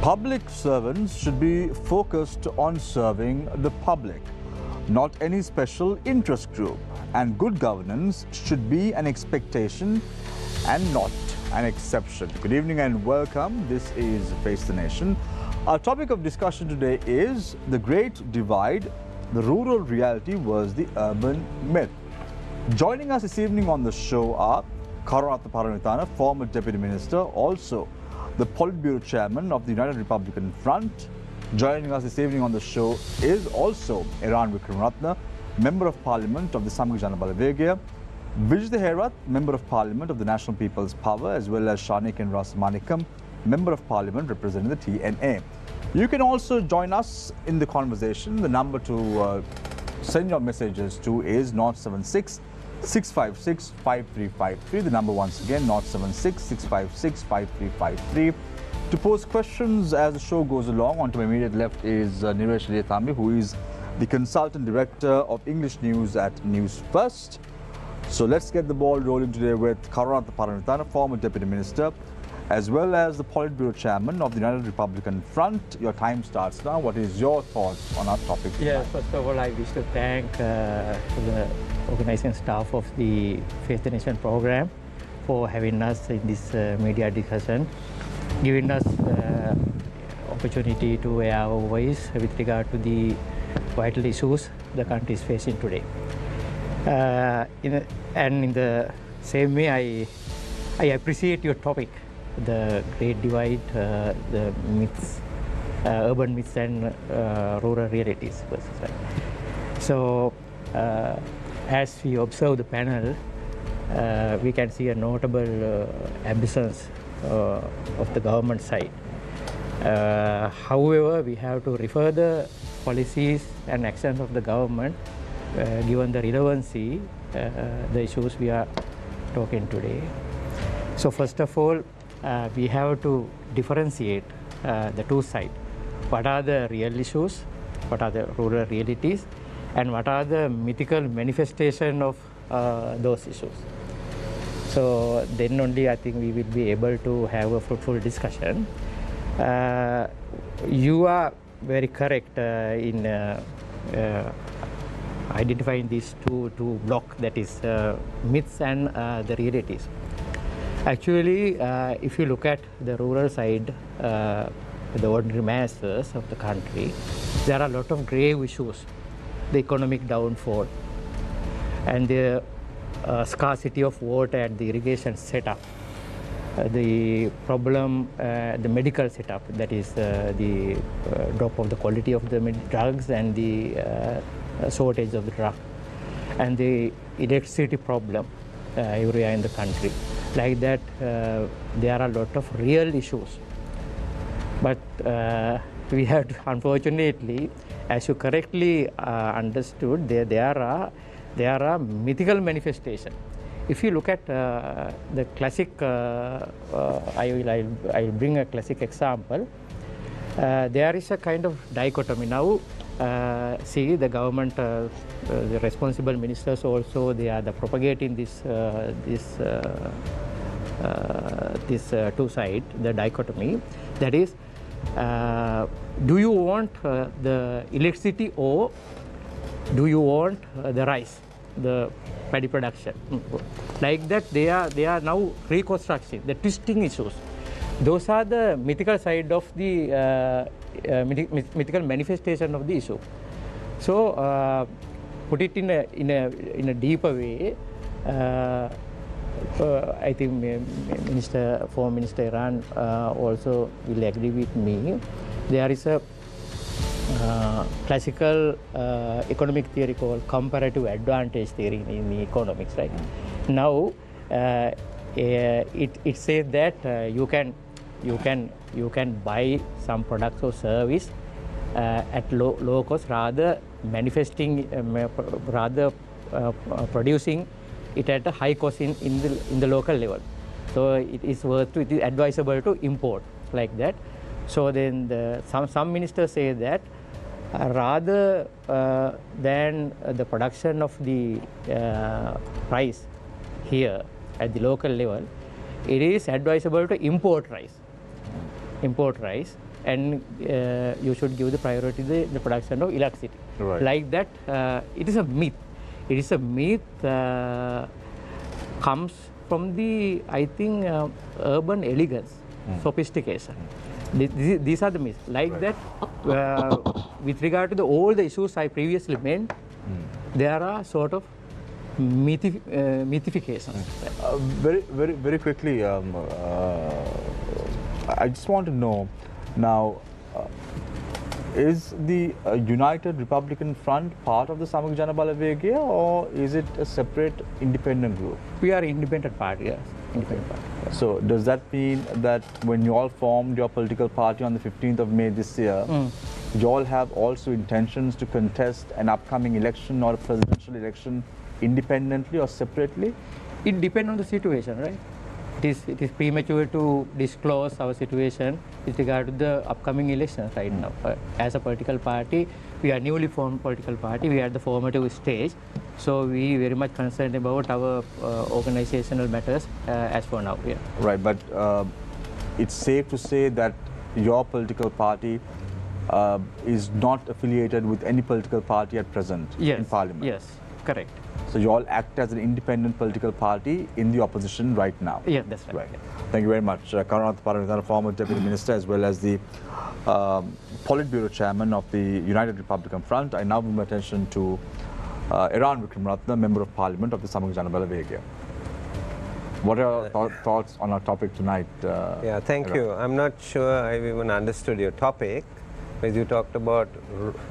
Public servants should be focused on serving the public, not any special interest group. And good governance should be an expectation and not an exception. Good evening and welcome. This is Face the Nation. Our topic of discussion today is the Great Divide, the rural reality versus the urban myth. Joining us this evening on the show are Karunaratne Paramithana, former Deputy Minister, also the Politburo Chairman of the United Republican Front. Joining us this evening on the show is also Iran Vikramaratne, Member of Parliament of the Samajik Jana Balawegaya, Vijay Herath, Member of Parliament of the National People's Power, as well as Shanik and Rasmanikam, Member of Parliament representing the TNA. You can also join us in the conversation. The number to send your messages to is 076 656 5353. The number once again, 076 656 5353. To pose questions as the show goes along, on to my immediate left is Niresh Riyathambi, who is the Consultant Director of English News at Newsfirst. So let's get the ball rolling today with Karunaratne Paramithana, former Deputy Minister, as well as the Politburo Chairman of the United Republican Front. Your time starts now. What is your thoughts on our topic tonight? First of all, I wish to thank the organizing staff of the Face the Nation program for having us in this media discussion, giving us opportunity to air our voice with regard to the vital issues the country is facing today. In the same way, I appreciate your topic, the Great Divide, the myths, urban myths and rural realities. So, as we observe the panel, we can see a notable absence of the government side. However, we have to refer the policies and actions of the government given the relevancy, the issues we are talking today. So first of all, we have to differentiate the two sides. What are the real issues, what are the rural realities, and what are the mythical manifestation of those issues. So then only I think we will be able to have a fruitful discussion. You are very correct in identifying these two blocks, that is myths and the realities. Actually, if you look at the rural side, the ordinary masses of the country, there are a lot of grave issues. The economic downfall and the scarcity of water and the irrigation setup, the problem, the medical setup, that is the drop of the quality of the drugs and the shortage of the drug, and the electricity problem everywhere in the country. Like that, there are a lot of real issues. But we have to, unfortunately, as you correctly understood, there are mythical manifestations. If you look at the classic, I'll bring a classic example. There is a kind of dichotomy now. See, the government, the responsible ministers also, they are propagating this two sides, the dichotomy. That is, do you want the electricity or do you want the rice, the paddy production? Like that, they are now reconstructing the twisting issues. Those are the mythical side of the mythical manifestation of the issue. So, put it in a deeper way. I think former Minister Iran also will agree with me. There is a classical economic theory called comparative advantage theory in economics. Right now, it says that you can buy some products or service at low cost, rather producing it at a high cost in the local level. So it is advisable to import like that. So then some ministers say that rather than the production of the rice here at the local level, it is advisable to import rice. and you should give the priority to the production of electricity. Right. Like that, it is a myth. It is a myth comes from the, I think, urban elegance, sophistication. These are the myths. Like that, with regard to all the issues I previously mentioned, there are sort of mythifications. Very quickly, I just want to know now, is the United Republican Front part of the Samag Jana Balavegaya, or is it a separate independent group? We are independent party, yes. Independent party. Yes. So does that mean that when you all formed your political party on the 15th of May this year, you all have also intentions to contest an upcoming election or a presidential election independently or separately? It depends on the situation, right? It is premature to disclose our situation with regard to the upcoming elections right now. As a political party, we are newly formed political party. We are at the formative stage, so we very much concerned about our organizational matters as for now. Yeah. Right, but it's safe to say that your political party is not affiliated with any political party at present in Parliament. Yes, correct. So you all act as an independent political party in the opposition right now. Yeah, that's right. Yeah. Thank you very much. Karunanath Parameswara, former Deputy Minister, as well as the Politburo Chairman of the United Republican Front. I now bring my attention to Iran Wickramaratne, Member of Parliament of the Samag Jana Balavegaya. What are your thoughts on our topic tonight? Yeah, thank you. I'm not sure I've even understood your topic. As you talked about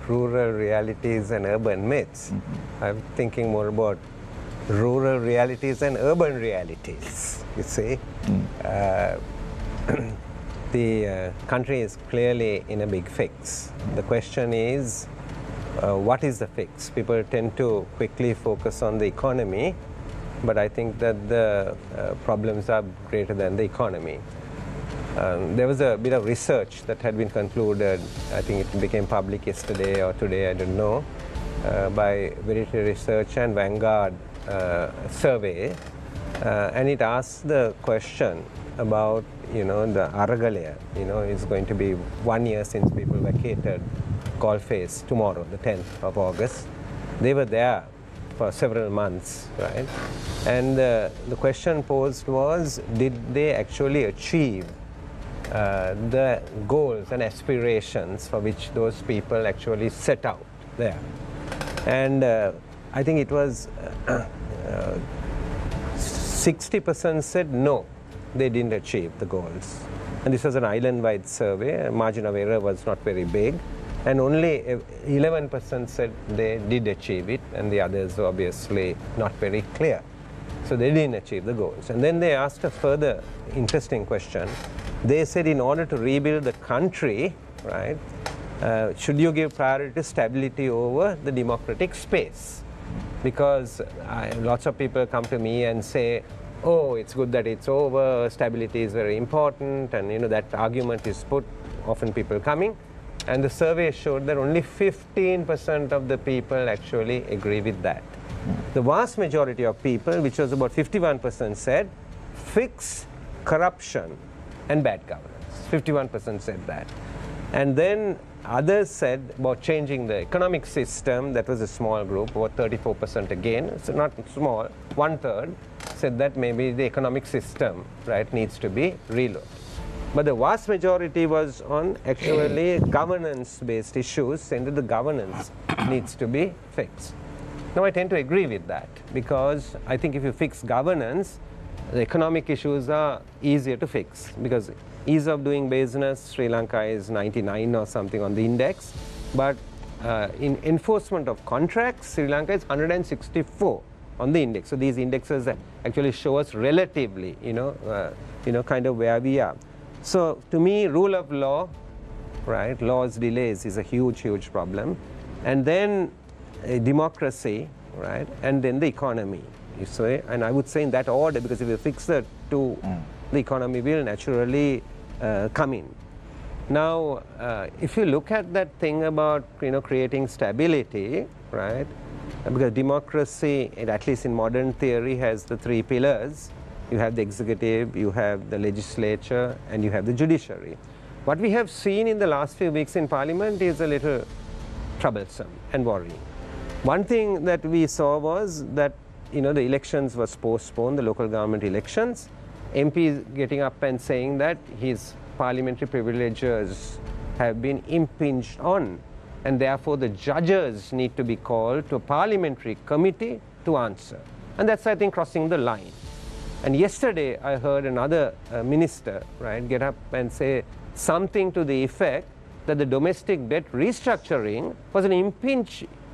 rural realities and urban myths, I'm thinking more about rural realities and urban realities, you see. The country is clearly in a big fix. The question is, what is the fix? People tend to quickly focus on the economy, but I think that the problems are greater than the economy. There was a bit of research that had been concluded, I think it became public yesterday or today, I don't know, by Verity Research and Vanguard survey, and it asked the question about, the Aragalaya. It's going to be 1 year since people vacated Coalface tomorrow, the 10th of August. They were there for several months, right? And the question posed was, did they actually achieve the goals and aspirations for which those people actually set out there? And I think it was 60% said no, they didn't achieve the goals. And this was an island-wide survey, margin of error was not very big, and only 11% said they did achieve it, and the others were obviously not very clear. So they didn't achieve the goals. And then they asked a further interesting question. They said, in order to rebuild the country, right, should you give priority to stability over the democratic space? Because lots of people come to me and say, oh, it's good that it's over, stability is very important, and that argument is put, often people coming. And the survey showed that only 15% of the people actually agree with that. The vast majority of people, which was about 51%, said fix corruption and bad governance. 51% said that. And then others said about changing the economic system. That was a small group, about 34% again. So not small, 1/3 said that maybe the economic system, right, needs to be relooked. But the vast majority was on actually governance-based issues, saying that the governance needs to be fixed. Now, I tend to agree with that, because I think if you fix governance, the economic issues are easier to fix, because ease of doing business, Sri Lanka is 99 or something on the index, but in enforcement of contracts, Sri Lanka is 164 on the index. So these indexes actually show us relatively, kind of where we are. So to me, rule of law, right, laws delays is a huge, huge problem, and then democracy, right, and then the economy. You say, and I would say in that order, because if you fix the two, the economy will naturally come in. Now, if you look at that thing about creating stability, right, because democracy, at least in modern theory, has the three pillars. You have the executive, you have the legislature, and you have the judiciary. What we have seen in the last few weeks in Parliament is a little troublesome and worrying. One thing that we saw was that the elections was postponed, the local government elections. MPs getting up and saying that his parliamentary privileges have been impinged on, and therefore the judges need to be called to a parliamentary committee to answer. And that's, I think, crossing the line. And yesterday I heard another minister, right, get up and say something to the effect that the domestic debt restructuring was an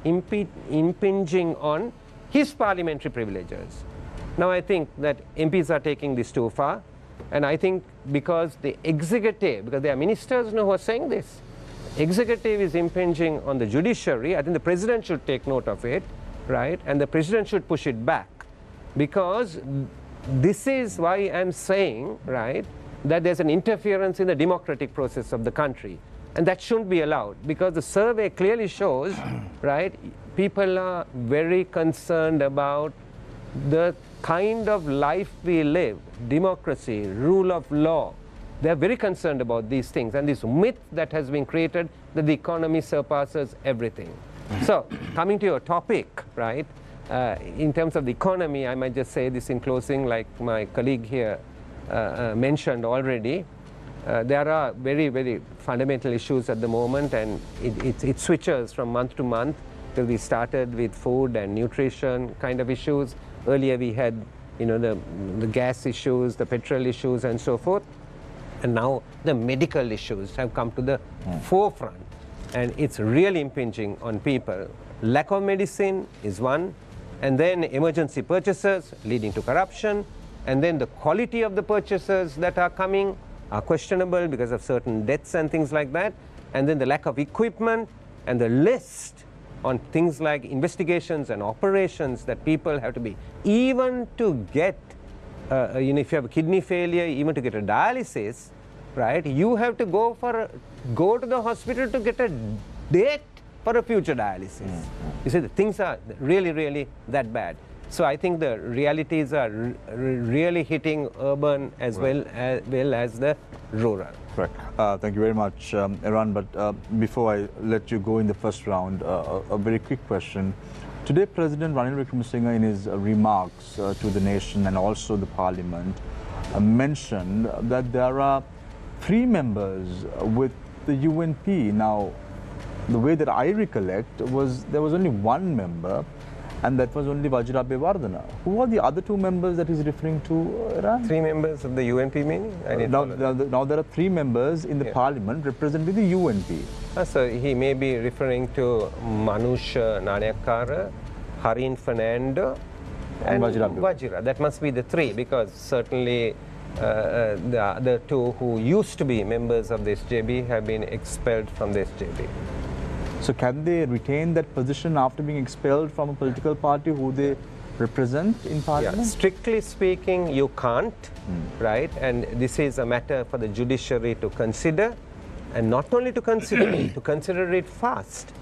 impinging on his parliamentary privileges. Now I think that MPs are taking this too far, and I think because the executive, because there are ministers who are saying this, executive is impinging on the judiciary, I think the president should take note of it, right, and the president should push it back, because this is why I'm saying, right, that there's an interference in the democratic process of the country, and that shouldn't be allowed, because the survey clearly shows, right, people are very concerned about the kind of life we live, democracy, rule of law. They are very concerned about these things, and this myth that has been created that the economy surpasses everything. So, coming to your topic, right, in terms of the economy, I might just say this in closing, like my colleague here mentioned already. There are very, very fundamental issues at the moment, and it switches from month to month. So we started with food and nutrition kind of issues. Earlier we had, the gas issues, the petrol issues, and so forth. And now the medical issues have come to the forefront, and it's really impinging on people. Lack of medicine is one, and then emergency purchases leading to corruption, and then the quality of the purchases that are coming are questionable because of certain deaths and things like that, and then the lack of equipment, and the list on things like investigations and operations that people have to be, even to get, if you have a kidney failure, even to get a dialysis, right, you have to go to the hospital to get a date for a future dialysis. You see, the things are really, really that bad. So I think the realities are really hitting urban as well as the rural. Correct. Thank you very much, Iran. But before I let you go in the first round, a very quick question. Today, President Ranil Wickremesinghe, in his remarks to the nation and also the Parliament, mentioned that there are 3 members with the UNP. Now, the way that I recollect was there was only 1 member, and that was only Vajirabhevardhana. Who are the other 2 members that he's referring to, Iran? 3 members of the UNP meaning? Now there are 3 members in the Parliament representing the UNP. So he may be referring to Manush Nanayakkara, Harin Fernando, and Vajira. That must be the 3, because certainly the other 2 who used to be members of the SJB have been expelled from the SJB. So can they retain that position after being expelled from a political party who they represent in Parliament? Yeah, strictly speaking, you can't, right? And this is a matter for the judiciary to consider, and not only to consider it, to consider it fast.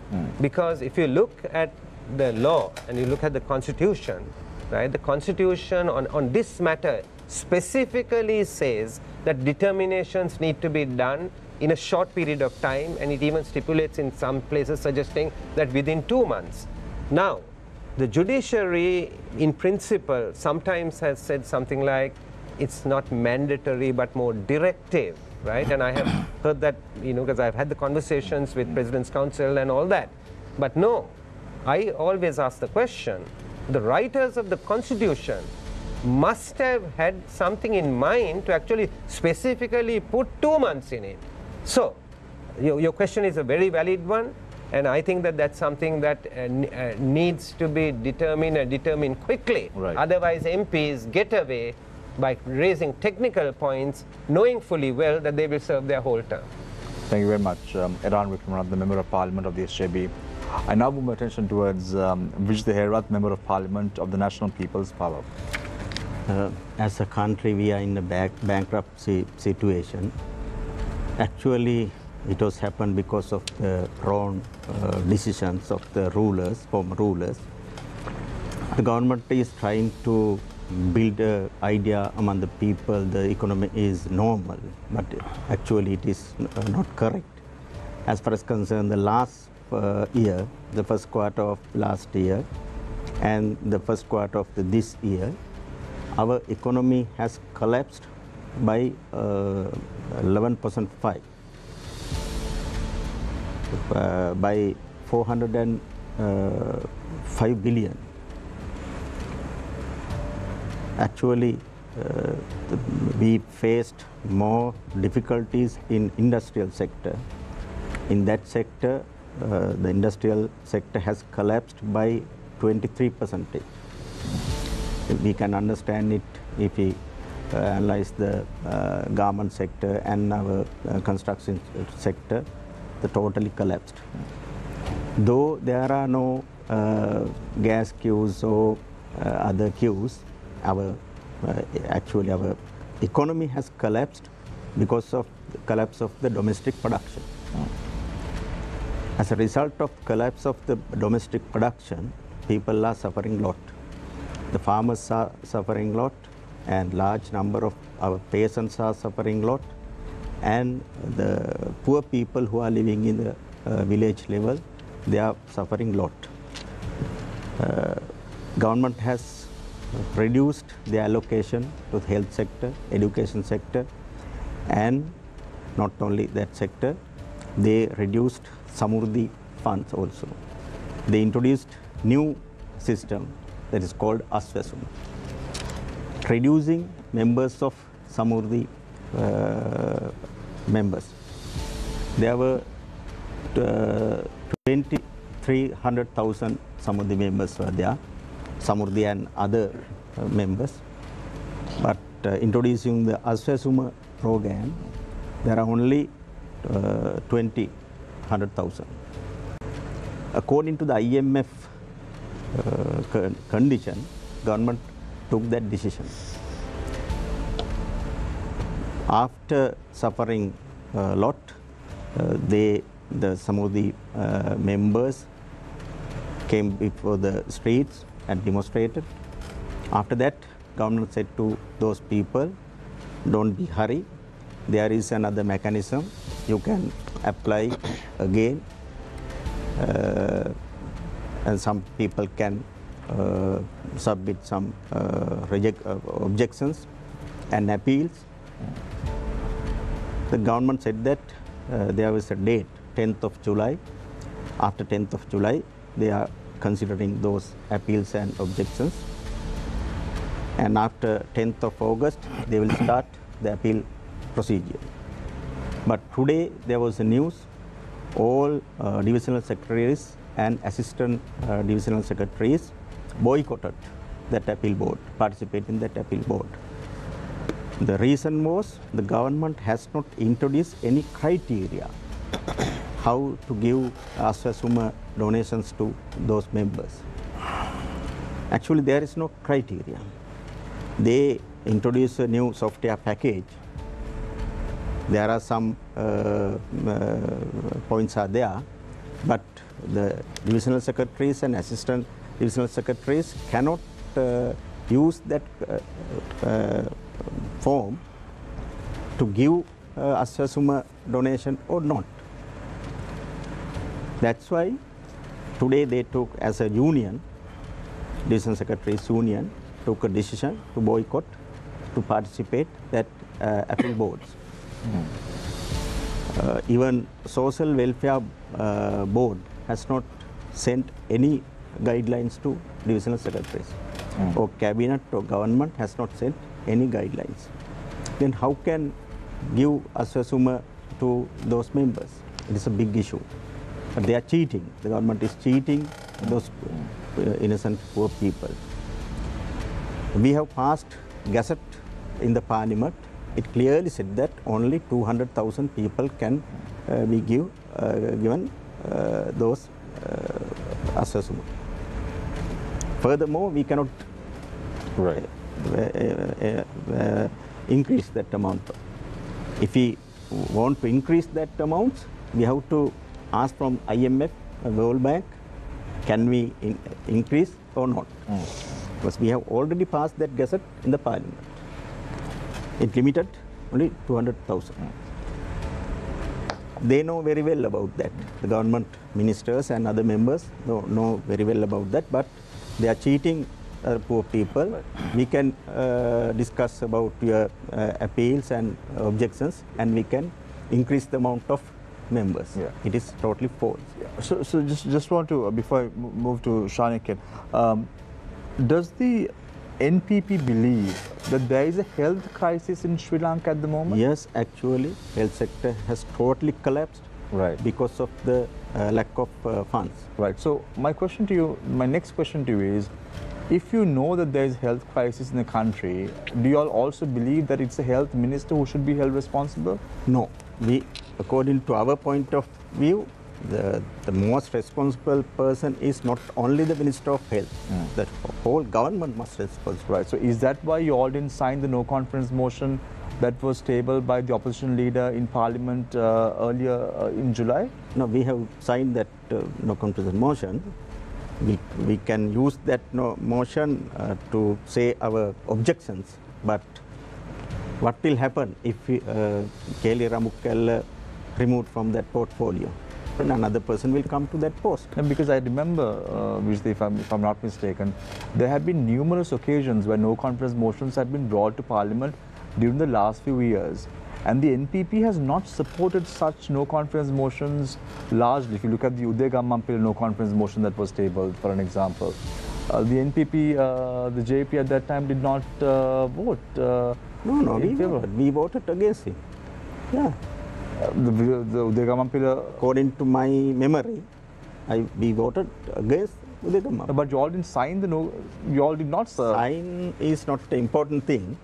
Because if you look at the law and you look at the Constitution, right? The Constitution on this matter specifically says that determinations need to be done in a short period of time, and it even stipulates in some places suggesting that within 2 months. Now, the judiciary in principle sometimes has said something like it's not mandatory but more directive, right? And I have heard that, because I've had the conversations with President's Council and all that. But no, I always ask the question, the writers of the Constitution must have had something in mind to actually specifically put 2 months in it. So, your question is a very valid one, and I think that that's something that needs to be determined and determined quickly. Right. Otherwise, MPs get away by raising technical points, knowing fully well that they will serve their whole term. Thank you very much, Iran Wickremesinghe, the Member of Parliament of the SJB. I now move my attention towards Vijay Herath, Member of Parliament of the National People's Power. As a country, we are in a bankruptcy situation. Actually, it was happened because of the wrong decisions of the rulers, former rulers. The government is trying to build an idea among the people the economy is normal, but actually it is not correct. As far as concerned the last year, the first quarter of last year and the first quarter of this year, our economy has collapsed by 11.5%, by 405 billion. Actually, we faced more difficulties in industrial sector. In that sector, the industrial sector has collapsed by 23%. We can understand it if we analyze the garment sector and our construction sector, the totally collapsed. Though there are no gas queues or other queues, actually our economy has collapsed because of the collapse of the domestic production. As a result of collapse of the domestic production, people are suffering a lot. The farmers are suffering a lot, and large number of our peasants are suffering a lot, and the poor people who are living in the village level, they are suffering a lot. Government has reduced the allocation to the health sector, education sector, and not only that sector, they reduced Samurdhi funds also. They introduced new system that is called Aswasuma, reducing members of Samurdhi members. There were 300,000 Samurdhi members were there, Samurdhi and other members. But introducing the Aswasuma program, there are only 100,000. According to the IMF condition, government took that decision. After suffering a lot, the Samurdhi members came before the streets and demonstrated. After that, government said to those people, don't be hurry. There is another mechanism. You can apply again, and some people can submit some objections and appeals. The government said that there was a date, 10th of July. After 10th of July, they are considering those appeals and objections. And after 10th of August, they will start the appeal procedure. But today there was a news, all divisional secretaries and assistant divisional secretaries boycotted that appeal board, participate in that appeal board. The reason was the government has not introduced any criteria how to give Aswasuma donations to those members. Actually, there is no criteria. They introduce a new software package. There are some points are there, but the divisional secretaries and assistant divisional secretaries cannot use that form to give Aswasuma donation or not. That's why today they took, as a union, divisional secretaries union took a decision to boycott, to participate that appeal boards. Even social welfare board has not sent any guidelines to divisional secretaries, or cabinet or government has not sent any guidelines. Then how can give Aswasuma to those members? It is a big issue. But they are cheating. The government is cheating those innocent poor people. We have passed gazette in the parliament. It clearly said that only 200,000 people can be given those Aswasuma. Furthermore, we cannot increase that amount. If we want to increase that amount, we have to ask from IMF, World Bank, can we increase or not? because we have already passed that gazette in the parliament. It limited only 200,000. They know very well about that. The government ministers and other members know very well about that, but they are cheating poor people. Right. We can discuss about your appeals and objections, and we can increase the amount of members. Yeah. It is totally false. Yeah. So just want to, before I move to Shanikin, does the NPP believe that there is a health crisis in Sri Lanka at the moment? Yes, actually, health sector has totally collapsed. Right. Because of the lack of funds. Right. So my next question to you is, if you know that there is health crisis in the country, do you all also believe that it's a health minister who should be held responsible? No. According to our point of view, the most responsible person is not only the Minister of Health. The whole government must be responsible. Right. So is that why you all didn't sign the no confidence motion that was tabled by the opposition leader in Parliament earlier in July? No, we have signed that no confidence motion. We can use that motion to say our objections, but what will happen if Kelly Ramukkala removed from that portfolio? And another person will come to that post. And because I remember, if I'm not mistaken, there have been numerous occasions where no confidence motions have been brought to Parliament during the last few years. And the NPP has not supported such no confidence motions largely. If you look at the Uday Gammampila no confidence motion that was tabled, for an example, the NPP, the JP at that time did not vote. No, we voted against it. Yeah. The Uday Gammampila. According to my memory, we voted against Uday Gammampila. But you all didn't sign you all did not sign is not the important thing.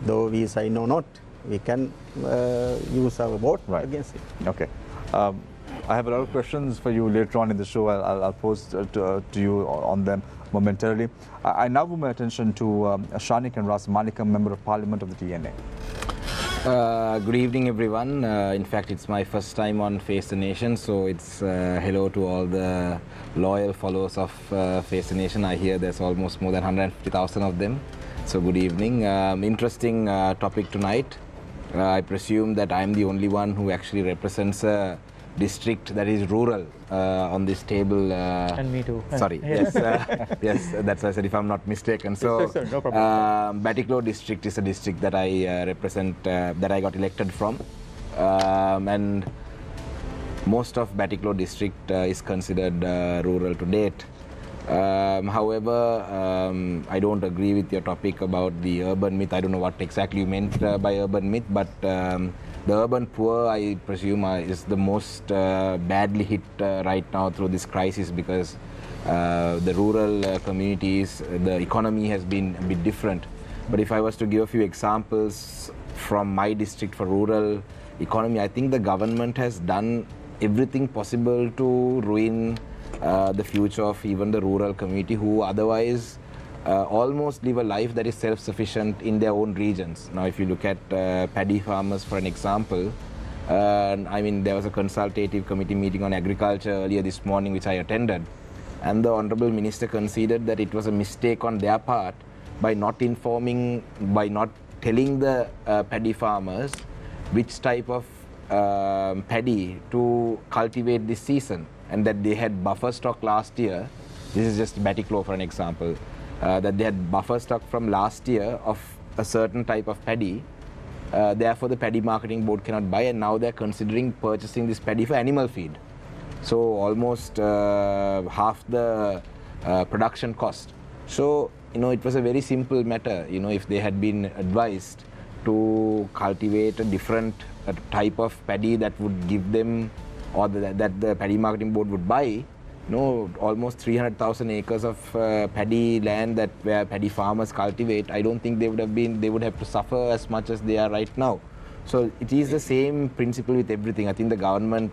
Though we sign or not, we can use our vote against it. Okay. I have a lot of questions for you later on in the show. I'll post to you on them momentarily. I now move my attention to Shanikin Rasamanikam, Member of Parliament of the TNA. Good evening, everyone. In fact, it's my first time on Face the Nation, so it's hello to all the loyal followers of Face the Nation. I hear there's almost more than 150,000 of them. So good evening. Interesting topic tonight. I presume that I'm the only one who actually represents a district that is rural on this table. And me too. Sorry. Yes, yes, that's what I said, if I'm not mistaken. So, sir, no problem. Batiklo district is a district that I represent, that I got elected from. And most of Batiklo district is considered rural to date. However, I don't agree with your topic about the urban myth. I don't know what exactly you meant by urban myth, but the urban poor, I presume, is the most badly hit right now through this crisis, because the rural communities, the economy has been a bit different. But if I was to give a few examples from my district for rural economy, I think the government has done everything possible to ruin the future of even the rural community, who otherwise almost live a life that is self-sufficient in their own regions. Now, if you look at paddy farmers, for an example, I mean, there was a consultative committee meeting on agriculture earlier this morning, which I attended, and the Honourable Minister considered that it was a mistake on their part by not telling the paddy farmers which type of paddy to cultivate this season, and that they had buffer stock last year. This is just Batiklo for an example, that they had buffer stock from last year of a certain type of paddy. Therefore, the Paddy Marketing Board cannot buy, and now they're considering purchasing this paddy for animal feed. So almost half the production cost. So, it was a very simple matter. If they had been advised to cultivate a different type of paddy that would give them, or that the Paddy Marketing Board would buy, almost 300,000 acres of paddy land where paddy farmers cultivate, I don't think they would have to suffer as much as they are right now. So it is the same principle with everything. I think the government,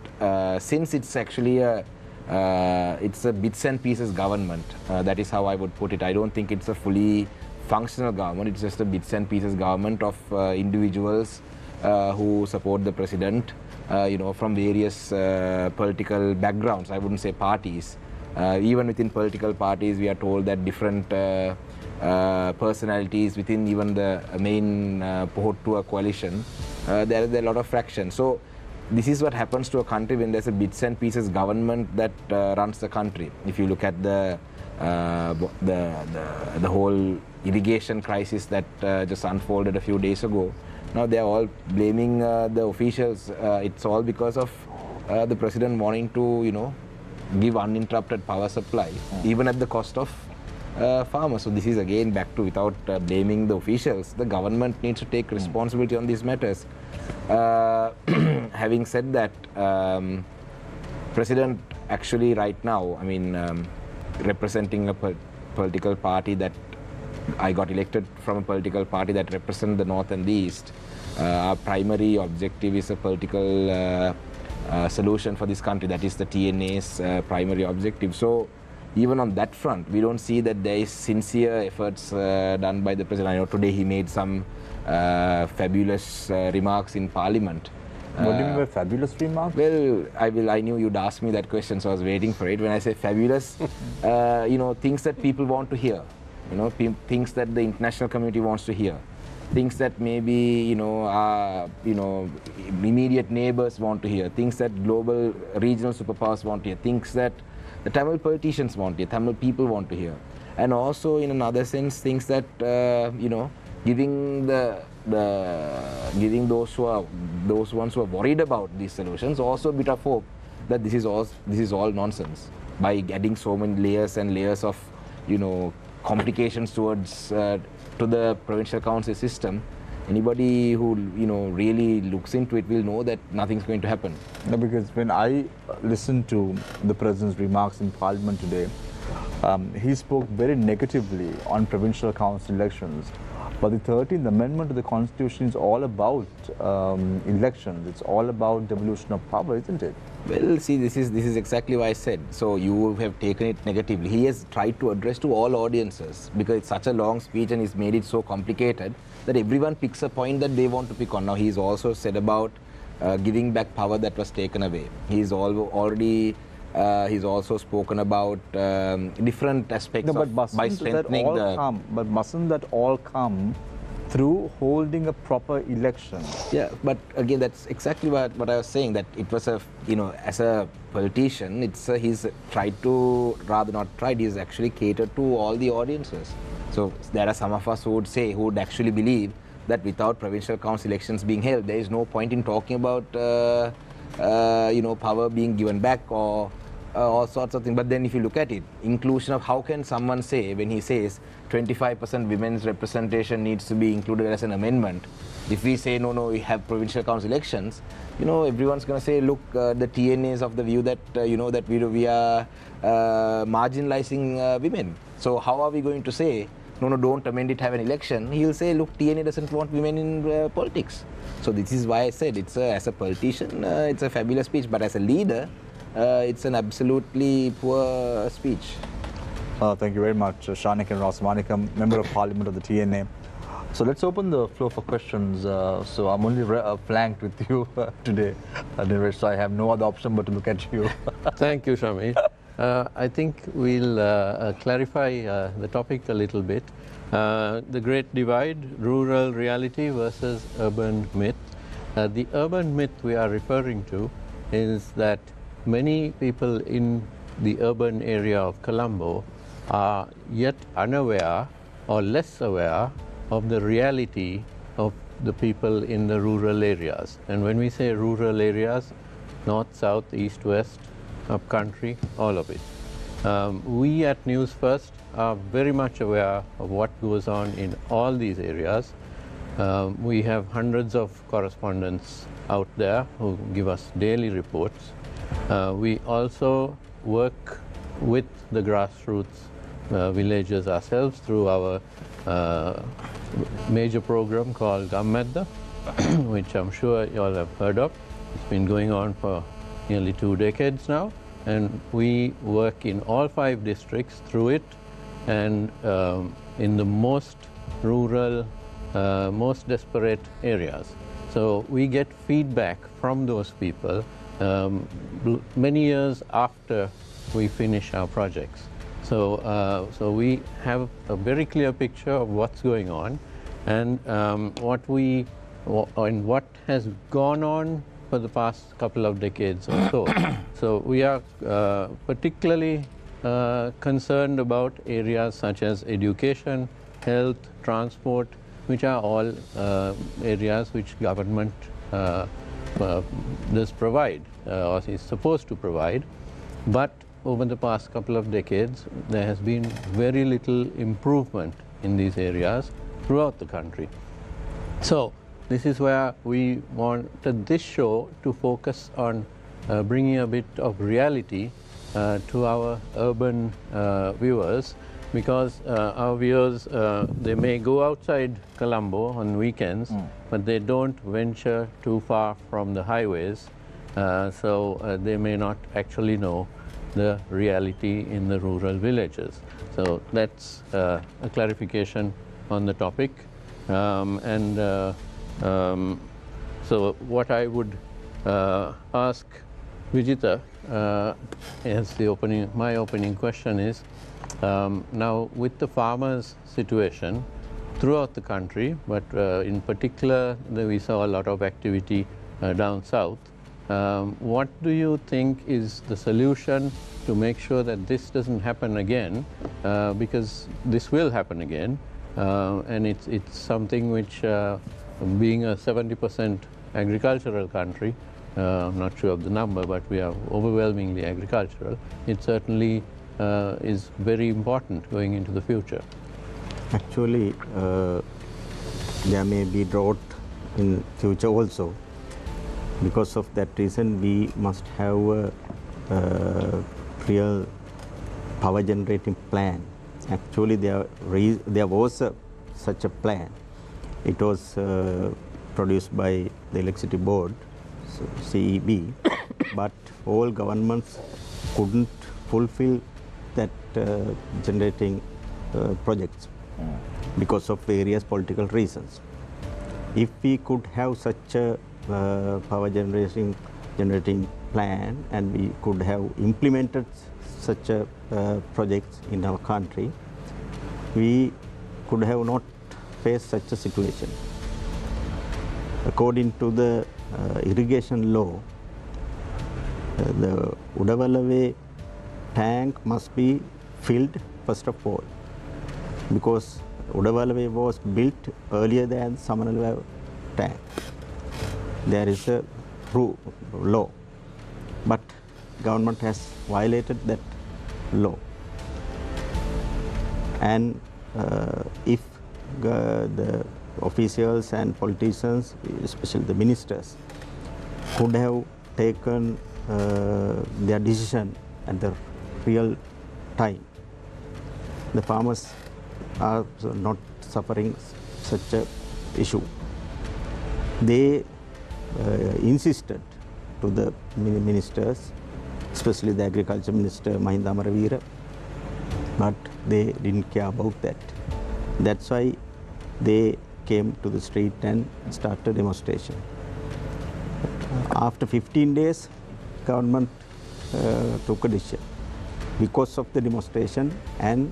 since it's actually it's a bits and pieces government, that is how I would put it. I don't think it's a fully functional government. It's just a bits and pieces government of individuals who support the president, from various political backgrounds. I wouldn't say parties, Even within political parties, we are told that different personalities within even the main Pohottua coalition, there are a lot of fractions. So this is what happens to a country when there's a bits and pieces government that runs the country. If you look at the whole irrigation crisis that just unfolded a few days ago, now they are all blaming the officials. It's all because of the president wanting to, give uninterrupted power supply, even at the cost of farmers. So this is again back to, without blaming the officials, the government needs to take responsibility on these matters. Having said that, president actually right now, I mean, representing a political party that I got elected from, a political party that represents the north and the east. Our primary objective is a political solution for this country. That is the TNA's primary objective. So even on that front, we don't see that there is sincere efforts done by the president. I know today he made some fabulous remarks in Parliament. What do you mean by fabulous remarks? Well, I knew you'd ask me that question, so I was waiting for it. When I say fabulous, things that people want to hear, things that the international community wants to hear, things that maybe our immediate neighbors want to hear, things that global regional superpowers want to hear, things that the Tamil politicians want to hear, Tamil people want to hear, and also in another sense things that giving those ones who are worried about these solutions also a bit of hope that this is all nonsense, by adding so many layers and layers of complications towards to the provincial council system. Anybody who really looks into it will know that nothing's going to happen. No, because when I listened to the president's remarks in Parliament today, he spoke very negatively on provincial council elections. But the 13th Amendment to the Constitution is all about elections. It's all about devolution of power, isn't it? Well, see, this is exactly why I said. So you have taken it negatively. He has tried to address to all audiences, because it's such a long speech and he's made it so complicated that everyone picks a point that they want to pick on. Now, he's also said about giving back power that was taken away. He's already he's also spoken about different aspects by strengthening But mustn't that all come through holding a proper election? Yeah, but again, that's exactly what I was saying, that it was as a politician, he's tried to, rather not tried, he's actually catered to all the audiences. So there are some of us who would actually believe that without provincial council elections being held, there is no point in talking about power being given back or all sorts of things. But then if you look at it, inclusion of, how can someone say, when he says 25% women's representation needs to be included as an amendment, if we say no, we have provincial council elections, everyone's going to say, look, the TNA is of the view that that we are marginalizing women. So how are we going to say no, don't amend it, have an election? He'll say, look, TNA doesn't want women in politics. So this is why I said, as a politician, it's a fabulous speech, but as a leader, it's an absolutely poor speech. Thank you very much, Shanik Rasmanikam, Member of Parliament of the TNA. So let's open the floor for questions. So I'm only flanked with you today, Nirvesh, so I have no other option but to look at you. Thank you, Shami. I think we'll clarify the topic a little bit. The great divide, rural reality versus urban myth. The urban myth we are referring to is that many people in the urban area of Colombo are yet unaware or less aware of the reality of the people in the rural areas. And when we say rural areas, north, south, east, west, upcountry, all of it. We at News First are very much aware of what goes on in all these areas. We have hundreds of correspondents out there who give us daily reports. We also work with the grassroots villagers ourselves through our major program called Gammedda, which I'm sure you all have heard of. It's been going on for nearly 2 decades now, and we work in all 5 districts through it, and in the most rural, most desperate areas. So we get feedback from those people many years after we finish our projects. So we have a very clear picture of what's going on, and what has gone on for the past couple of decades or so. So we are particularly concerned about areas such as education, health, transport, which are all areas which government does provide or is supposed to provide. But over the past couple of decades, there has been very little improvement in these areas throughout the country. So this is where we wanted this show to focus on bringing a bit of reality to our urban viewers, because our viewers, they may go outside Colombo on weekends, but they don't venture too far from the highways, so they may not actually know the reality in the rural villages. So that's a clarification on the topic. So what I would ask Vijita as my opening question is, now with the farmers' situation throughout the country, but in particular we saw a lot of activity down south, what do you think is the solution to make sure that this doesn't happen again, because this will happen again, and it's something which, being a 70% agricultural country, I'm not sure of the number, but we are overwhelmingly agricultural, it certainly is very important going into the future. Actually, there may be drought in future also. Because of that reason, we must have a real power generating plan. Actually, there was such a plan. It was produced by the Electricity Board, so CEB, but all governments couldn't fulfill that generating projects because of various political reasons. If we could have such a power generating plan, and we could have implemented such a projects in our country, we could have not faced such a situation. According to the irrigation law, the Udawalawe tank must be filled first of all, because Udawalawe was built earlier than Samanalawe tank. There is a law, but government has violated that law. And if the officials and politicians, especially the ministers, could have taken their decision at the real time, the farmers are not suffering such a issue. They insisted to the ministers, especially the agriculture minister Mahinda Amaravira, but they didn't care about that. That's why they came to the street and started demonstration. After 15 days, government took a decision because of the demonstration and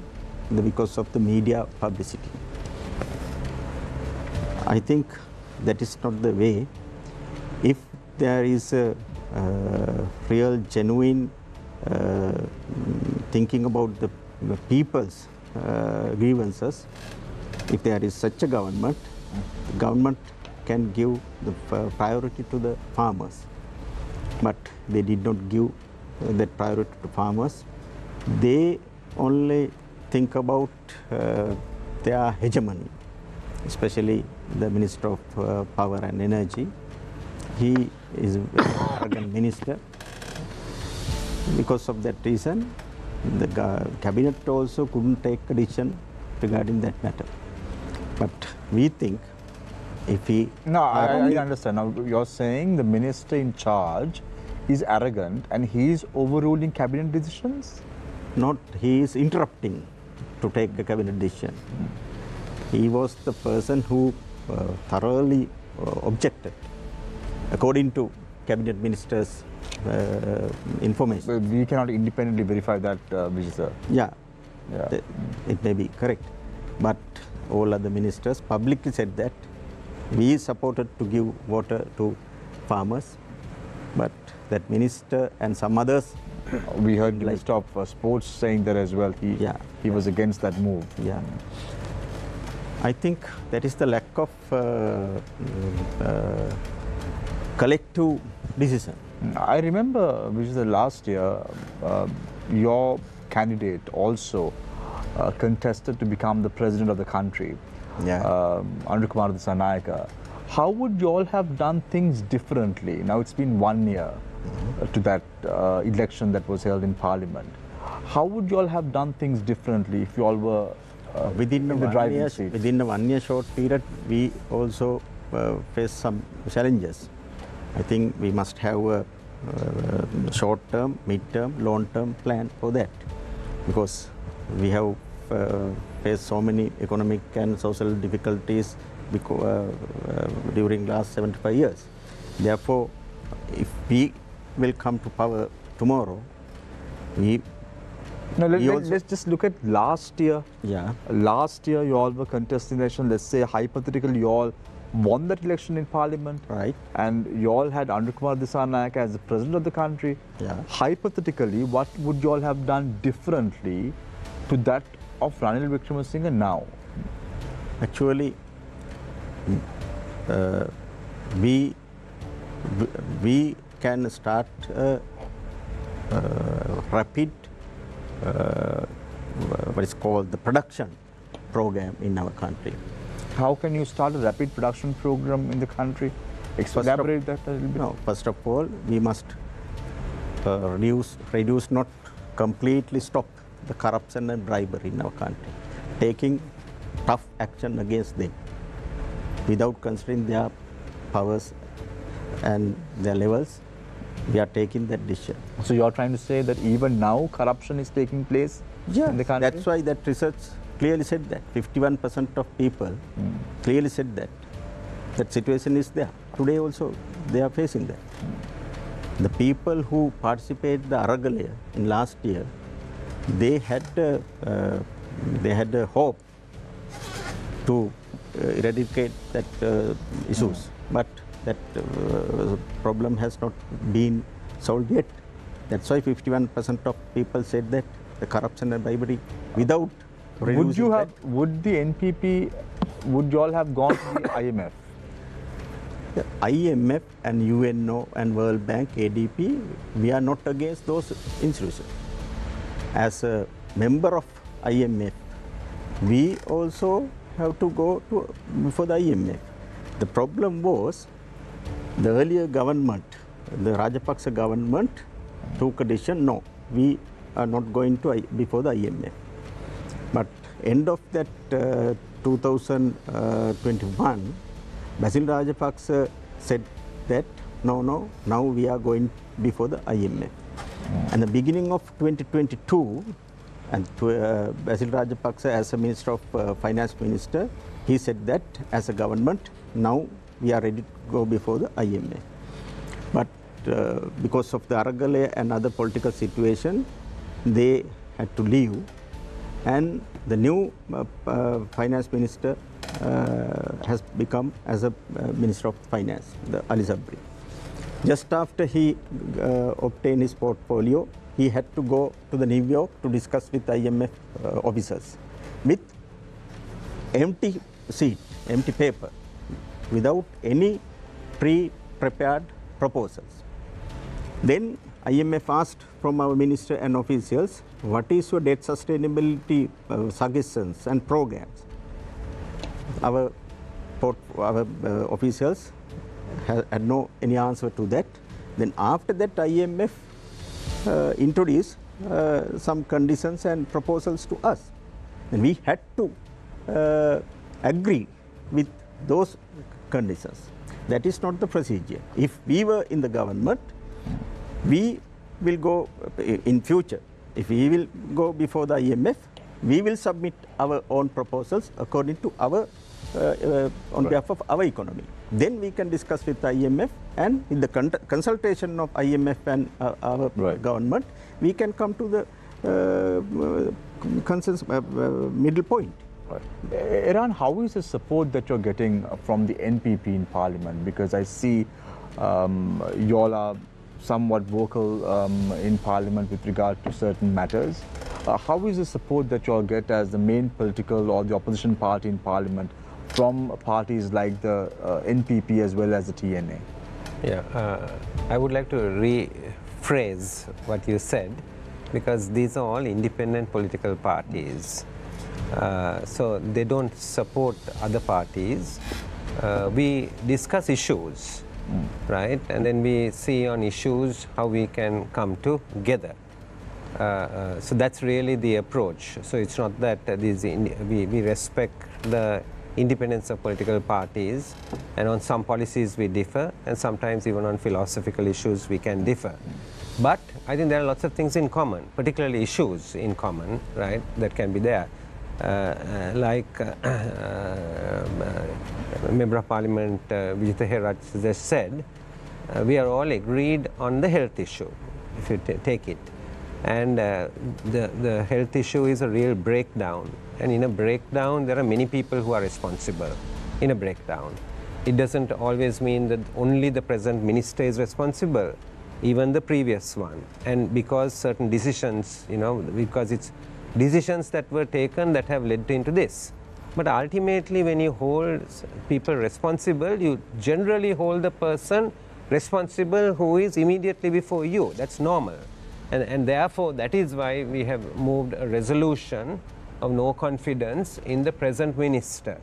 because of the media publicity. I think that is not the way. If there is a real genuine thinking about the people's grievances, if there is such a government, the government can give the priority to the farmers. But they did not give that priority to farmers. They only think about their hegemony, especially the Minister of Power and Energy. He is an arrogant minister. Because of that reason, the cabinet also couldn't take a decision regarding that matter. But we think if he... No, I understand. Now you're saying the minister in charge is arrogant and he is overruling cabinet decisions? Not, he is interrupting to take a cabinet decision. He was the person who thoroughly objected. According to cabinet minister's information. We cannot independently verify that, Vijay sir. Yeah, Yeah. it may be correct. But all other ministers publicly said that we supported to give water to farmers, but that minister and some others. We heard Minister of Sports saying that as well. He was against that move. Yeah. I think that is the lack of collective decision. I remember, which is the last year, your candidate also contested to become the president of the country, Anurkumar Dissanayake. How would you all have done things differently? Now it's been 1 year to that election that was held in Parliament. How would you all have done things differently if you all were within in the driving seat? Within a 1 year short period, we also face some challenges. I think we must have a short-term, mid-term, long-term plan for that, because we have faced so many economic and social difficulties during last 75 years. Therefore, if we will come to power tomorrow, let's just look at last year. Yeah. Last year, you all were contesting the election. Let's say hypothetically, you all won that election in Parliament, right? And you all had Anurkumar Dissanayake as the president of the country. Yeah. Hypothetically, what would you all have done differently to that of Ranil Wickremesinghe now? Actually, we can start a rapid what is called the production program in our country. How can you start a rapid production program in the country? Elaborate that a little bit. No, first of all, we must reduce, not completely stop the corruption and bribery in our country, taking tough action against them without considering their powers and their levels. We are taking that decision. So you are trying to say that even now corruption is taking place in the country? That's why that research clearly said that 51% of people clearly said that situation is there. Today also they are facing that. The people who participated in the Aragalaya in last year, they had a hope to eradicate that issues, but that problem has not been solved yet. That's why 51% of people said that the corruption and bribery without would you have, would the NPP, would you all have gone to the IMF? The IMF and UNO and World Bank, ADP, we are not against those institutions. As a member of IMF, we also have to go before the IMF. The problem was the earlier government, the Rajapaksa government, took a decision, no, we are not going to before the IMF. But end of that 2021, Basil Rajapaksa said that no, now we are going before the IMF. And the beginning of 2022, and Basil Rajapaksa as a Minister of Finance Minister, he said that as a government, now we are ready to go before the IMF. But because of the Aragalaya and other political situation, they had to leave. And the new finance minister has become as a Minister of Finance, the Ali Sabri. Just after he obtained his portfolio, he had to go to the New York to discuss with IMF officers with empty seat, empty paper, without any pre-prepared proposals. Then IMF asked from our minister and officials, what is your debt sustainability suggestions and programs? Our officials had no any answer to that. Then after that, IMF introduced some conditions and proposals to us. And we had to agree with those conditions. That is not the procedure. If we were in the government, we will go in future. If we will go before the IMF, we will submit our own proposals according to our on behalf of our economy. Then we can discuss with IMF, and in the consultation of IMF and our government, we can come to the consensus middle point. Iran, how is the support that you're getting from the NPP in Parliament? Because I see you all are somewhat vocal in Parliament with regard to certain matters. How is the support that you all get as the main political or the opposition party in Parliament from parties like the NPP as well as the TNA? Yeah, I would like to rephrase what you said, because these are all independent political parties. So they don't support other parties. We discuss issues, right? And then we see on issues how we can come together. So that's really the approach. So it's not that we respect the independence of political parties, and on some policies we differ, and sometimes even on philosophical issues we can differ. But I think there are lots of things in common, particularly issues in common, right, that can be there. Like Member of Parliament Vijitha Heraj just said, we are all agreed on the health issue, if you take it. And the health issue is a real breakdown. And in a breakdown, there are many people who are responsible in a breakdown. It doesn't always mean that only the present minister is responsible, even the previous one. And because certain decisions, because it's decisions that were taken that have led into this. But ultimately, when you hold people responsible, you generally hold the person responsible who is immediately before you. That's normal. And therefore, that is why we have moved a resolution of no confidence in the present minister,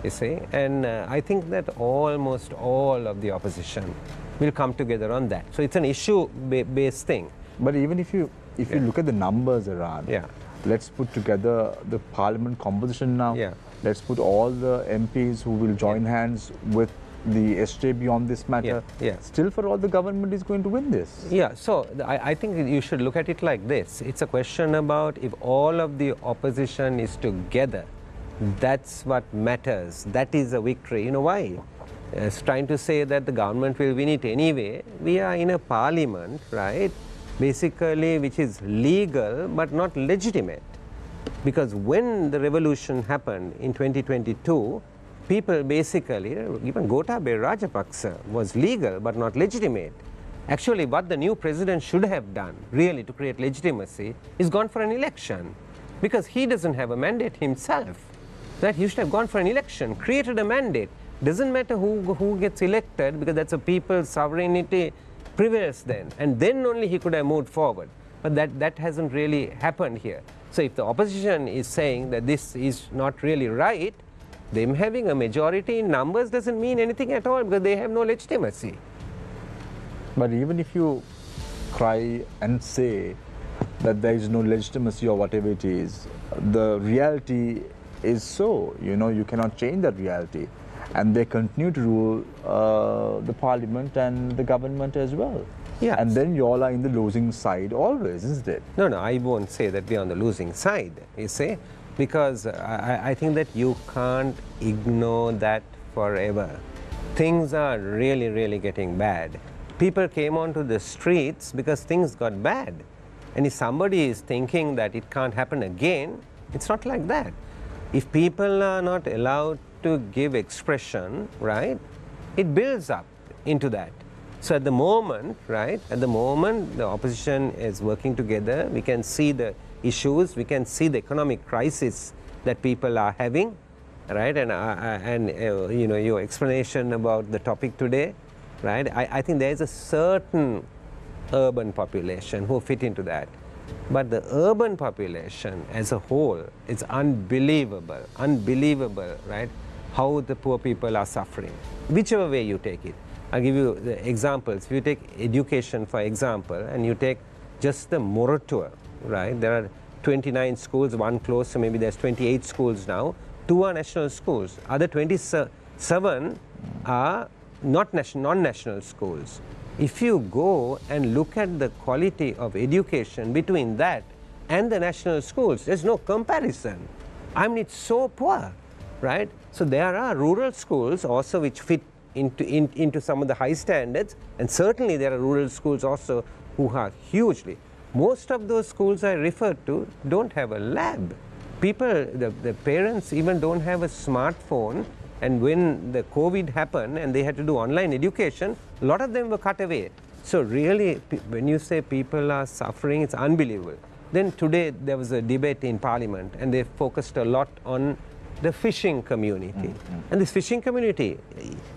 you see. And I think that almost all of the opposition will come together on that. So it's an issue-based thing. But even if you look at the numbers around, let's put together the parliament composition now. Let's put all the MPs who will join hands with the SJB on this matter. Still, for all, the government is going to win this. So I think you should look at it like this. It's a question about if all of the opposition is together, that's what matters. That is a victory. You know why? It's trying to say that the government will win it anyway. We are in a parliament, right, basically, which is legal but not legitimate. Because when the revolution happened in 2022, people basically, even Gotabaya Rajapaksa was legal but not legitimate. Actually, what the new president should have done, really, to create legitimacy, is gone for an election. Because he doesn't have a mandate himself. That he should have gone for an election, created a mandate. Doesn't matter who gets elected, because that's a people's sovereignty prevails then. And then only he could have moved forward. But that hasn't really happened here. So if the opposition is saying that this is not really right, them having a majority in numbers doesn't mean anything at all, because they have no legitimacy. But even if you cry and say that there is no legitimacy or whatever it is, the reality is so, you cannot change that reality. And they continue to rule the parliament and the government as well. And then you all are in the losing side always, isn't it? No, I won't say that we are on the losing side, you see. Because I think that you can't ignore that forever. Things are really, really getting bad. People came onto the streets because things got bad. And if somebody is thinking that it can't happen again, it's not like that. If people are not allowed to give expression, right, it builds up into that. So at the moment, the opposition is working together. We can see the issues, we can see the economic crisis that people are having, right? And your explanation about the topic today, right? I think there is a certain urban population who fit into that. But the urban population as a whole is unbelievable, right? How the poor people are suffering, whichever way you take it. I'll give you the examples. If you take education, for example, and you take just the Moratuwa, right? There are 29 schools, one closed, so maybe there's 28 schools now. 2 are national schools. Other 27 are non-national schools. If you go and look at the quality of education between that and the national schools, there's no comparison. I mean, it's so poor. right? So there are rural schools also which fit into some of the high standards, and certainly there are rural schools also who are hugely. Most of those schools I referred to don't have a lab. People, the parents even don't have a smartphone, and when the COVID happened and they had to do online education, a lot of them were cut away. So really, when you say people are suffering, it's unbelievable. Then today there was a debate in Parliament, and they focused a lot on the fishing community. And this fishing community,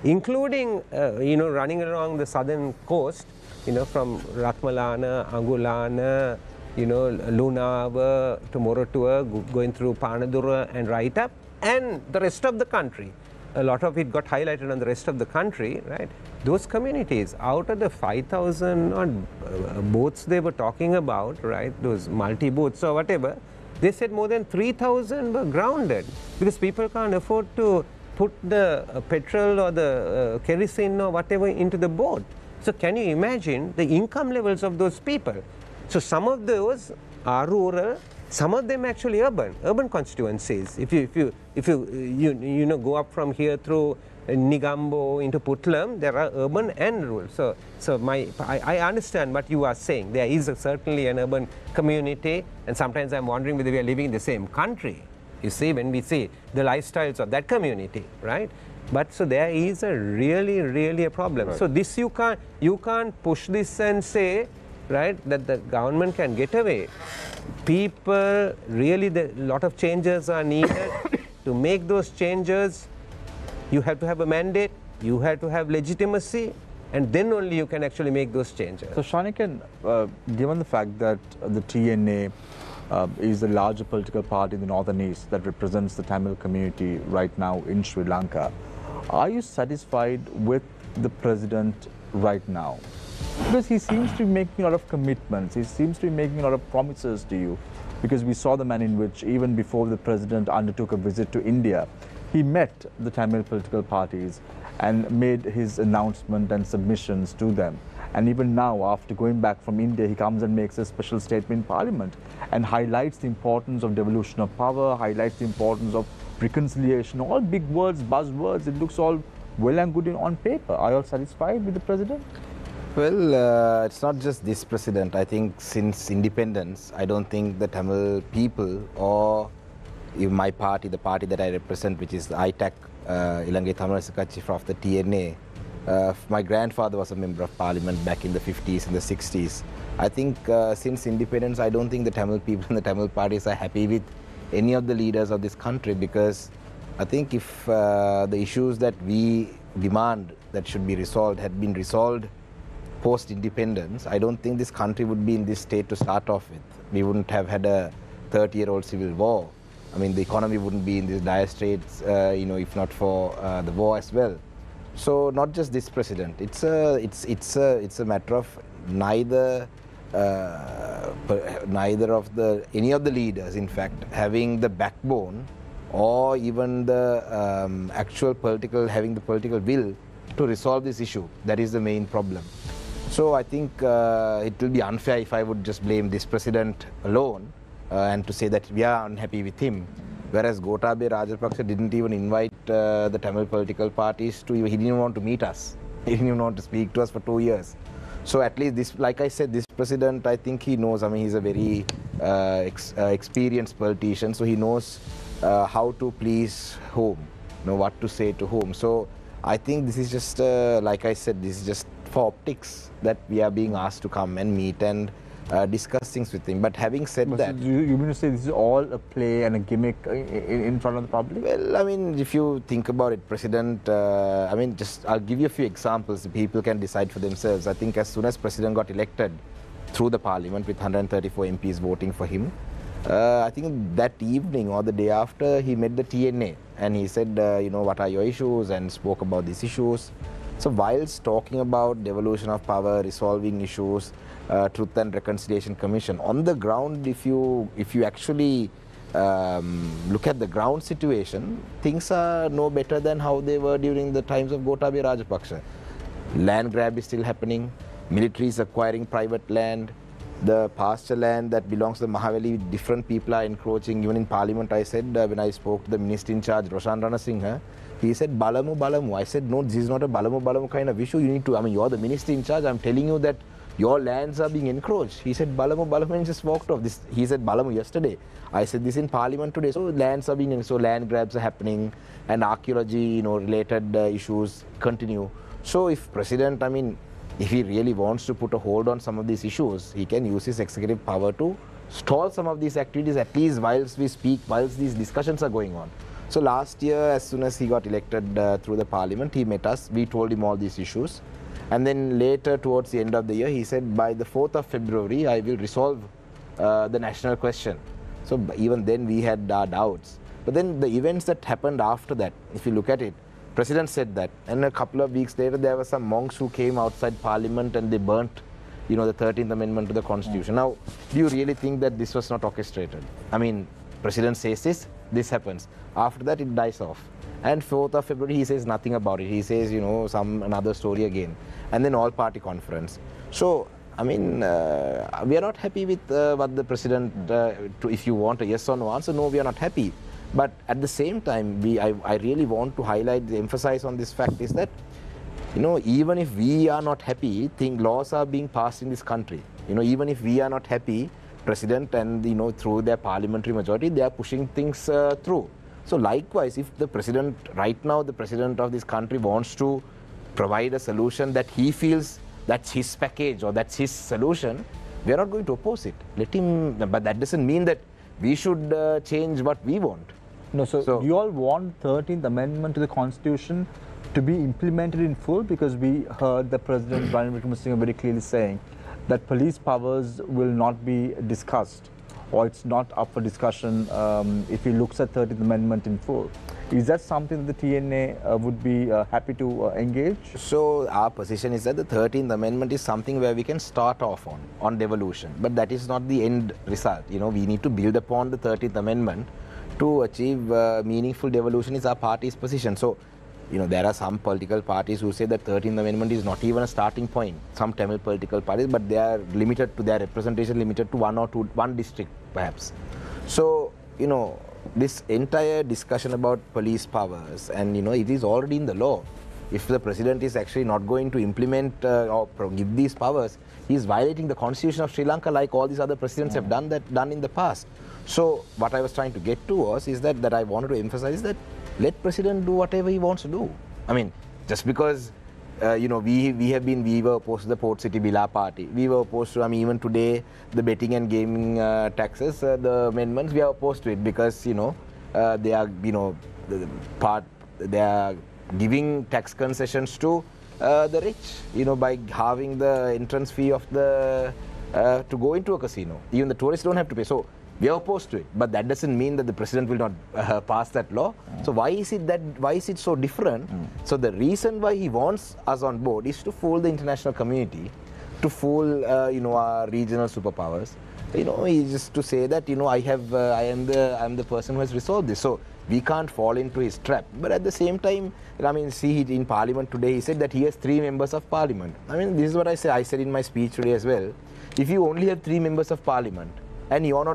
including running along the southern coast, from Ratmalana, Angulana, Lunava to Moratuwa, going through Panadura and right up, and the rest of the country. A lot of it got highlighted on the rest of the country, right? Those communities, out of the 5,000 boats they were talking about, right, those multi-boats or whatever, they said more than 3,000 were grounded because people can't afford to put the petrol or the kerosene or whatever into the boat. So can you imagine the income levels of those people? So some of those are rural, some of them actually urban constituencies. If you go up from here through Nigambo into Putlam, there are urban and rural. So I understand what you are saying. There is certainly an urban community, and sometimes I'm wondering whether we are living in the same country. You see, when we see the lifestyles of that community, right? But so there is a really a problem. Right. So this you can't push this and say, right, that the government can get away. People really, a lot of changes are needed. To make those changes, you have to have a mandate, you have to have legitimacy, and then only you can actually make those changes. So Shanikan, given the fact that the TNA is the larger political party in the northern east that represents the Tamil community right now in Sri Lanka, are you satisfied with the president right now? Because he seems to be making a lot of commitments, he seems to be making a lot of promises to you, because we saw the manner in which even before the president undertook a visit to India, he met the Tamil political parties and made his announcement and submissions to them. And even now, after going back from India, he comes and makes a special statement in Parliament and highlights the importance of devolution of power, highlights the importance of reconciliation, all big words, buzzwords. It looks all well and good on paper. Are you all satisfied with the president? Well, it's not just this president. I think since independence, I don't think the Tamil people or even my party, the party that I represent, which is the ITAC, Ilangai Tamil Kachi of the TNA, my grandfather was a member of parliament back in the 50s and the 60s. I think since independence, I don't think the Tamil people and the Tamil parties are happy with any of the leaders of this country, because I think if the issues that we demand that should be resolved had been resolved post-independence, I don't think this country would be in this state to start off with. We wouldn't have had a 30-year-old civil war. I mean, the economy wouldn't be in these dire straits, if not for the war as well. So not just this president. It's a matter of neither of any of the leaders, in fact, having the backbone or even the having the political will to resolve this issue. That is the main problem. So I think it will be unfair if I would just blame this president alone and to say that we are unhappy with him. Whereas Gotabaya Rajapaksa didn't even invite the Tamil political parties to, he didn't even want to meet us. He didn't even want to speak to us for 2 years. So at least this, like I said, this president, I think he knows, I mean, he's a very experienced politician, so he knows how to please whom, what to say to whom. So I think this is just, like I said, this is just for optics that we are being asked to come and meet and discuss things with him. But having said that... So you mean to say this is all a play and a gimmick in front of the public? Well, I mean, if you think about it, President, I mean, I'll give you a few examples. People can decide for themselves. I think as soon as President got elected through the Parliament with 134 MPs voting for him, I think that evening or the day after, he met the TNA and he said, what are your issues, and spoke about these issues. So whilst talking about devolution of power, resolving issues, Truth and Reconciliation Commission, on the ground, if you actually look at the ground situation, things are no better than how they were during the times of Gotabaya Rajapaksa. Land grab is still happening, military is acquiring private land, the pasture land that belongs to the Mahaveli, different people are encroaching. Even in Parliament, I said, when I spoke to the Minister in charge, Roshan Ranasinghe, he said, Balamu, Balamu. I said, no, this is not a Balamu, Balamu kind of issue. You need to, I mean, you're the Minister in charge. I'm telling you that your lands are being encroached. He said, Balamu, Balamu, and just walked off. He said, Balamu yesterday. I said this in Parliament today. So lands are being, so land grabs are happening, and archaeology, related issues continue. So if President, I mean, if he really wants to put a hold on some of these issues, he can use his executive power to stall some of these activities, at least whilst we speak, whilst these discussions are going on. So last year, as soon as he got elected through the Parliament, he met us. We told him all these issues. And then later, towards the end of the year, he said, by the 4th of February, I will resolve the national question. So even then, we had our doubts. But then the events that happened after that, if you look at it, President said that, and a couple of weeks later, there were some monks who came outside Parliament and they burnt, the 13th Amendment to the Constitution. Now, do you really think that this was not orchestrated? I mean, President says this happens. After that, it dies off. And 4th of February, he says nothing about it. He says, another story again. And then all-party conference. So, I mean, we are not happy with what the President, if you want a yes or no answer, no, we are not happy. But at the same time, I really want to highlight, emphasize on this fact is that, even if we are not happy, laws are being passed in this country. Even if we are not happy, President and, through their parliamentary majority, they are pushing things through. So likewise, if the President, right now, the President of this country wants to provide a solution that he feels that's his package or that's his solution, we are not going to oppose it. Let him, but that doesn't mean that we should change what we want. No, so you all want 13th Amendment to the Constitution to be implemented in full, because we heard the President Ranil Wickremesinghe very clearly saying that police powers will not be discussed, or it's not up for discussion if he looks at 13th Amendment in full. Is that something that the TNA would be happy to engage? So our position is that the 13th Amendment is something where we can start off on devolution, but that is not the end result. We need to build upon the 13th Amendment to achieve meaningful devolution is our party's position. So, there are some political parties who say that 13th Amendment is not even a starting point. Some Tamil political parties, but they are limited to their representation, limited to one district perhaps. So, this entire discussion about police powers, and it is already in the law. If the President is actually not going to implement or give these powers, he is violating the Constitution of Sri Lanka, like all these other presidents have done in the past. So what I was trying to get to was that I wanted to emphasize that let President do whatever he wants to do. I mean, just because we were opposed to the Port City Bila party. We were opposed to, even today, the betting and gaming taxes, the amendments, we are opposed to it because, they are, they are giving tax concessions to the rich, by halving the entrance fee of the, to go into a casino. Even the tourists don't have to pay. So we are opposed to it, but that doesn't mean that the President will not pass that law. So why is it so different? So the reason why he wants us on board is to fool the international community, to fool our regional superpowers. He just to say that I am the person who has resolved this. So we can't fall into his trap. But at the same time, see it in Parliament today. He said that he has 3 members of Parliament. This is what I said. I said in my speech today as well. If you only have 3 members of Parliament, and you're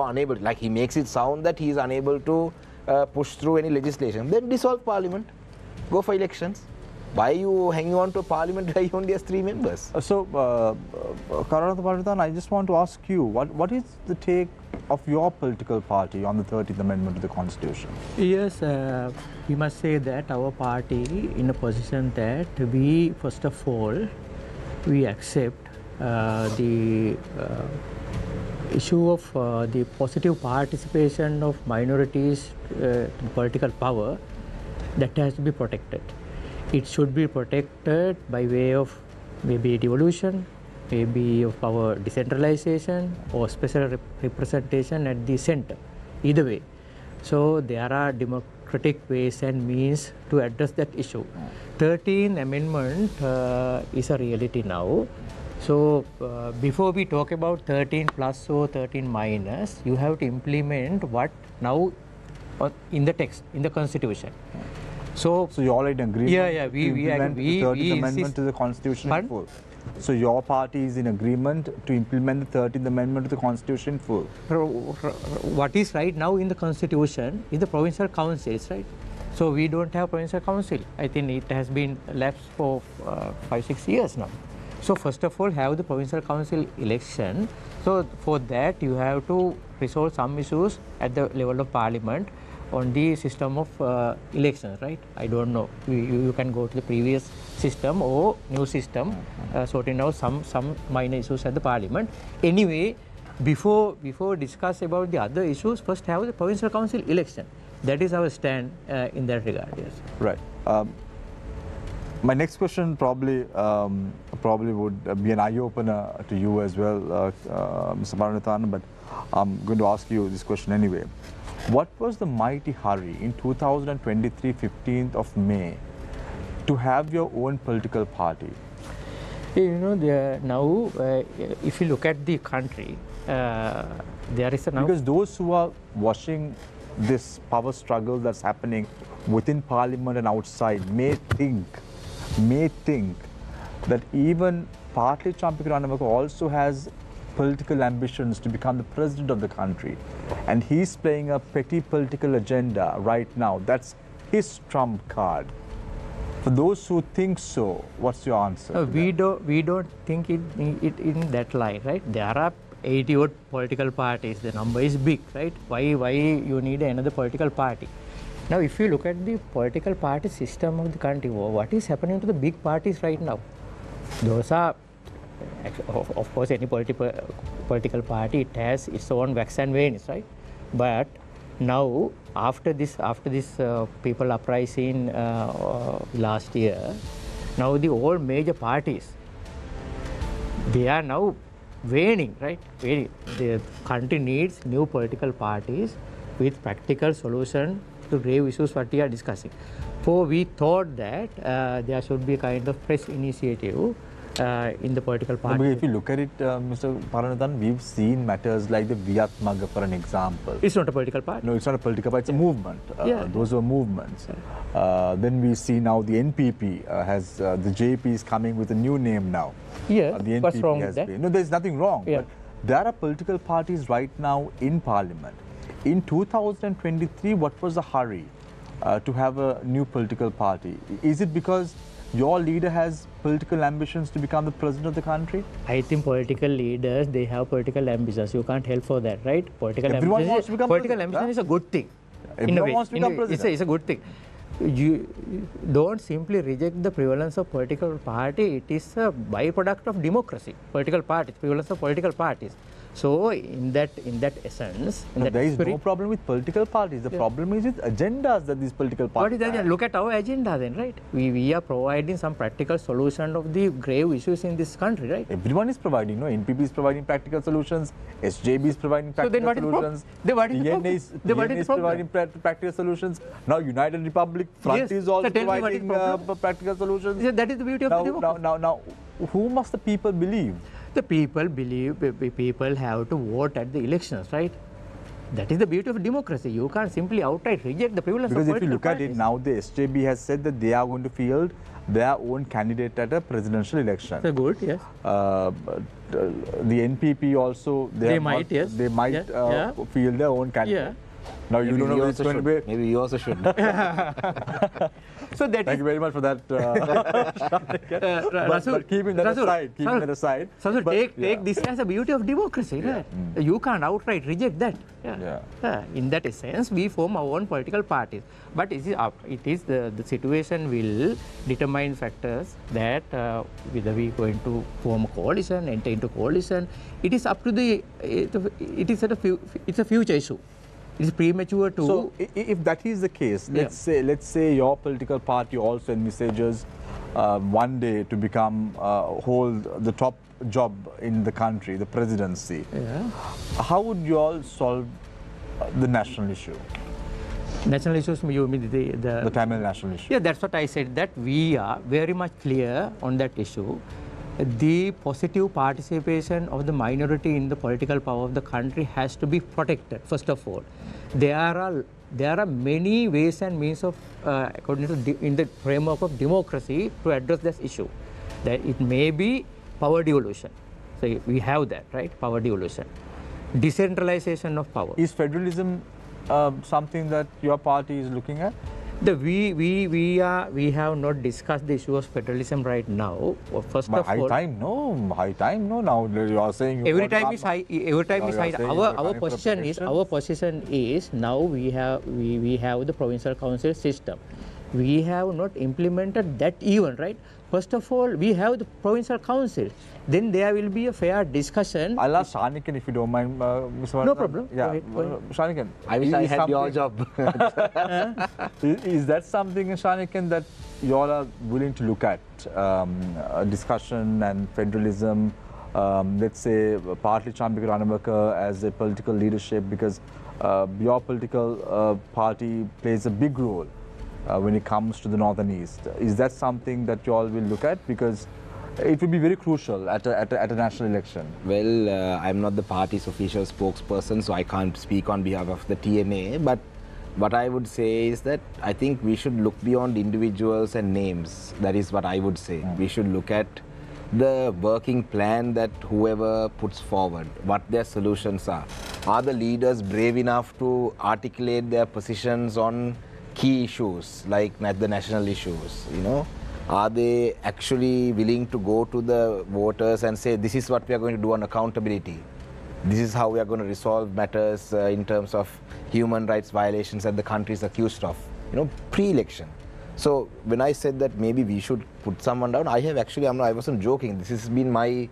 unable, like he makes it sound that he is unable to push through any legislation, then dissolve Parliament, go for elections. Why are you hanging on to a Parliament where he only has 3 members? So, Karanatha Paritan, I just want to ask you, what is the take of your political party on the 13th Amendment to the Constitution? Yes, we must say that our party in a position that we, first of all, we accept the issue of the positive participation of minorities in political power, that has to be protected. It should be protected by way of maybe devolution, maybe of power decentralization or special representation at the center, either way. So there are democratic ways and means to address that issue. 13th Amendment is a reality now. So before we talk about 13 plus or 13 minus, you have to implement what now in the text, in the Constitution. So you already agree? Yeah, we implement the 13th Amendment to the Constitution in full. So your party is in agreement to implement the 13th Amendment to the Constitution in full? What is right now in the Constitution is the provincial councils, right? So we don't have provincial council. I think it has been lapsed for 5-6 years now. So first of all, have the provincial council election. So for that, you have to resolve some issues at the level of parliament on the system of elections, right? I don't know. You can go to the previous system or new system, sorting out some minor issues at the parliament. Anyway, before discuss about the other issues, first have the provincial council election. That is our stand in that regard. Yes. Right. My next question probably would be an eye-opener to you as well, Mr. Paranathan, but I'm going to ask you this question anyway. What was the mighty hurry in 2023, 15th of May, to have your own political party? You know, now if you look at the country, there is a now... Because those who are watching this power struggle that's happening within Parliament and outside may think that even Partly Champikaranamaka also has political ambitions to become the president of the country, and he's playing a petty political agenda right now. That's his trump card. For those who think so, what's your answer? We don't think it in that line, right? There are 80-odd political parties. The number is big, right? Why you need another political party? Now, if you look at the political party system of the country, what is happening to the big parties right now? Those are, of course, any political party, it has its own wax and veins, right? But now, after this people uprising last year, now the all major parties, they are now waning, right? The country needs new political parties with practical solution to grave issues what we are discussing. For we thought that there should be a kind of fresh initiative in the political party. But if you look at it, Mr. Paranathan, we've seen matters like the Viyat Maga, for an example. It's not a political party. No, it's not a political party, it's a movement. Those were movements. Then we see now the NPP has, the JP is coming with a new name now. Yeah, the NPP what's wrong with that? No, there's nothing wrong. Yeah. But there are political parties right now in Parliament. In 2023, what was the hurry to have a new political party? Is it because your leader has political ambitions to become the president of the country? I think political leaders, they have political ambitions. You can't help for that, right? Everyone wants to become political president, ambition is a good thing. Everyone wants to become president. It's a good thing. You don't simply reject the prevalence of political party. It is a byproduct of democracy. Political parties, prevalence of political parties. So in that essence, there is no problem with political parties. The problem is with agendas that these political parties have. Look at our agenda then, right? We are providing some practical solution of the grave issues in this country, right? Everyone is providing, no? NPP is providing practical solutions, SJB is providing practical solutions, DNA is providing practical solutions. Now United Republic Front is also providing practical solutions. Yeah, that is the beauty of the democracy. Now, who must the people believe? The people believe people have to vote at the elections, right? That is the beauty of democracy. You can't simply outright reject the prevalence of political parties. Because if you look at it now, the SJB has said that they are going to field their own candidate at a presidential election. So good, yes. The NPP also, they might field their own candidate. Yeah. Now you don't know where it's going to be. Maybe you also should. So that Thank you very much for that. But keeping that aside. So take this as a beauty of democracy, right? You can't outright reject that. In that sense, we form our own political parties. But it is the situation will determine factors that whether we are going to form a coalition, enter into coalition. It is up to it's a future issue. It's premature to... So, if that is the case, let's say your political party also envisages one day to become, hold the top job in the country, the presidency. Yeah. How would you all solve the national issue? National issues, you mean the Tamil national issue? Yeah, that's what I said, that we are very much clear on that issue. The positive participation of the minority in the political power of the country has to be protected, first of all. There are many ways and means of, according to in the framework of democracy, to address this issue. That it may be power devolution. So we have that, right? Power devolution. Decentralization of power. Is federalism something that your party is looking at? We have not discussed the issue of federalism right now. First But of all, high time no. Now you are saying you every want time to is high. Every time Now is you are high. saying you are Our coming for position is now we have the provincial council system. We have not implemented that even, right? First of all, we have the provincial council. Then there will be a fair discussion. I'll ask Shanikan if you don't mind, Mr. No problem. Yeah, Go ahead. Shanikan. I wish I had your job. Is that something, Shanikan, that you all are willing to look at? A discussion and federalism, let's say partly Chambika Ranawaka as a political leadership, because your political party plays a big role when it comes to the North and East. Is that something that you all will look at? Because it will be very crucial at a national election. Well, I'm not the party's official spokesperson, so I can't speak on behalf of the TNA. But what I would say is that I think we should look beyond individuals and names. That is what I would say. We should look at the working plan that whoever puts forward, what their solutions are. Are the leaders brave enough to articulate their positions on key issues like the national issues, you know? Are they actually willing to go to the voters and say, this is what we are going to do on accountability? This is how we are going to resolve matters in terms of human rights violations that the country is accused of, you know, pre-election. So when I said that maybe we should put someone down, I have actually, I wasn't joking. This has been I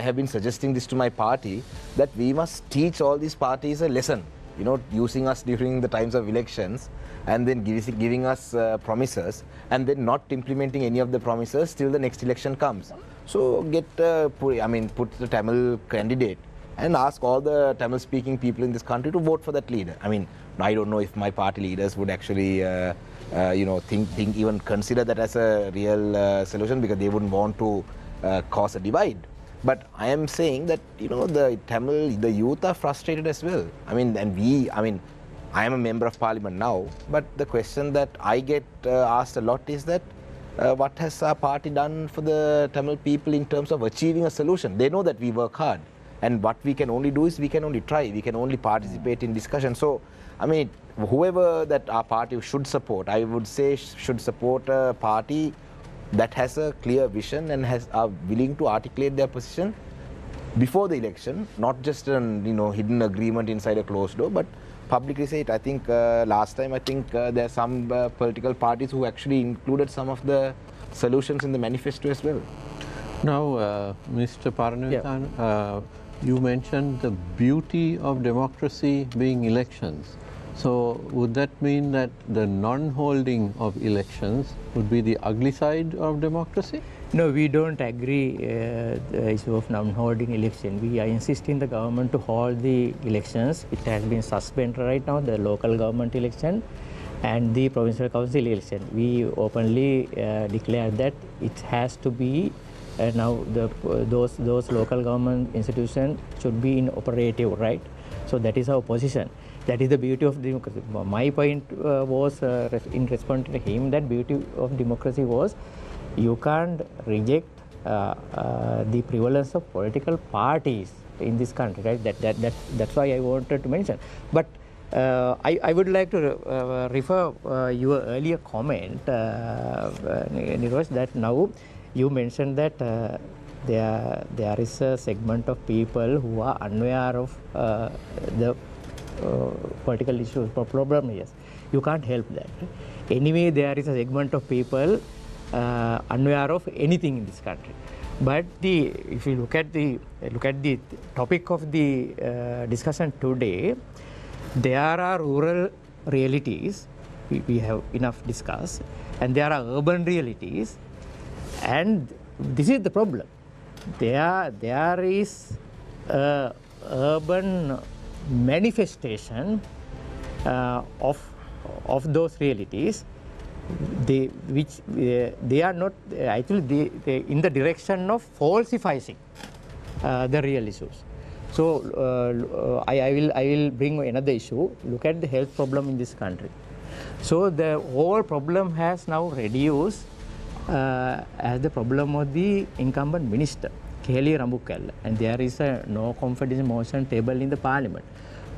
have been suggesting this to my party, that we must teach all these parties a lesson, you know, using us during the times of elections, and then giving us promises, and then not implementing any of the promises till the next election comes. So put the Tamil candidate and ask all the Tamil-speaking people in this country to vote for that leader. I mean, I don't know if my party leaders would actually, even consider that as a real solution, because they wouldn't want to cause a divide. But I am saying that, you know, the youth are frustrated as well. I am a member of parliament now, but the question that I get asked a lot is that what has our party done for the Tamil people in terms of achieving a solution? They know that we work hard, and what we can only do is we can only try, we can only participate in discussion. So, I mean, whoever that our party should support, I would say should support a party that has a clear vision and are willing to articulate their position before the election, not just an hidden agreement inside a closed door, but publicly say it. I think last time, there are some political parties who actually included some of the solutions in the manifesto as well. Now, Mr. Paranavithan, you mentioned the beauty of democracy being elections. So would that mean that the non-holding of elections would be the ugly side of democracy? No, we don't agree the issue of non-holding election. We are insisting the government to hold the elections. It has been suspended right now, the local government election and the provincial council election. We openly declare that it has to be now those local government institutions should be in operative, right? So that is our position. That is the beauty of democracy. My point was in response to him, that beauty of democracy was you can't reject the prevalence of political parties in this country, right? That's why I wanted to mention. But I would like to refer your earlier comment, Niraj, that now you mentioned that there is a segment of people who are unaware of the political issues, problem. Yes, you can't help that. Anyway, there is a segment of people unaware of anything in this country. But if you look at the topic of the discussion today, there are rural realities we have enough discussed, and there are urban realities, and this is the problem. There is urban manifestation of those realities, which they are not actually they in the direction of falsifying the real issues. So I will bring another issue. Look at the health problem in this country. So the whole problem has now reduced as the problem of the incumbent minister, Keheli Rambukal, and there is a no confidence motion table in the parliament.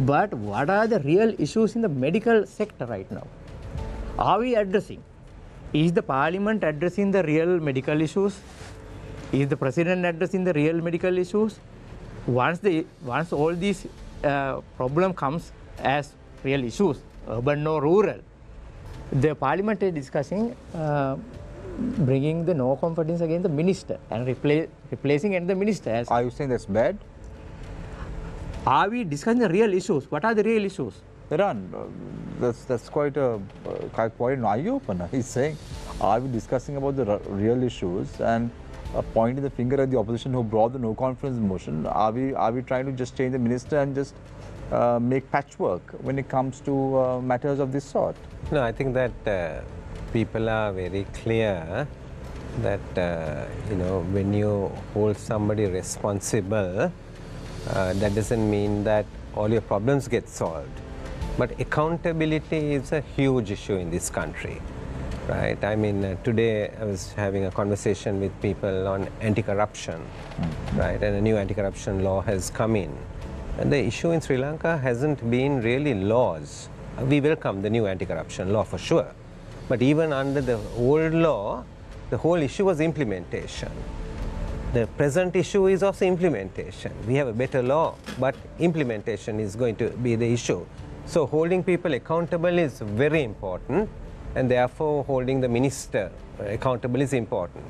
But what are the real issues in the medical sector right now? Are we addressing? Is the parliament addressing the real medical issues? Is the president addressing the real medical issues? Once all these problem comes as real issues, urban or rural, the parliament is discussing bringing the no confidence against the minister and replacing and the minister. As Are you saying that's bad? are we discussing the real issues? What are the real issues? Iran, that's quite an eye-opener. He's saying, are we discussing about the real issues and pointing the finger at the opposition who brought the no confidence motion? Are we trying to just change the minister and just make patchwork when it comes to matters of this sort? No, I think that people are very clear that when you hold somebody responsible, that doesn't mean that all your problems get solved. But accountability is a huge issue in this country, right? I mean, today I was having a conversation with people on anti-corruption, right? And a new anti-corruption law has come in. And the issue in Sri Lanka hasn't been really laws. We welcome the new anti-corruption law for sure. But even under the old law, the whole issue was implementation. The present issue is also implementation. We have a better law, but implementation is going to be the issue. So holding people accountable is very important, and therefore holding the minister accountable is important.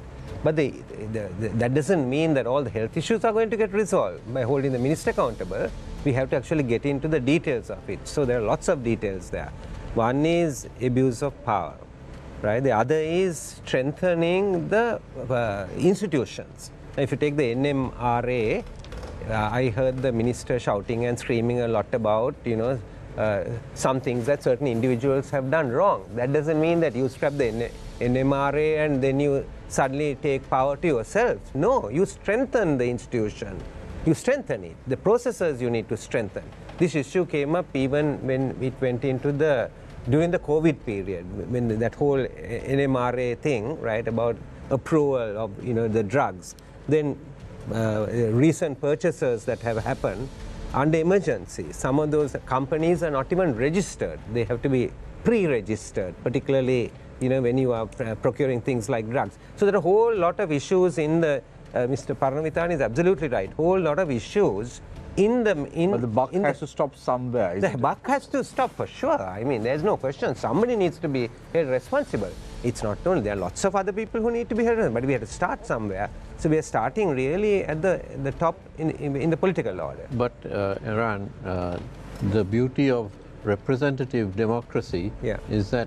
But that doesn't mean that all the health issues are going to get resolved by holding the minister accountable. We have to actually get into the details of it. So there are lots of details there. One is abuse of power, right? The other is strengthening the institutions. If you take the NMRA, I heard the minister shouting and screaming a lot about, some things that certain individuals have done wrong. That doesn't mean that you scrap the NMRA and then you suddenly take power to yourself. No, you strengthen the institution. You strengthen it. The processes you need to strengthen. This issue came up even when it went into during the COVID period, when that whole NMRA thing, right, about approval of, the drugs. Then recent purchases that have happened under emergency. Some of those companies are not even registered. They have to be pre-registered, particularly when you are procuring things like drugs. So there are a whole lot of issues in the, Mr. Paranavithan is absolutely right, whole lot of issues but the buck has to stop somewhere. The buck has to stop for sure. I mean, there's no question. Somebody needs to be held responsible. It's not only, there are lots of other people who need to be held responsible, but we have to start somewhere. So we are starting really at the top in the political order. But Iran, the beauty of representative democracy is that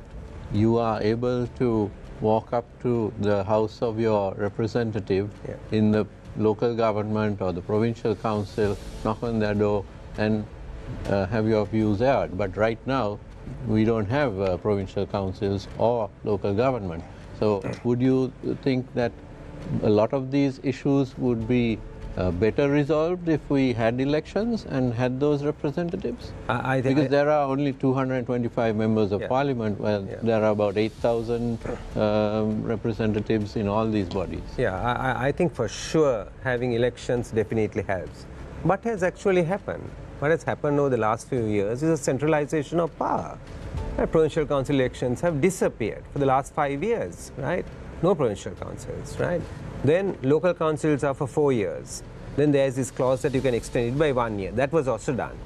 you are able to walk up to the house of your representative in the local government or the provincial council, knock on their door and have your views aired. But right now, we don't have provincial councils or local government. So would you think that a lot of these issues would be better resolved if we had elections and had those representatives? Because there are only 225 members of parliament, while there are about 8,000 representatives in all these bodies. Yeah, I think for sure having elections definitely helps. What has actually happened? What has happened over the last few years is a centralization of power. Provincial council elections have disappeared for the last 5 years, right? No provincial councils, right? Then local councils are for 4 years. Then there's this clause that you can extend it by 1 year. That was also done.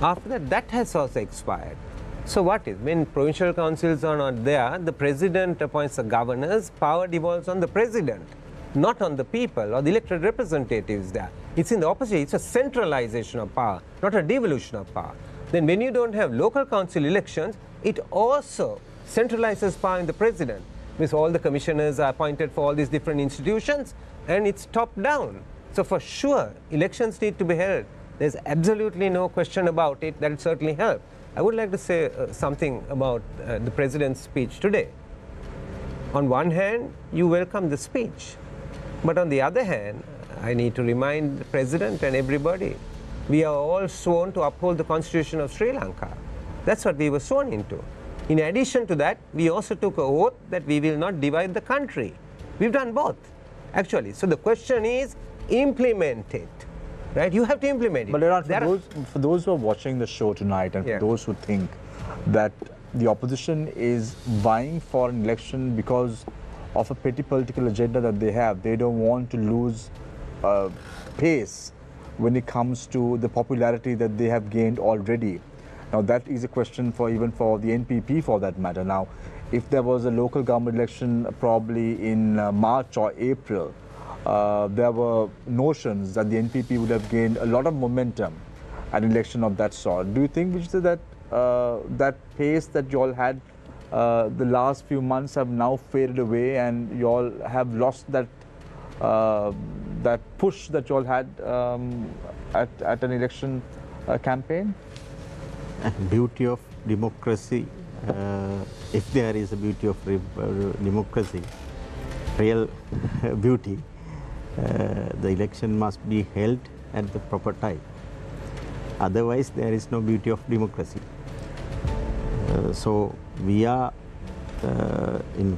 After that, that has also expired. So what is? When provincial councils are not there, the president appoints the governors, power devolves on the president, not on the people or the elected representatives there. It's in the opposite. It's a centralization of power, not a devolution of power. Then when you don't have local council elections, it also centralizes power in the president. Means all the commissioners are appointed for all these different institutions, and it's top down. So for sure, elections need to be held. There's absolutely no question about it. That will certainly help. I would like to say something about the president's speech today. On one hand, you welcome the speech. But on the other hand, I need to remind the president and everybody, we are all sworn to uphold the constitution of Sri Lanka. That's what we were sworn into. In addition to that, we also took an oath that we will not divide the country. We've done both, actually. So the question is, implement it, right? You have to implement it. But for those who are watching the show tonight, and for those who think that the opposition is vying for an election because of a petty political agenda that they don't want to lose pace when it comes to the popularity that they have gained already. Now that is a question for even for the NPP for that matter. Now, if there was a local government election probably in March or April, there were notions that the NPP would have gained a lot of momentum at an election of that sort. Do you think, Vijay, that that pace that you all had the last few months have now faded away, and you all have lost that that push that you all had at an election campaign? Beauty of democracy, if there is a beauty of democracy, real beauty, the election must be held at the proper time. Otherwise, there is no beauty of democracy. So we are in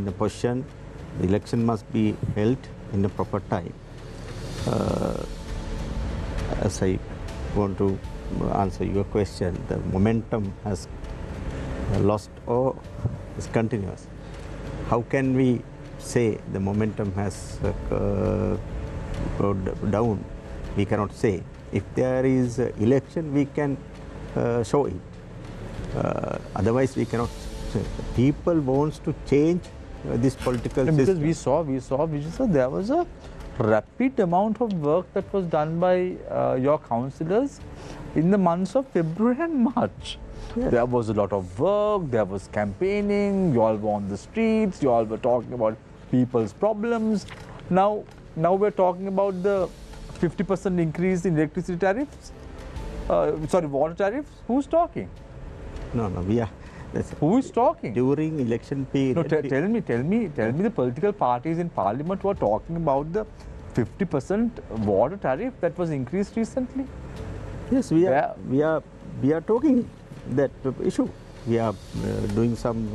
a position. The election must be held in the proper time. As I want to answer your question, the momentum has lost or is continuous. How can we say the momentum has gone down? We cannot say. If there is election, we can show it. Otherwise, we cannot. People wants to change this political system. Because we saw, Vijay sir, there was a rapid amount of work that was done by your councillors in the months of February and March. Yes. There was a lot of work, there was campaigning, you all were on the streets, you all were talking about people's problems. Now we're talking about the 50% increase in electricity tariffs, water tariffs. Who's talking? No, we are. Who is talking? During election period. No, tell me the political parties in parliament who are talking about the 50% water tariff that was increased recently. Yes, we are talking that issue. We are doing some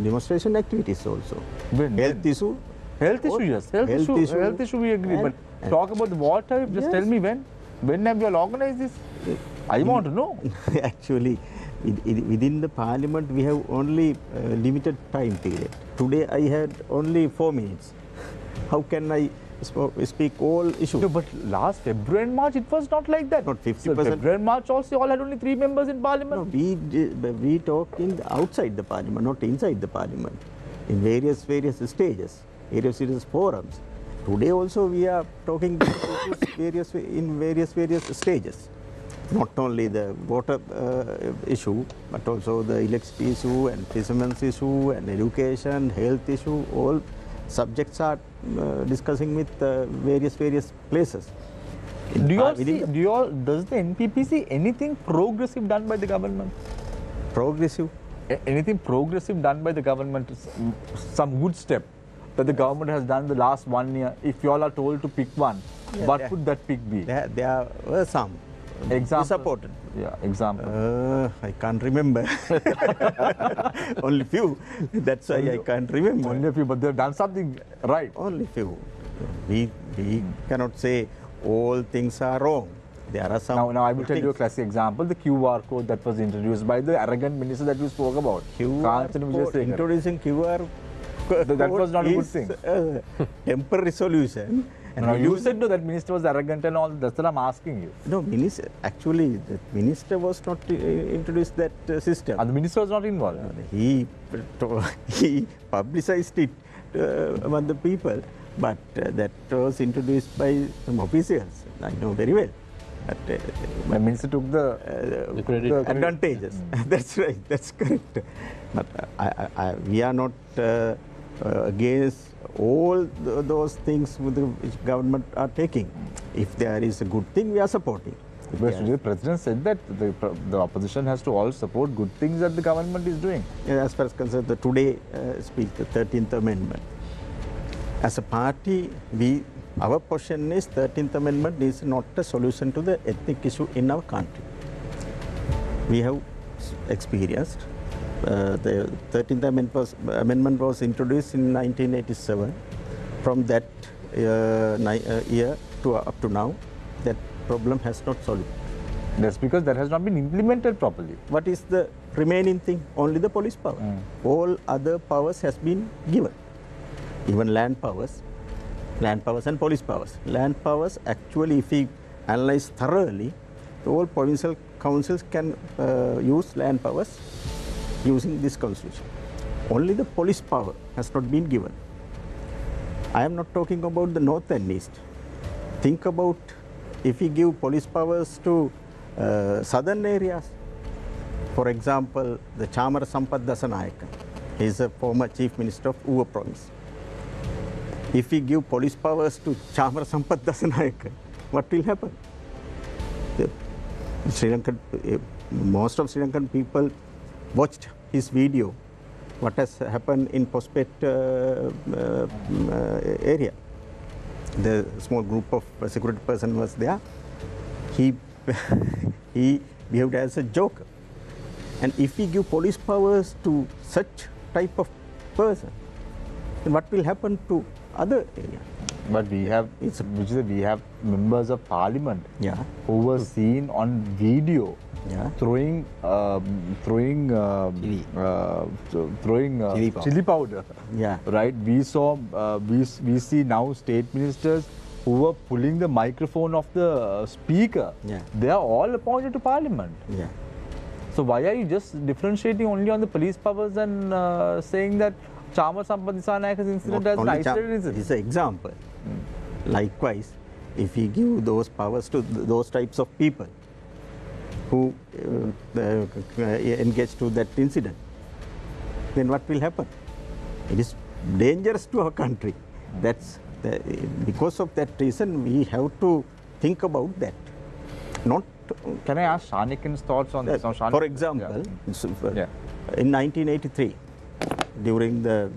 demonstration activities also. Health issue. Health issue, yes. Health issue we agree. But talk about the water tariff, just tell me when. When have you all organized this? I want to know. Actually, within the parliament, we have only limited time period. Today, I had only 4 minutes. How can I speak all issues? No, but last February and March, it was not like that. Not 50%. So February and March also, you all had only 3 members in parliament. No, we talk outside the parliament, not inside the parliament, in various stages, various forums. Today also we are talking in various stages. Not only the water issue, but also the electricity issue and fishermen's issue and education, health issue. All subjects are discussing with various places. Does the NPP see anything progressive done by the government? Progressive? Anything progressive done by the government? Some good step that the government has done the last 1 year? If you all are told to pick one, what would that pick be? There were some. Example? Supported. Yeah, example. I can't remember. Only few. That's why I can't remember. Only a few, but they've done something right. Only few. We cannot say all things are wrong. There are some. Now I will tell you a classic example: the QR code that was introduced by the arrogant minister that you spoke about. Introducing QR code. That was not a good thing. Temporary solution. And you said no, that minister was arrogant and all. That's what I'm asking you. No, minister. Actually, the minister was not introduced that system. And the minister was not involved. He publicized it among the people, but that was introduced by some officials. I know very well. But, the minister took the credit. Advantages. That's right. That's correct. But we are not against all those things which government are taking. If there is a good thing, we are supporting. The president said that the opposition has to all support good things that the government is doing. As far as concerned, the today speech, the 13th Amendment. As a party, our position is 13th Amendment is not a solution to the ethnic issue in our country. We have experienced The 13th amendment was introduced in 1987. From that year to up to now, that problem has not solved. That's because that has not been implemented properly. What is the remaining thing? Only the police power. All other powers has been given. Even land powers and police powers. Land powers, actually, if we analyze thoroughly, all provincial councils can use land powers using this constitution. Only the police power has not been given. I am not talking about the north and east. Think about if we give police powers to southern areas. For example, the Chamara Sampath Dasanayaka, he is a former chief minister of Uva province. If we give police powers to Chamara Sampath Dasanayaka, what will happen? Most of Sri Lankan people watched his video, what has happened in Prospect area. The small group of security person was there. He behaved as a joker. And if we give police powers to such type of person, then what will happen to other areas? But we have, we have members of parliament who were seen on video throwing chili powder. Right. We saw we see now state ministers who were pulling the microphone of the speaker. They are all appointed to parliament. So why are you just differentiating only on the police powers and saying that Chamara Sampath Dasanayaka's incident as an isolated incident? It's an example. Likewise, if we give those powers to those types of people who engage to that incident, then what will happen? It is dangerous to our country. Because of that reason, we have to think about that. Not. Can I ask Shanikan's thoughts on this? For example, in 1983, during the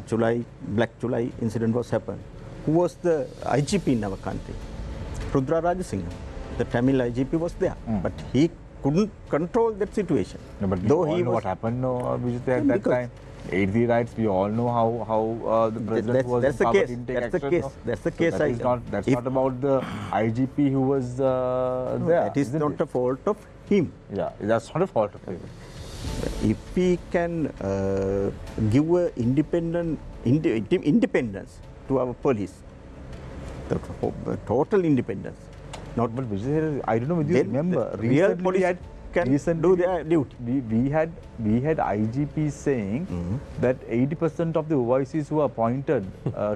Black July incident was happened, who was the IGP in our country? Rudra Rajasinghe, the Tamil IGP was there, but he couldn't control that situation. No, but we all know what happened at that time. 83 riots, we all know how the president was empowered in take action. That's the case. That's not about the IGP who was there. That is not a fault of him. Yeah, that's not a fault of him. If we can give a independence to our police, the total independence. Not, but Vijay, I don't know whether you remember. Real police can do their duty. We had IGPs saying that 80% of the OICs who are appointed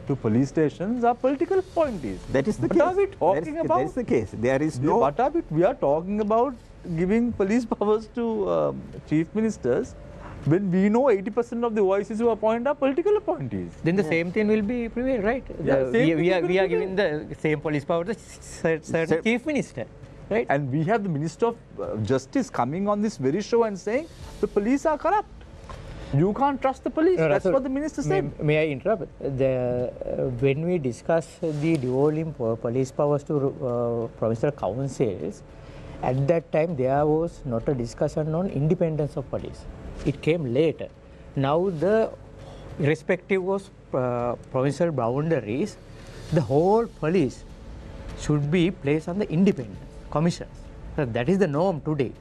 to police stations are political appointees. That is the case. What are we talking about? That is the case. There is no. What are we are talking about giving police powers to chief ministers when we know 80% of the OICs who are appointed are political appointees. Then the same thing will be prevail, right? We are giving the same police power to certain chief minister. Right. And we have the Minister of Justice coming on this very show and saying the police are corrupt. You can't trust the police. That's what the minister said. May I interrupt? When we discuss the devolving police powers to provincial councils, at that time there was not a discussion on independence of police. It came later. Now the irrespective of provincial boundaries, the whole police should be placed on the independence commissions. So that is the norm today.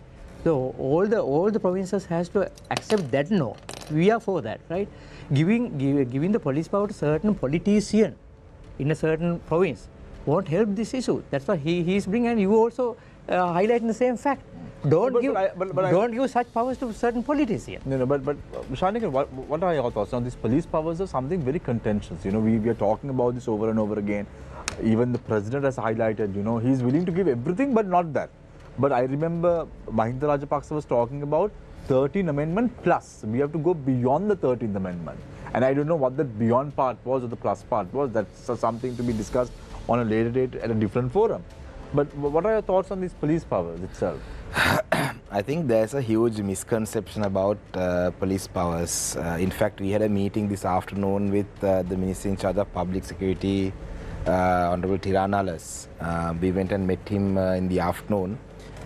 So all the provinces has to accept that norm. We are for that, right? Giving the police power to certain politician in a certain province won't help this issue. That's what he is bringing, and you also highlighting the same fact. Don't give such powers to certain politicians. No, but Shanika, what are your thoughts on these police powers? Are something very contentious. You know, we are talking about this over and over again. Even the president has highlighted, you know, he's willing to give everything, but not that. But I remember Mahinda Rajapaksa was talking about 13th Amendment plus. We have to go beyond the 13th Amendment. And I don't know what that beyond part was or the plus part was. That's something to be discussed on a later date at a different forum. But what are your thoughts on these police powers itself? I think there's a huge misconception about police powers. In fact, we had a meeting this afternoon with the Minister in charge of Public Security, Honorable Tiranalas. We went and met him in the afternoon,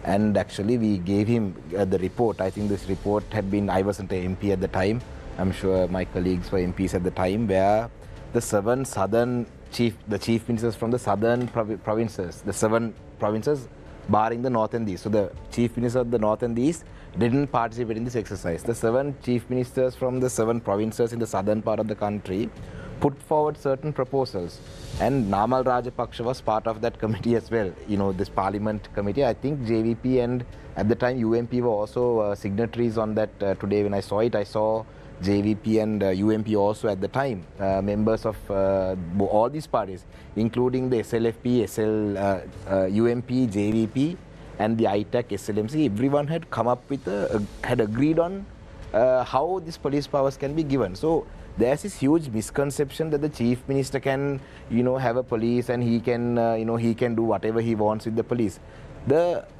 and actually we gave him the report. I think this report had been, I wasn't an MP at the time, I'm sure my colleagues were MPs at the time, where the chief ministers from the southern provinces, the 7 provinces barring the north and east. So the chief minister of the north and east didn't participate in this exercise. The 7 chief ministers from the 7 provinces in the southern part of the country put forward certain proposals, and Namal Rajapaksa was part of that committee as well, this parliament committee. I think JVP and at the time UMP were also signatories on that. Today when I saw it, I saw JVP and UMP also at the time, members of all these parties, including the SLFP, UMP, JVP and the ITAC, SLMC. Everyone had come up with, had agreed on how these police powers can be given. So there's this huge misconception that the chief minister can, have a police and he can, he can do whatever he wants with the police.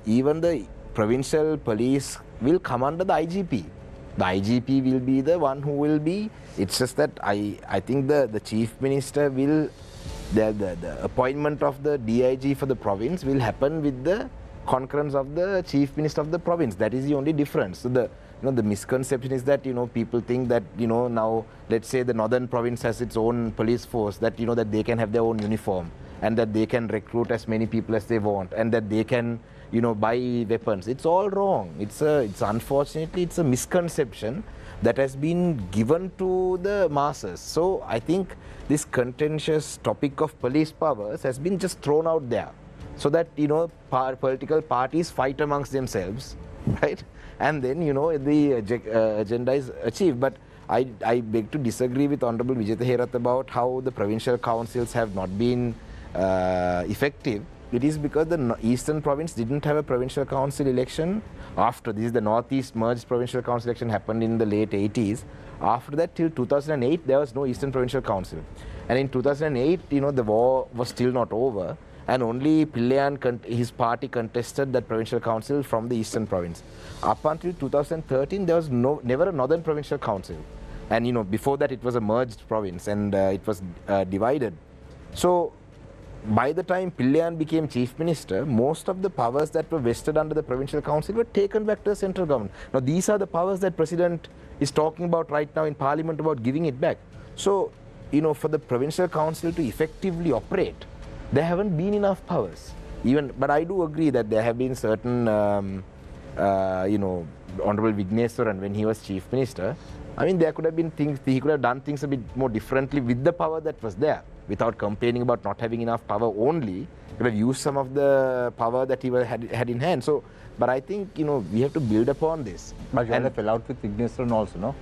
Even the provincial police will come under the IGP. The IGP will be the one who will be. It's just that I think the chief minister will, the appointment of the DIG for the province will happen with the concurrence of the chief minister of the province. That is the only difference. So the misconception is that people think that now let's say the northern province has its own police force, that that they can have their own uniform and that they can recruit as many people as they want and that they can buy weapons. It's all wrong. It's unfortunately it's a misconception that has been given to the masses. So I think this contentious topic of police powers has been just thrown out there so that political parties fight amongst themselves, right? And then the agenda is achieved. But I beg to disagree with Honorable Vijay Herath about how the provincial councils have not been effective. It is because the Eastern Province didn't have a provincial council election after this. The Northeast merged provincial council election happened in the late 80s. After that, till 2008, there was no Eastern Provincial Council. And in 2008, the war was still not over. And only Pillayan, his party contested that provincial council from the Eastern Province. Up until 2013, there was never a Northern Provincial Council. And before that, it was a merged province and it was divided. So by the time Pillayan became chief minister, most of the powers that were vested under the provincial council were taken back to the central government. Now these are the powers that President is talking about right now in Parliament about giving it back. So, for the provincial council to effectively operate, there haven't been enough powers. But I do agree that there have been certain, Honorable Vigneswaran, when he was chief minister, I mean, there could have been things, he could have done things a bit more differently with the power that was there, without complaining about not having enough power only. He could have used some of the power that he had in hand. So, but I think, we have to build upon this. But you had a fell out with Vigneswaran also, no?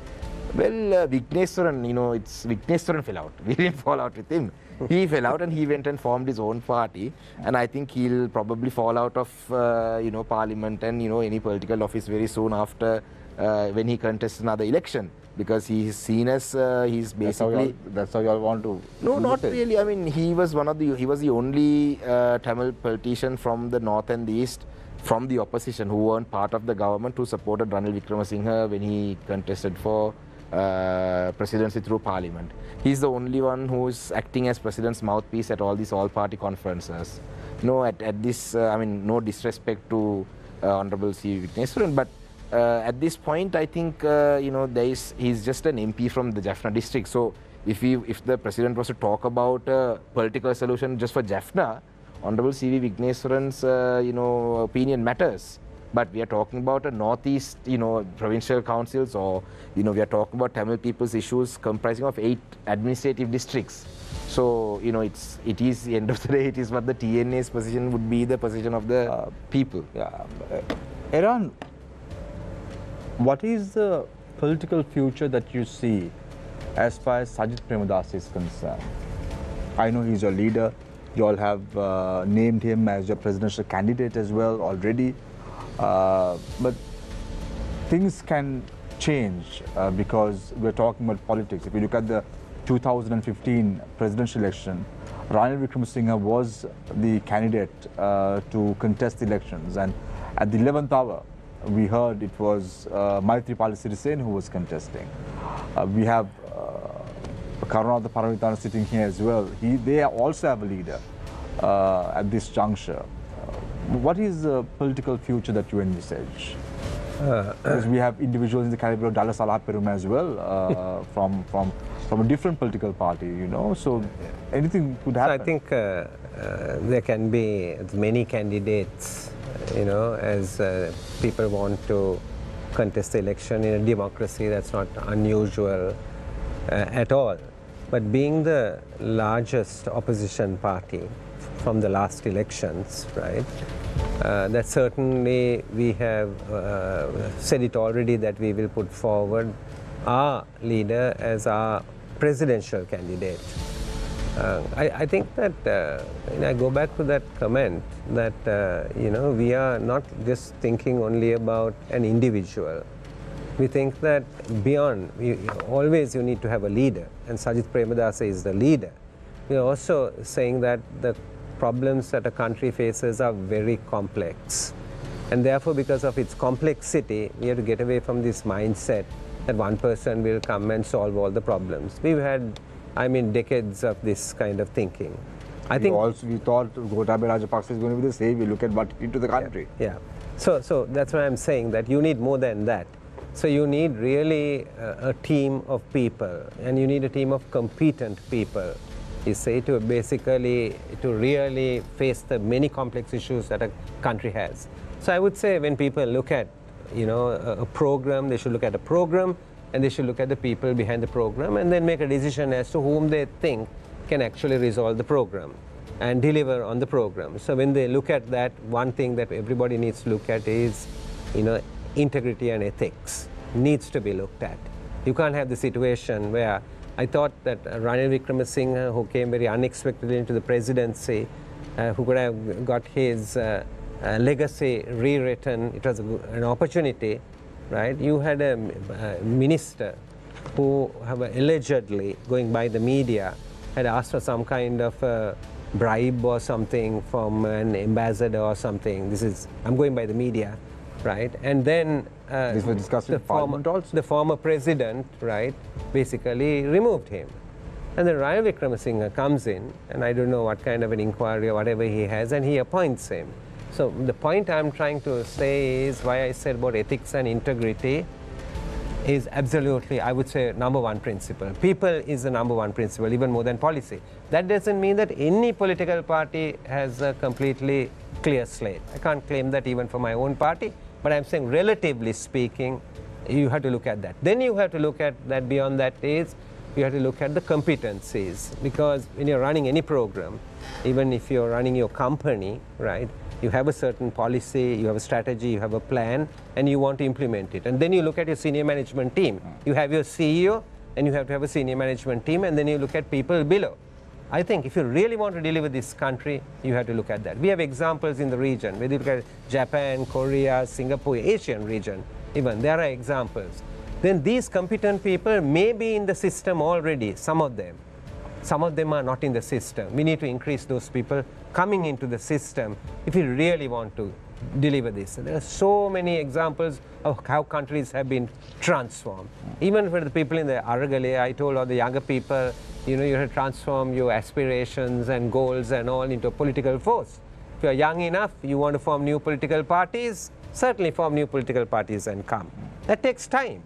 Well, Vigneswaran, Vigneswaran fell out. We didn't fall out with him. He fell out and he went and formed his own party. And I think he'll probably fall out of, Parliament and, any political office very soon after when he contests another election. Because he is seen as he's basically. That's how you all want to. No, not really. I mean, he was the only Tamil politician from the north and the east, from the opposition, who weren't part of the government, who supported Ranil Wickremesinghe when he contested for presidency through Parliament. He's the only one who is acting as president's mouthpiece at all these all-party conferences. At this, no disrespect to Honorable C. Vigneswaran, but. At this point, I think he's just an MP from the Jaffna district. So if the president was to talk about a political solution just for Jaffna, Honorable C.V. Vigneswaran's opinion matters. But we are talking about a northeast provincial councils, or we are talking about Tamil people's issues comprising of 8 administrative districts. So it is the end of the day, it is what the TNA's position would be, the position of the people. Yeah, Iran. What is the political future that you see as far as Sajith Premadasi is concerned? I know he's your leader. You all have named him as your presidential candidate as well already. But things can change because we're talking about politics. If you look at the 2015 presidential election, Ranil Wickremesinghe was the candidate to contest the elections. And at the 11th hour, we heard it was Maithripala Sirisena who was contesting. We have Karunatha Paramithana sitting here as well. They also have a leader at this juncture. What is the political future that you envisage? Because we have individuals in the caliber of Dala Salah Perum as well, from a different political party, you know, so anything could happen. So I think there can be as many candidates, you know, as people want to contest the election in a democracy. That's not unusual at all. But being the largest opposition party from the last elections, right, that certainly we have said it already that we will put forward our leader as our presidential candidate. I think that, I go back to that comment that, we are not just thinking only about an individual. We think that beyond, always you need to have a leader, and Sajith Premadasa is the leader. We are also saying that the problems that a country faces are very complex. And therefore, because of its complexity, we have to get away from this mindset that one person will come and solve all the problems. We've had, decades of this kind of thinking. I think we thought Gotabaya Rajapaksa is going to be the same. We look at what into the country. Yeah. So that's why I'm saying that you need more than that. So you need really a team of people, and you need a team of competent people, you say, to really face the many complex issues that a country has. So I would say when people look at, a program, they should look at a program, and they should look at the people behind the program, and then make a decision as to whom they think can actually resolve the program and deliver on the program. So when they look at that, one thing that everybody needs to look at is, integrity and ethics needs to be looked at. You can't have the situation where I thought that Ranil Wickremesinghe, who came very unexpectedly into the presidency, who could have got his legacy rewritten, it was an opportunity, right? You had a minister who have allegedly, going by the media, had asked for some kind of bribe or something from an ambassador or something. I'm going by the media, right? And then this was discussed in Parliament also. The former president, right, basically removed him. And then Ranil Wickremesinghe comes in, and I don't know what kind of an inquiry or whatever he has, and he appoints him. So the point I'm trying to say is why I said about ethics and integrity is absolutely, I would say, number one principle. People is the number one principle, even more than policy. That doesn't mean that any political party has a completely clear slate. I can't claim that even for my own party, but I'm saying relatively speaking, you have to look at that. Then you have to look at that beyond that is, you have to look at the competencies, because when you're running any program, even if you're running your company, right, you have a certain policy, you have a strategy, you have a plan, and you want to implement it. And then you look at your senior management team. You have your CEO, and you have to have a senior management team, and then you look at people below. I think if you really want to deliver this country, you have to look at that. We have examples in the region. Whether you look at Japan, Korea, Singapore, Asian region, even, there are examples. Then these competent people may be in the system already, some of them. Some of them are not in the system. We need to increase those people coming into the system if we really want to deliver this. There are so many examples of how countries have been transformed. Even for the people in the Aragale, I told all the younger people, you have to transform your aspirations and goals and all into a political force. If you're young enough, you want to form new political parties, certainly form new political parties and come. That takes time.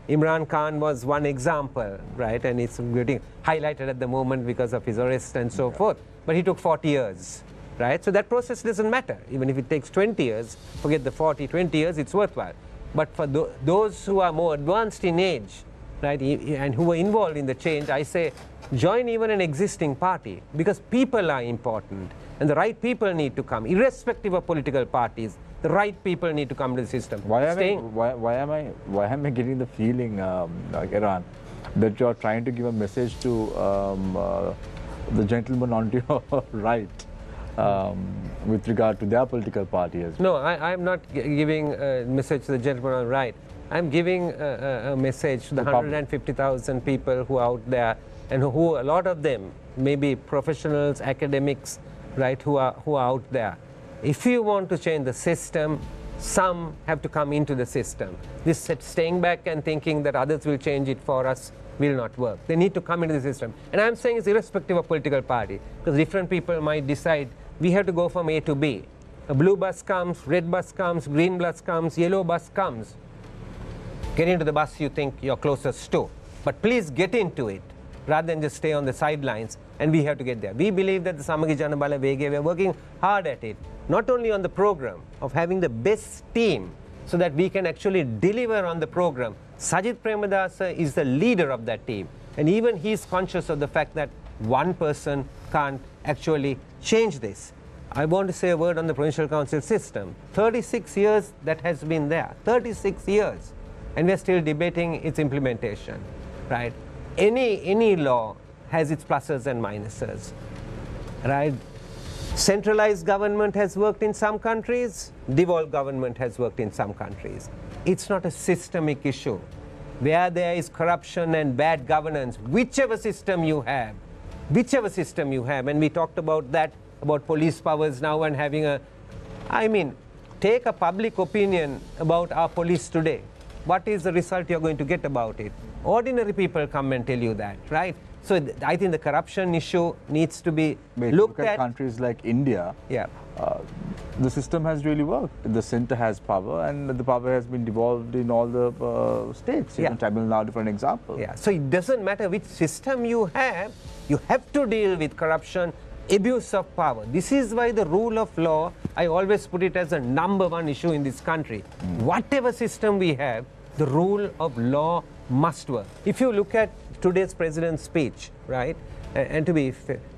Imran Khan was one example, right? And it's getting highlighted at the moment because of his arrest and so forth. But he took 40 years, right? So that process doesn't matter. Even if it takes 20 years, forget the 40, 20 years, it's worthwhile. But for those who are more advanced in age, right, and who are involved in the change, I say join even an existing party, because people are important. And the right people need to come, irrespective of political parties. The right people need to come to the system. Why am I getting the feeling, Iran, that you are trying to give a message to the gentleman on your right with regard to their political party as well? No, I'm not giving a message to the gentleman on the right. I'm giving a message to the 150,000 people who are out there, and who a lot of them may be professionals, academics, right, who are out there. If you want to change the system, some have to come into the system. This staying back and thinking that others will change it for us will not work. They need to come into the system. And I'm saying it's irrespective of political party, because different people might decide we have to go from A to B. A blue bus comes, red bus comes, green bus comes, yellow bus comes. Get into the bus you think you're closest to. But please get into it rather than just stay on the sidelines, and we have to get there. We believe that the Samagi Janabala Vege, we are working hard at it, not only on the program of having the best team so that we can actually deliver on the program. Sajid Premadasa is the leader of that team, and even he is conscious of the fact that one person can't actually change this. I want to say a word on the provincial council system. 36 years that has been there, 36 years, and we are still debating its implementation, right? Any law has its pluses and minuses, right? Centralized government has worked in some countries, devolved government has worked in some countries. It's not a systemic issue. Where there is corruption and bad governance, whichever system you have, and we talked about that, about police powers now and having a, I mean, take a public opinion about our police today. What is the result you're going to get about it? Ordinary people come and tell you that, right? So I think the corruption issue needs to be looked at. Countries like India, yeah. The system has really worked. The center has power, and the power has been devolved in all the states. You know, Tamil Nadu, for an example. Yeah. So it doesn't matter which system you have to deal with corruption, abuse of power. This is why the rule of law, I always put it as a #1 issue in this country. Whatever system we have, the rule of law must work. If you look at today's president's speech, right, and to be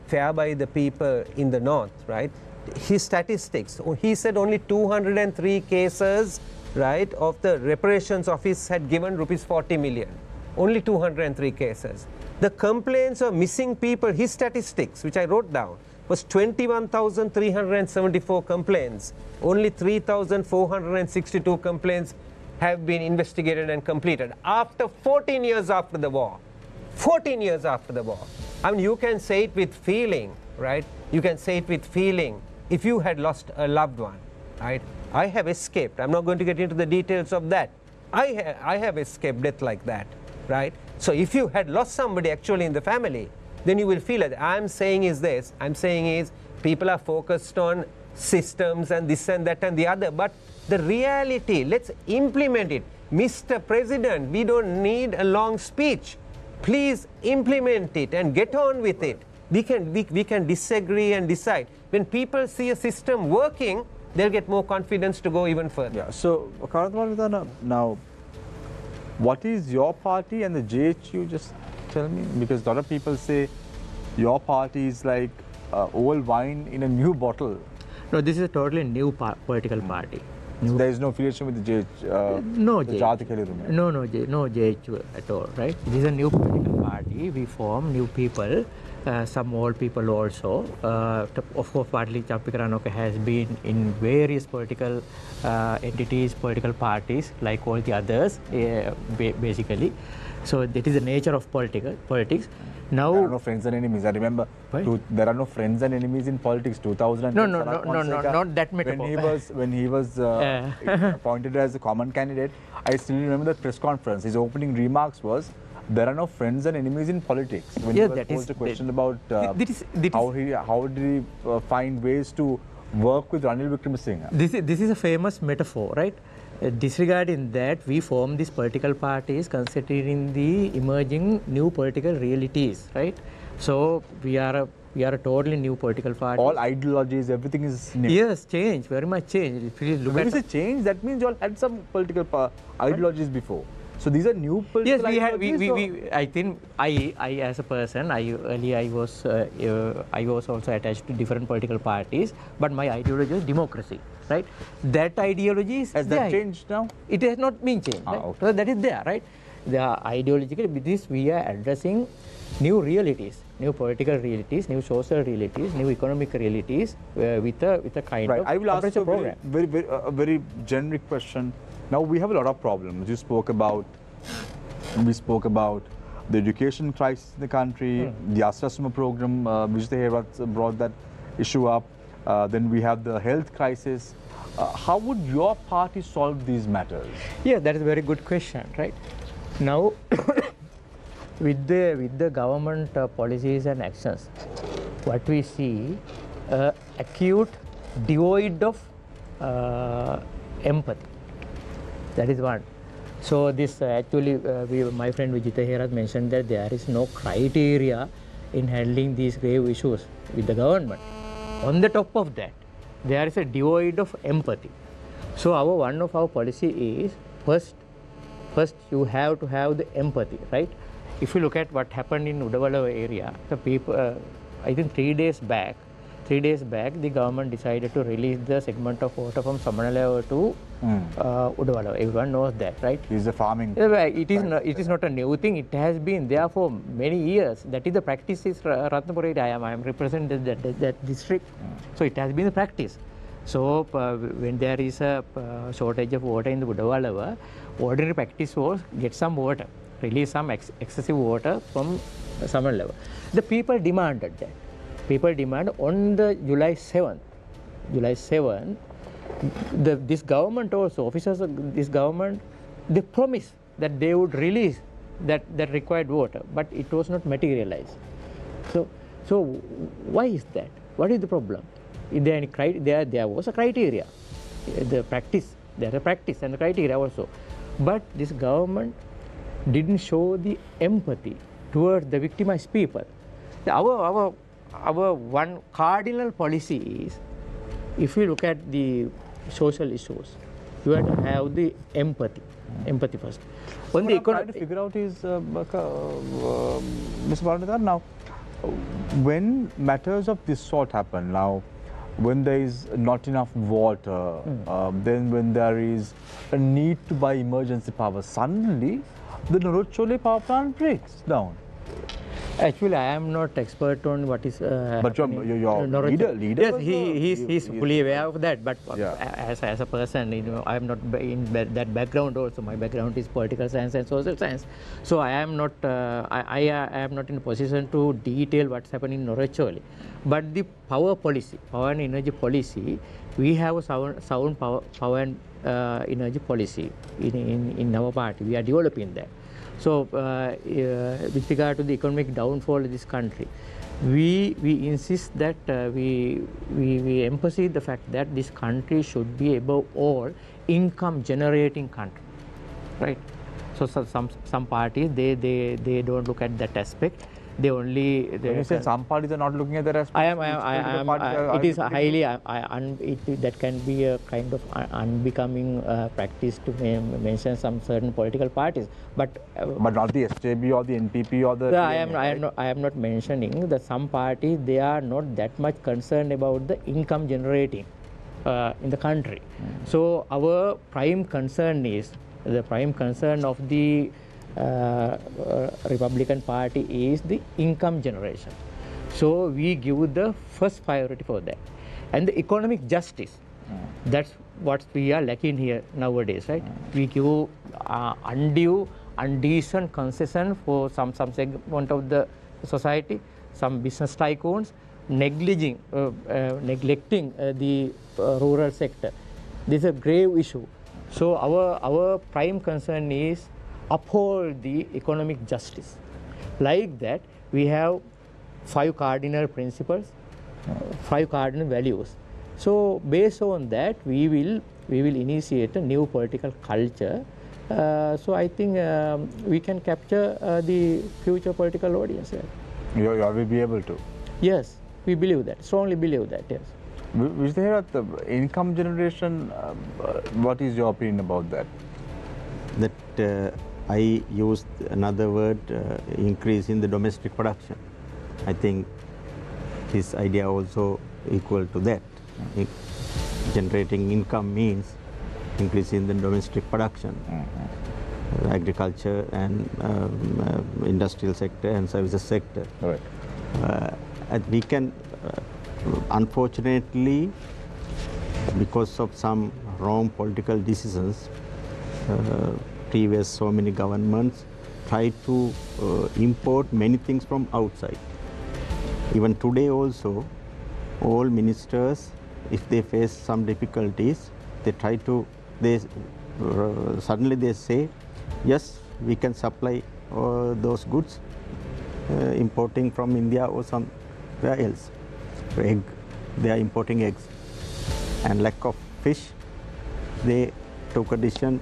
fair by the people in the north, right, his statistics, he said only 203 cases, right, of the reparations office had given rupees 40 million. Only 203 cases. The complaints of missing people, his statistics, which I wrote down, was 21,374 complaints. Only 3,462 complaints have been investigated and completed after 14 years after the war. 14 years after the war. I mean, you can say it with feeling, right? You can say it with feeling if you had lost a loved one, right? I have escaped. I'm not going to get into the details of that. I have escaped death like that, right? So if you had lost somebody actually in the family, then you will feel it. I'm saying is this. I'm saying is people are focused on systems and this and that and the other, but the reality, let's implement it. Mr. President, we don't need a long speech. Please implement it and get on with it. We can disagree and decide. When people see a system working, they'll get more confidence to go even further. Yeah. So, Karatwardana, now, what is your party and the JHU? Just tell me, because a lot of people say your party is like old wine in a new bottle. No, this is a totally new political party. So there is no affiliation with the JHU? No, the no JHU at all, right? This is a new political party. We form new people, some old people also. Of course, partly Chappikaranokka has been in various political entities, political parties, like all the others, basically. So that is the nature of politics. Now, there are no friends and enemies. I remember there are no friends and enemies in politics. 2000. No, not that metaphor. When he was appointed as a common candidate, I still remember the press conference. His opening remarks was, "There are no friends and enemies in politics." When he was posed a question about how did he find ways to work with Ranil Wickremesinghe. This is a famous metaphor, right? Disregarding that, we form these political parties considering the emerging new political realities, right? So we are a totally new political party. All ideologies, everything is new. Yes, change, very much change. If you look when you say change, that means you all had some political ideologies before. So these are new political ideologies? I think I as a person, I was also attached to different political parties, but my ideology is democracy, right? That ideology is has that changed now? It has not been changed. Right? Okay. So that is there, right? Ideologically, with this we are addressing new realities, new political realities, new social realities, new economic realities with a kind of I will ask you program. a very generic question. Now we have a lot of problems. We spoke about the education crisis in the country, the Asrasuma program, which they have brought that issue up. Then we have the health crisis. How would your party solve these matters? Yeah, that is a very good question, right? Now, with the government policies and actions, what we see, acute devoid of empathy. That is one. So this actually, my friend Vijita here has mentioned that there is no criteria in handling these grave issues with the government. On the top of that, there is a devoid of empathy. So one of our policy is first you have to have the empathy, right? If you look at what happened in Udavala area, the people, I think 3 days back, the government decided to release the segment of water from Samanalawa to Udavala. Everyone knows that, right? It is a farming. It is not a new thing. It has been there for many years. That is the practice. Is Ratnapura area. I am representing that district. So it has been the practice. So when there is a shortage of water in the Udavala, ordinary practice was get some water, release some excessive water from Samanalawa. The people demanded that. People demand on the July 7th, this government also, officers of this government, they promised that they would release that required water, but it was not materialized. So why is that? What is the problem? Is there any there was a criteria, the practice, there is a practice and the criteria also, but this government didn't show the empathy towards the victimized people. Our one cardinal policy is, if you look at the social issues, you have to have the empathy first. What I'm trying to figure out is, Mr. Bharanathan, now, when matters of this sort happen, now, when there is not enough water, then when there is a need to buy emergency power, suddenly the Norochole power plant breaks down. Actually, I am not expert on what is. But your leader. Yes, he's fully aware of that. But yeah. as a person, I am not in that background. Also, my background is political science and social science. So I am not. I am not in a position to detail what's happening in Noracholi. But the power and energy policy, we have a sound power and energy policy in our party. We are developing that. So, with regard to the economic downfall of this country, we insist that we emphasize the fact that this country should be above all income generating country, right? So some parties they don't look at that aspect. They only. When you say some parties are not looking at that aspect. It is highly. That can be a kind of unbecoming practice to mention some certain political parties, but not the SJB or the NPP or the. I am not mentioning that some parties they are not that much concerned about the income generating in the country. So our prime concern is the prime concern of the Republican Party is the income generation. So we give the first priority for that. And the economic justice, that's what we are lacking here nowadays, right? We give undecent concession for some segment of the society, some business tycoons, neglecting the rural sector. This is a grave issue. So our prime concern is uphold the economic justice. Like that, we have 5 cardinal principles, 5 cardinal values. So based on that, we will initiate a new political culture. So I think we can capture the future political audience. You will be able to. Yes, we believe that. Strongly believe that. Yes. Is there the income generation? What is your opinion about that? That I used another word, increase in the domestic production. I think this idea also equal to that. Generating income means increasing the domestic production, agriculture and industrial sector and services sector. Right. And we can, unfortunately, because of some wrong political decisions, previous so many governments try to import many things from outside. Even today also, all ministers, if they face some difficulties, they try to, suddenly they say, yes, we can supply those goods importing from India or somewhere else. Egg, they are importing eggs. And lack of fish, they took a decision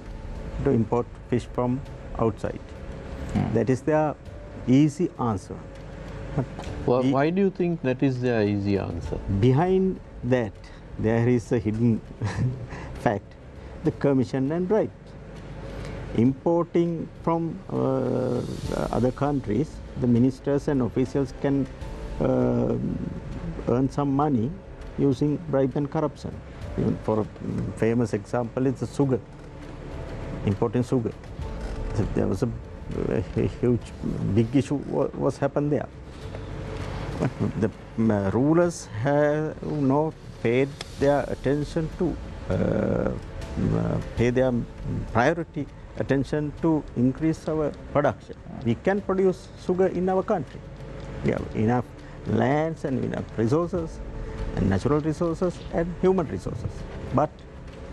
to import fish from outside. That is their easy answer. Well, why do you think that is the easy answer? Behind that, there is a hidden fact, the commission and right. Importing from other countries, the ministers and officials can earn some money using bribe and corruption. Even for a famous example is the sugar, importing sugar. So there was a huge, big issue was happened there. But the rulers have not paid their attention to, pay their priority attention to increase our production. We can produce sugar in our country. We have enough lands and enough resources, and natural resources and human resources. But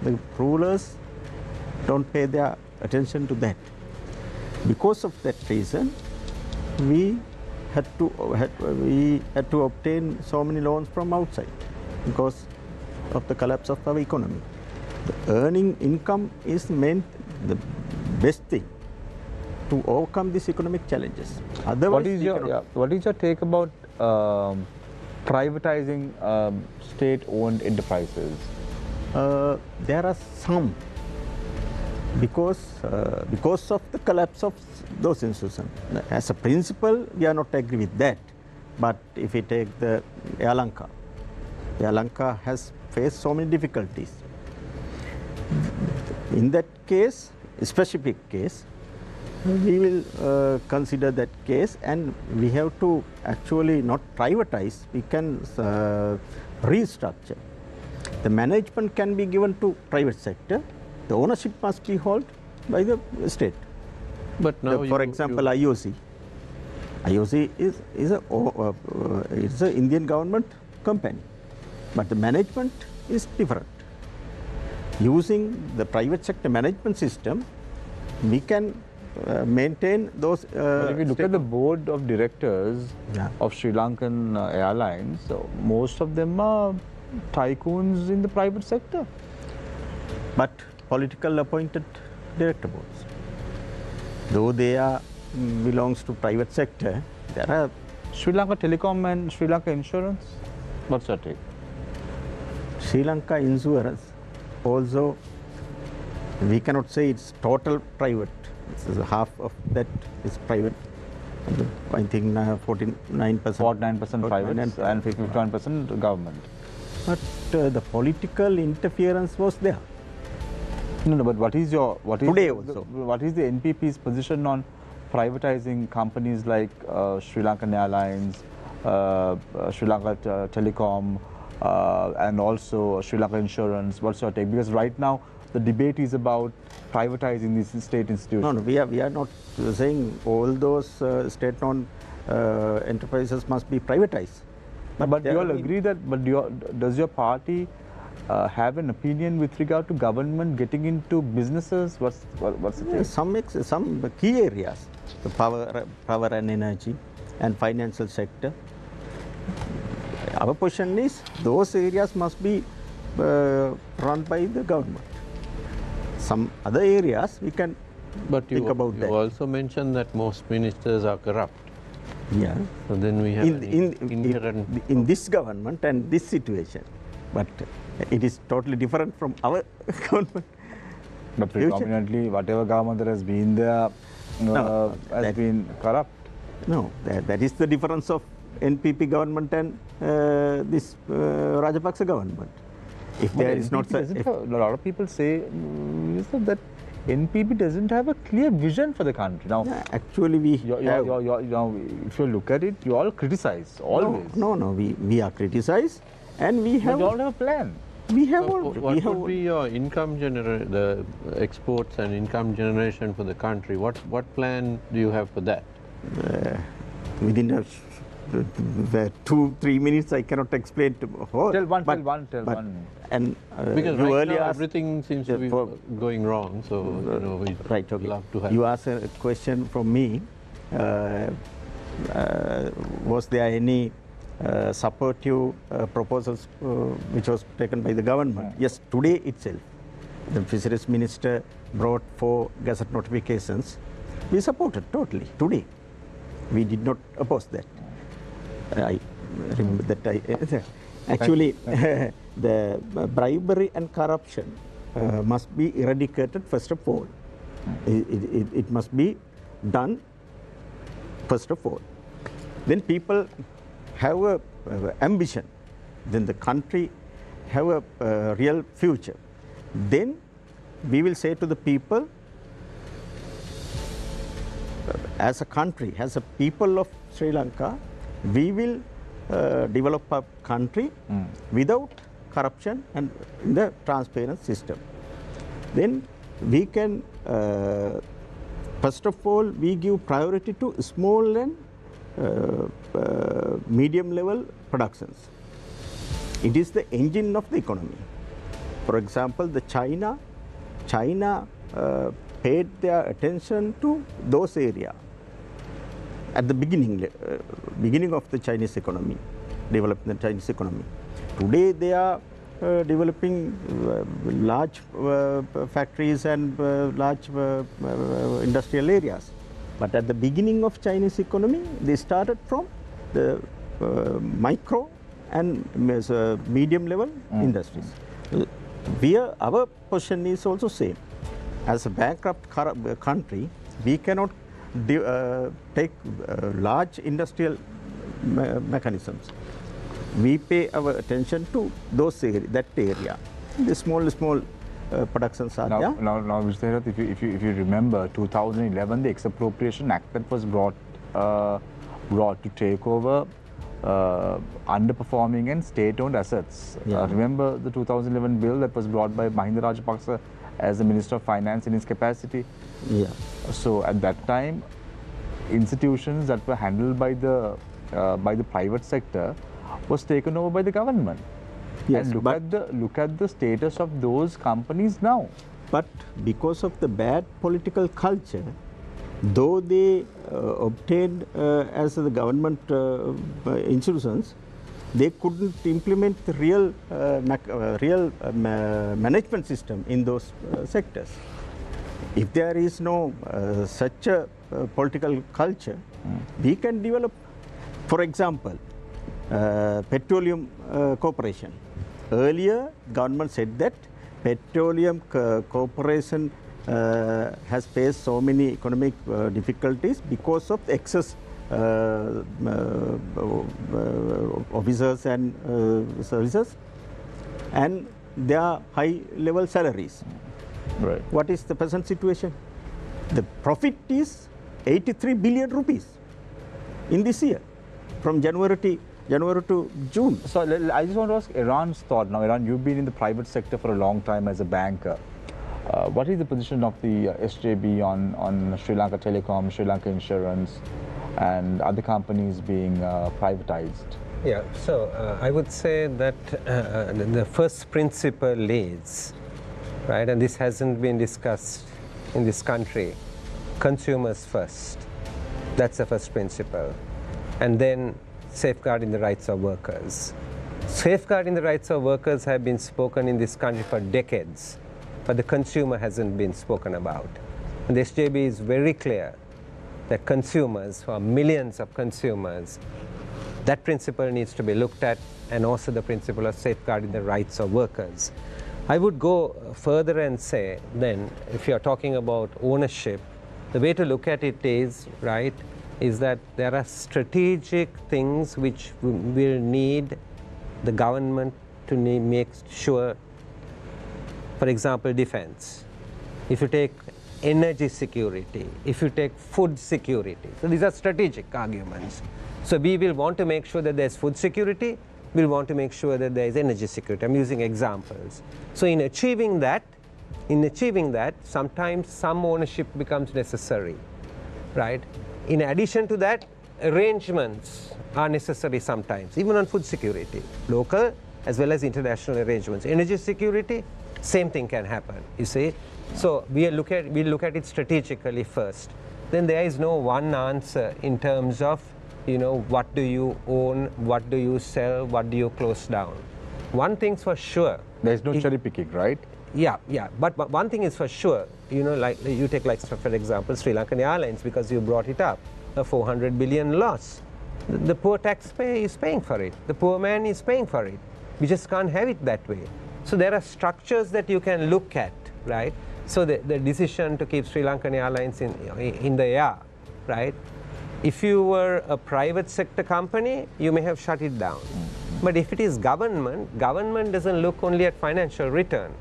the rulers don't pay their attention to that. Because of that reason, we had to obtain so many loans from outside because of the collapse of our economy. The earning income is the best thing to overcome these economic challenges. Otherwise, what is your take about privatizing state-owned enterprises? There are some, because of the collapse of those institutions. As a principle, we are not agree with that. But if we take the Lanka has faced so many difficulties. In that case, specific case, we will consider that case, and we have to actually not privatize, we can restructure. The management can be given to private sector, the ownership must be held by the state. But now, for example, IOC is an Indian government company, but the management is different. Using the private sector management system, we can maintain those. But if you look at the board of directors of Sri Lankan Airlines, so most of them are tycoons in the private sector. But political appointed director boards, though they are belongs to private sector, there are Sri Lanka Telecom and Sri Lanka Insurance. What's your take? Sri Lanka Insurance also, we cannot say it's total private. Half of that is private. I think 49% private and 51% government. But the political interference was there. No, but what is the NPP's position on privatizing companies like Sri Lankan Airlines, Sri Lanka Telecom, and also Sri Lanka Insurance? What's your take? Because right now the debate is about privatizing these state institutions. No, we are not saying all those state-owned enterprises must be privatized. But you all agree that, does your party have an opinion with regard to government getting into businesses? What's the thing? Some key areas, the power and energy and financial sector. Our position is those areas must be run by the government. Some other areas we can think about that. You also mentioned that most ministers are corrupt. Yeah. So then we have in this government and this situation, but it is totally different from our government. But predominantly, whatever government that has been there has been corrupt. No, that is the difference of NPP government and this Rajapaksa government. If there is not a lot of people say that NPP doesn't have a clear vision for the country. Now, actually, we have. If you look at it, you all criticize always. No, we are criticized, and we have. But you all have a plan. We have. What would be your income the exports and income generation for the country? What plan do you have for that? Within 2-3 minutes, I cannot explain to whole. Tell one. And because right now everything seems to be going wrong, so we'd love to have. You asked a question from me. Was there any supportive proposals which was taken by the government. Yes, today itself, the Fisheries Minister brought 4 gazette notifications. We supported totally today. We did not oppose that. I remember that actually the bribery and corruption must be eradicated first of all. It must be done first of all. Then people have a ambition. Then the country have a real future. Then we will say to the people, as a country, as a people of Sri Lanka, we will develop a country without corruption and in the transparent system. Then we can, first of all, we give priority to small and medium level productions. It is the engine of the economy. For example, the China paid their attention to those areas at the beginning of the Chinese economy, developing the Chinese economy. Today they are developing large factories and large industrial areas. But at the beginning of Chinese economy, they started from the micro and medium level industries. Our position is also same. As a bankrupt country, we cannot take large industrial mechanisms. We pay our attention to those that area. The small productions are there. Now, Mr. Herath, if you remember, 2011, the Expropriation Act that was brought to take over underperforming and state-owned assets. Remember the 2011 bill that was brought by Mahinda Rajapaksa as the Minister of Finance in his capacity? Yeah. So at that time, institutions that were handled by the private sector was taken over by the government. Yes, and look at the status of those companies now. But because of the bad political culture, though they obtained as the government institutions, they couldn't implement the real management system in those sectors. If there is no such a political culture, we can develop, for example, petroleum corporation. Earlier, government said that petroleum corporation has faced so many economic difficulties because of excess officers and services and their high level salaries. Right. What is the present situation? The profit is 83 billion rupees in this year, from January to June. So I just want to ask Iran's thought. Now, Iran, you've been in the private sector for a long time as a banker. What is the position of the SJB on Sri Lanka Telecom, Sri Lanka Insurance, and other companies being privatized? Yeah, so I would say that the first principle leads, right, and this hasn't been discussed in this country, consumers first. That's the first principle. And then safeguarding the rights of workers. Safeguarding the rights of workers have been spoken in this country for decades, but the consumer hasn't been spoken about. And the SJB is very clear that consumers, for millions of consumers, that principle needs to be looked at, and also the principle of safeguarding the rights of workers. I would go further and say then, if you're talking about ownership, the way to look at it is, right, is that there are strategic things which will need the government to make sure. For example, defense. If you take energy security, if you take food security, so these are strategic arguments. So we will want to make sure that there's food security, we'll want to make sure that there is energy security. I'm using examples. So in achieving that, sometimes some ownership becomes necessary, right? In addition to that, arrangements are necessary sometimes, even on food security, local as well as international arrangements. Energy security, same thing can happen, you see. So we look at it strategically first. Then there is no one answer in terms of you know, what do you own, what do you sell, what do you close down. One thing's for sure. There's no cherry picking, right? Yeah, yeah. But one thing is for sure, you know, like you take like, for example, Sri Lankan Airlines, because you brought it up, a 400 billion loss. The poor taxpayer is paying for it. The poor man is paying for it. We just can't have it that way. So there are structures that you can look at, right? So the decision to keep Sri Lankan Airlines in the air, right? If you were a private sector company, you may have shut it down. But if it is government, government doesn't look only at financial return.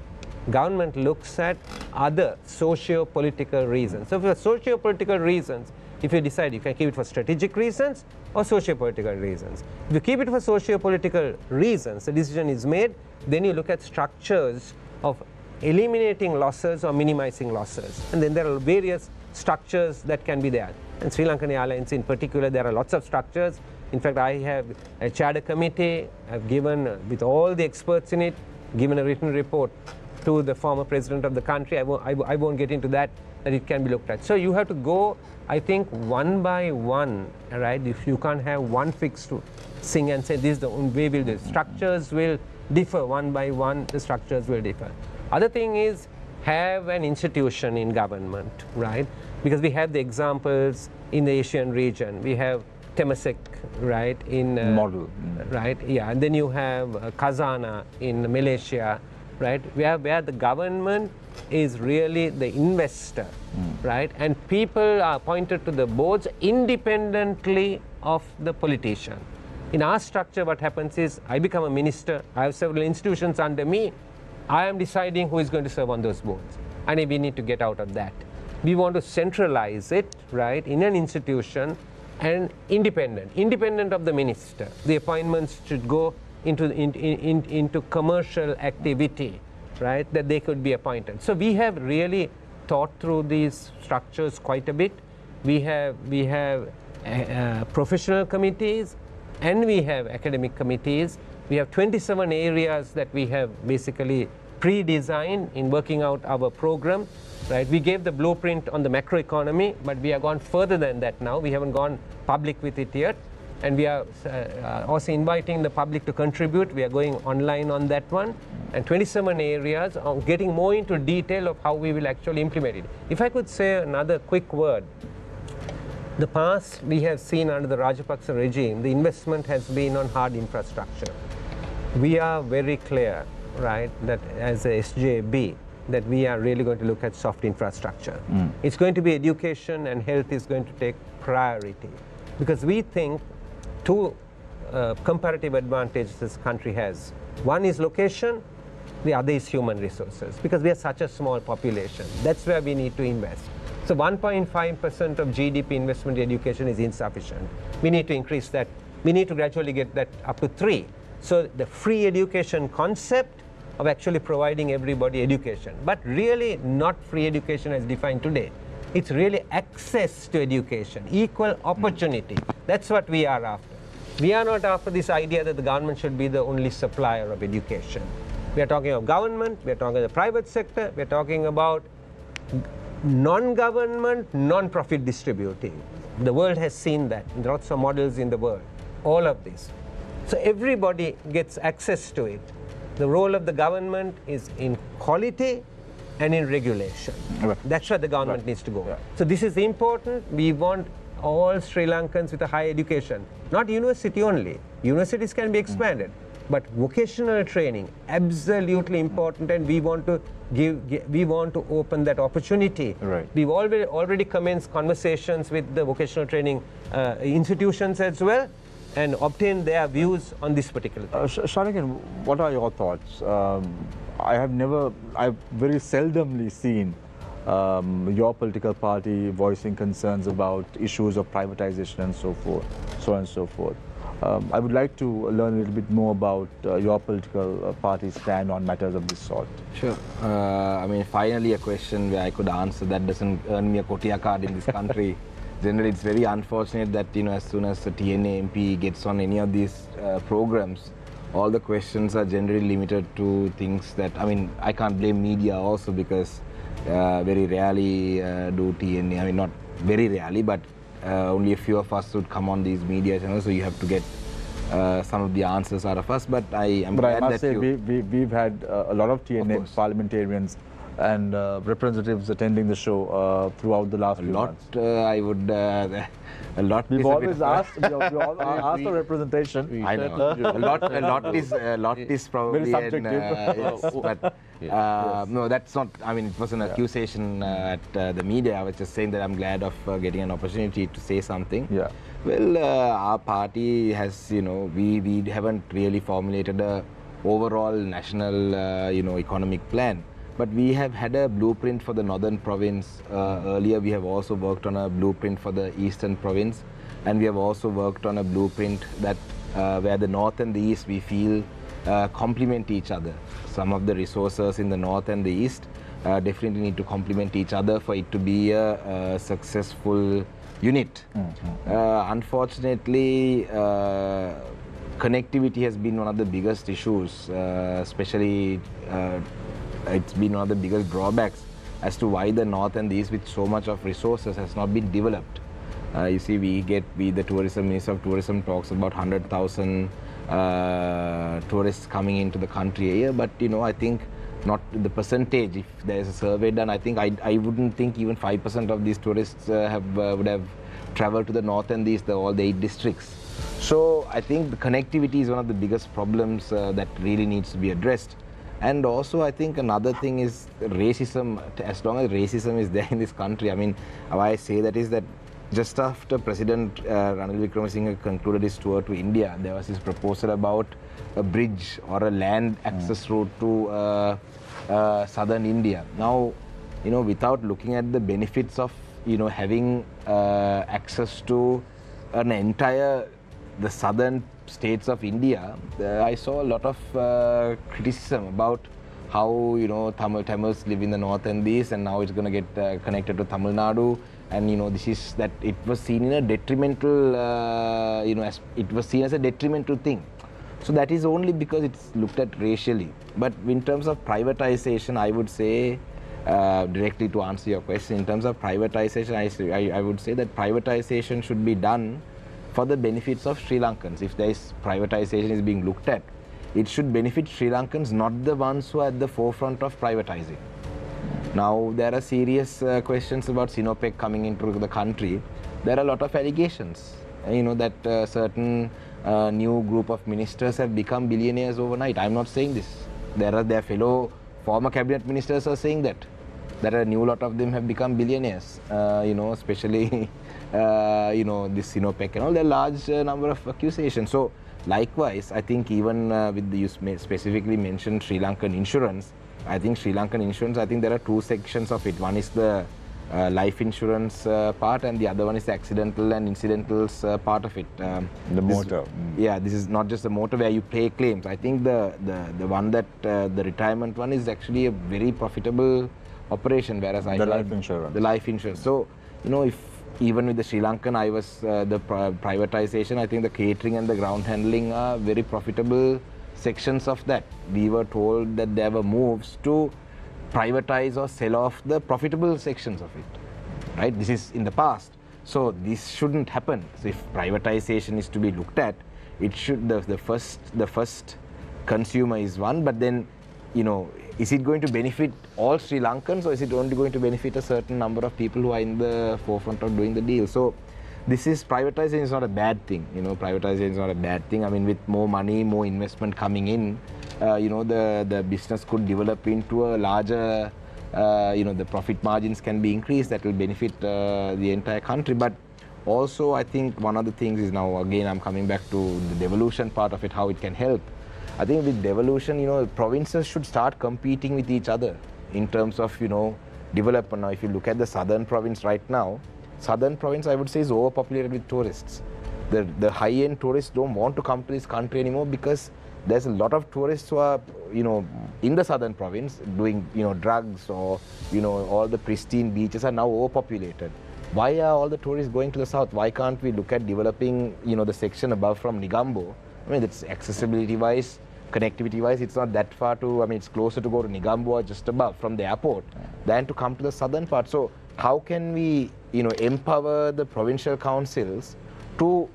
Government looks at other socio-political reasons. So for socio-political reasons, if you decide you can keep it for strategic reasons or socio-political reasons. If you keep it for socio-political reasons, the decision is made, then you look at structures of eliminating losses or minimizing losses. And then there are various structures that can be there. And Sri Lankan Airlines in particular, there are lots of structures. In fact, I have chaired a committee, I've given, with all the experts in it, given a written report to the former president of the country. I won't get into that, that it can be looked at. So you have to go, I think, one by one, right? If you can't have one fixed thing and say this is the way we'll do it. Structures will differ one by one, the structures will differ. Other thing is, have an institution in government, right? Because we have the examples in the Asian region. We have Temasek, right, in model, right, yeah, and then you have Khazanah in Malaysia, right, where the government is really the investor, right, and people are appointed to the boards independently of the politician. In our structure, what happens is, I become a minister, I have several institutions under me, I am deciding who is going to serve on those boards, and we need to get out of that. We want to centralize it, right, in an institution, and independent of the minister. The appointments should go into commercial activity, right, that they could be appointed. So we have really thought through these structures quite a bit. We have professional committees and we have academic committees. We have 27 areas that we have basically pre-designed in working out our program. Right, we gave the blueprint on the macroeconomy, but we have gone further than that now. We haven't gone public with it yet, and we are also inviting the public to contribute. We are going online on that one, and 27 areas are getting more into detail of how we will actually implement it. If I could say another quick word, the past we have seen under the Rajapaksa regime, the investment has been on hard infrastructure. We are very clear, right, that as a SJB, that we are really going to look at soft infrastructure. It's going to be education, and health is going to take priority. Because we think two comparative advantages this country has. One is location, the other is human resources. Because we are such a small population. That's where we need to invest. So 1.5% of GDP investment in education is insufficient. We need to increase that. We need to gradually get that up to 3. So the free education concept of actually providing everybody education, but really not free education as defined today. It's really access to education, equal opportunity. That's what we are after. We are not after this idea that the government should be the only supplier of education. We are talking of government, we are talking of the private sector, we are talking about non-government, non-profit distributing. The world has seen that. There are lots of models in the world, all of this. So everybody gets access to it. The role of the government is in quality and in regulation. Right. That's where the government needs to go. Yeah. So this is important. We want all Sri Lankans with a high education, not university only. Universities can be expanded, but vocational training, absolutely important, and we want to we want to open that opportunity. Right. We've already commenced conversations with the vocational training institutions as well, and obtain their views on this particular thing. Shanikan, what are your thoughts? I've very seldomly seen your political party voicing concerns about issues of privatization and so forth, so on and so forth. I would like to learn a little bit more about your political party's stand on matters of this sort. Sure. I mean, finally a question where I could answer that doesn't earn me a Kotia card in this country. Generally, it's very unfortunate that, you know, as soon as the TNA MP gets on any of these programs, all the questions are generally limited to things that, I mean, I can't blame media also, because very rarely do TNA, I mean, not very rarely, but only a few of us would come on these media channels, so you have to get some of the answers out of us. But I am glad must that say we've had a lot of TNA parliamentarians and representatives attending the show throughout the last few months. I would a lot. We've always asked. We asked for representation. I know. a lot is probably very subjective. but no, that's not. I mean, it was an accusation at the media. I was just saying that I'm glad of getting an opportunity to say something. Yeah. Well, our party has, we haven't really formulated a overall national, economic plan. But we have had a blueprint for the northern province. Earlier, we have also worked on a blueprint for the eastern province, and we have also worked on a blueprint that where the north and the east we feel complement each other. Some of the resources in the north and the east definitely need to complement each other for it to be a successful unit. Unfortunately, connectivity has been one of the biggest issues, especially it's been one of the biggest drawbacks as to why the north and the east with so much of resources has not been developed. You see, the tourism, Minister of Tourism talks about 100,000 tourists coming into the country a year, but I think not the percentage. If there is a survey done, I think I wouldn't think even 5% of these tourists would have traveled to the north and the east, all the 8 districts. So I think the connectivity is one of the biggest problems that really needs to be addressed. And also, I think another thing is racism. As long as racism is there in this country, I mean, why I say that is that just after President Ranil Wickremesinghe concluded his tour to India, there was this proposal about a bridge or a land access route to southern India. Now, without looking at the benefits of, having access to the southern states of India, I saw a lot of criticism about how Tamils live in the north and the east, and now it's going to get connected to Tamil Nadu, and it was seen in a detrimental, it was seen as a detrimental thing. So that is only because it's looked at racially. But in terms of privatization, I would say, directly to answer your question, in terms of privatization, I would say that privatization should be done for the benefits of Sri Lankans. If there is privatization is being looked at, it should benefit Sri Lankans, not the ones who are at the forefront of privatizing. Now, there are serious questions about Sinopec coming into the country. There are a lot of allegations, that certain new group of ministers have become billionaires overnight. I'm not saying this. Their fellow former cabinet ministers are saying that. There are a new lot of them have become billionaires, especially this Sinopec and all. There are large number of accusations. So likewise, I think even with you specifically mentioned Sri Lankan insurance, I think Sri Lankan insurance, I think there are 2 sections of it. One is the life insurance part, and the other one is the accidental and incidentals part of it. The motor. Yeah, this is not just the motor where you pay claims. I think the one that the retirement one is actually a very profitable operation, whereas the life insurance. The life insurance. So, if even with the Sri Lankan, the privatization, I think the catering and the ground handling are very profitable sections of that. We were told that there were moves to privatize or sell off the profitable sections of it, right? This is in the past. So this shouldn't happen. So if privatization is to be looked at, it should, the first consumer is one, but then, is it going to benefit all Sri Lankans, or is it only going to benefit a certain number of people who are in the forefront of doing the deal? So privatization is not a bad thing. Privatization is not a bad thing. I mean, with more money, more investment coming in, the business could develop into a larger, the profit margins can be increased. That will benefit the entire country. But also, I think one of the things is, now again I'm coming back to the devolution part of it, how it can help. I think with devolution, provinces should start competing with each other in terms of, development. Now, if you look at the southern province right now, southern province, I would say, is overpopulated with tourists. The high-end tourists don't want to come to this country anymore because there's a lot of tourists who are, in the southern province doing, drugs, or, all the pristine beaches are now overpopulated. Why are all the tourists going to the south? Why can't we look at developing, the section above from Negombo? I mean, it's accessibility-wise, connectivity-wise, it's not that far to, it's closer to go to Negombo or just above from the airport than to come to the southern part. So how can we, empower the provincial councils to,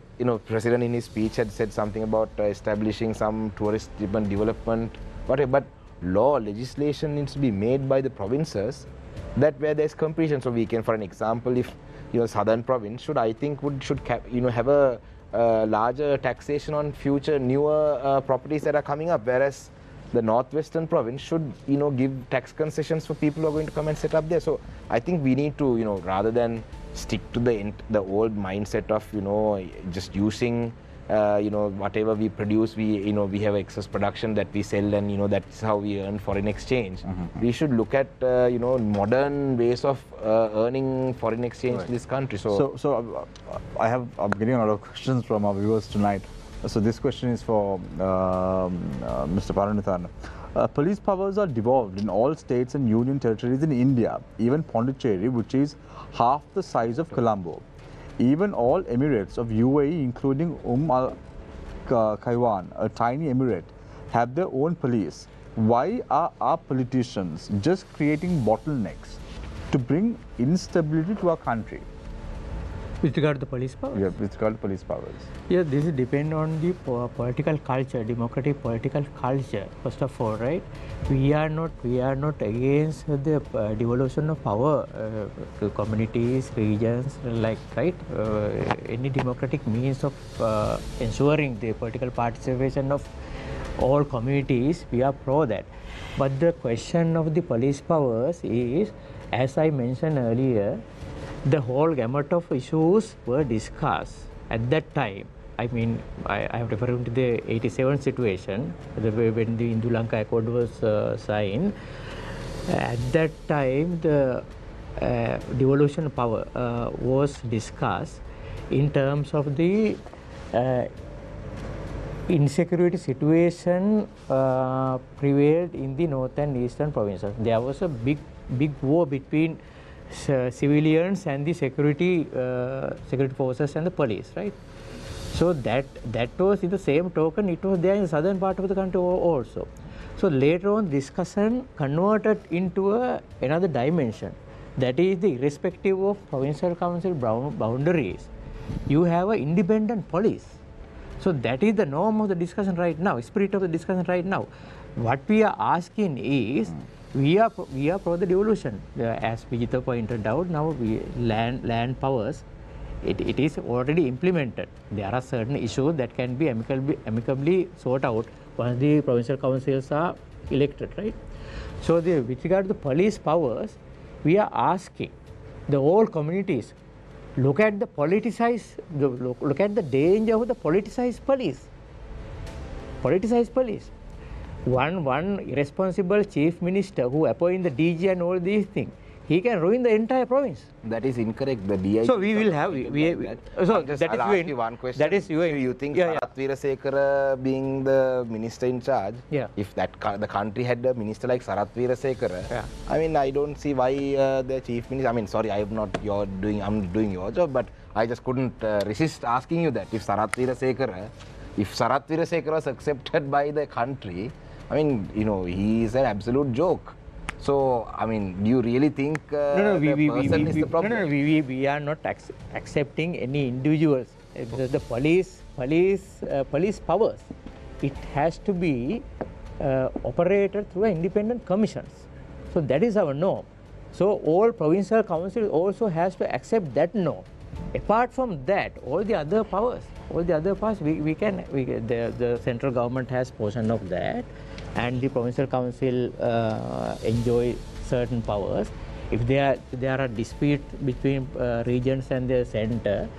President in his speech had said something about establishing some tourist development, whatever, but legislation needs to be made by the provinces that where there's competition. So we can, for an example, if southern province should have a larger taxation on future newer properties that are coming up, whereas the northwestern province should give tax concessions for people who are going to come and set up there. So I think we need to rather than stick to the old mindset of just using whatever we produce, we have excess production that we sell, and that's how we earn foreign exchange. We should look at modern ways of earning foreign exchange in this country. So I'm getting a lot of questions from our viewers tonight. So this question is for Mr. Paranithan. Police powers are devolved in all states and union territories in India, even Pondicherry, which is half the size of Colombo. Even all emirates of UAE, including Al Quoin, a tiny emirate, have their own police. Why are our politicians just creating bottlenecks to bring instability to our country? With regard to the police powers? Yeah, with regard to police powers. Yeah, this depends on the political culture, democratic political culture. First of all, right? We are not against the devolution of power to communities, regions, any democratic means of ensuring the political participation of all communities. We are pro that. But the question of the police powers is, as I mentioned earlier, the whole gamut of issues were discussed at that time. I mean, I am referring to the 87 situation, when the Lanka Accord was signed. At that time, the devolution of power was discussed in terms of the insecurity situation prevailed in the north and eastern provinces. There was a big war between civilians and the security forces and the police, right? So that was in the same token, it was there in the southern part of the country also. So later on, discussion converted into another dimension. That is, the irrespective of provincial council boundaries, you have an independent police. So that is the norm of the discussion right now, spirit of the discussion right now. What we are asking is, we are pro the devolution. As Vijita pointed out, now land powers, it is already implemented. There are certain issues that can be amicably sorted out once the provincial councils are elected, right? So with regard to the police powers, we are asking the whole communities, look at the look at the danger of the politicized police. Politicized police. One irresponsible chief minister who appoints the DG and all these things, he can ruin the entire province. That is incorrect. The DI. So we will have. So that I'll ask you one question. That is you think Sarath Weerasekara being the minister in charge? Yeah. If the country had a minister like Sarath Weerasekara, I mean, I don't see why the chief minister. I mean, sorry, I'm doing your job, but I just couldn't resist asking you that. If Sarath Weerasekara was accepted by the country, I mean, he is an absolute joke. So, I mean, do you really think the person is the problem? No, we are not accepting any individuals. The police powers, it has to be operated through independent commissions. So that is our norm. So all provincial councils also has to accept that norm. Apart from that, all the other powers, the central government has portion of that, and the provincial council enjoy certain powers. If there are disputes between regions and the center,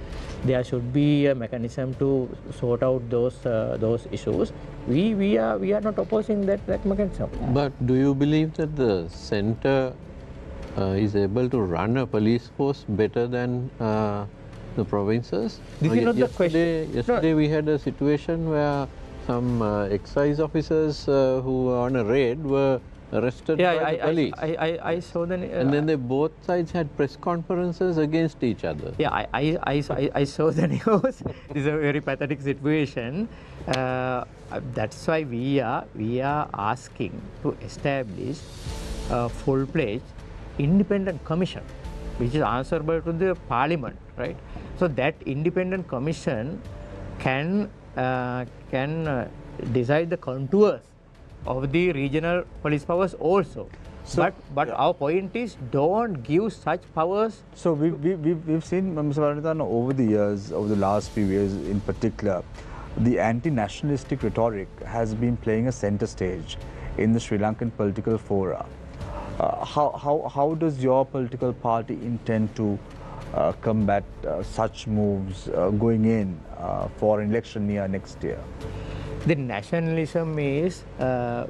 there should be a mechanism to sort out those issues. We are not opposing that mechanism. But do you believe that the center is able to run a police force better than the provinces? This is not the question. Yesterday we had a situation where some excise officers who were on a raid were arrested by the police. I saw the... and then both sides had press conferences against each other. Yeah, I saw the news. This is a very pathetic situation. That's why we are asking to establish a full-fledged independent commission which is answerable to the parliament, right? So that independent commission can decide the contours of the regional police powers also. So, but our point is, don't give such powers. So we've seen, Mr. Varanathan, over the years, over the last few years in particular, the anti-nationalistic rhetoric has been playing a center stage in the Sri Lankan political fora. How does your political party intend to combat such moves going in for an election year next year? The nationalism is I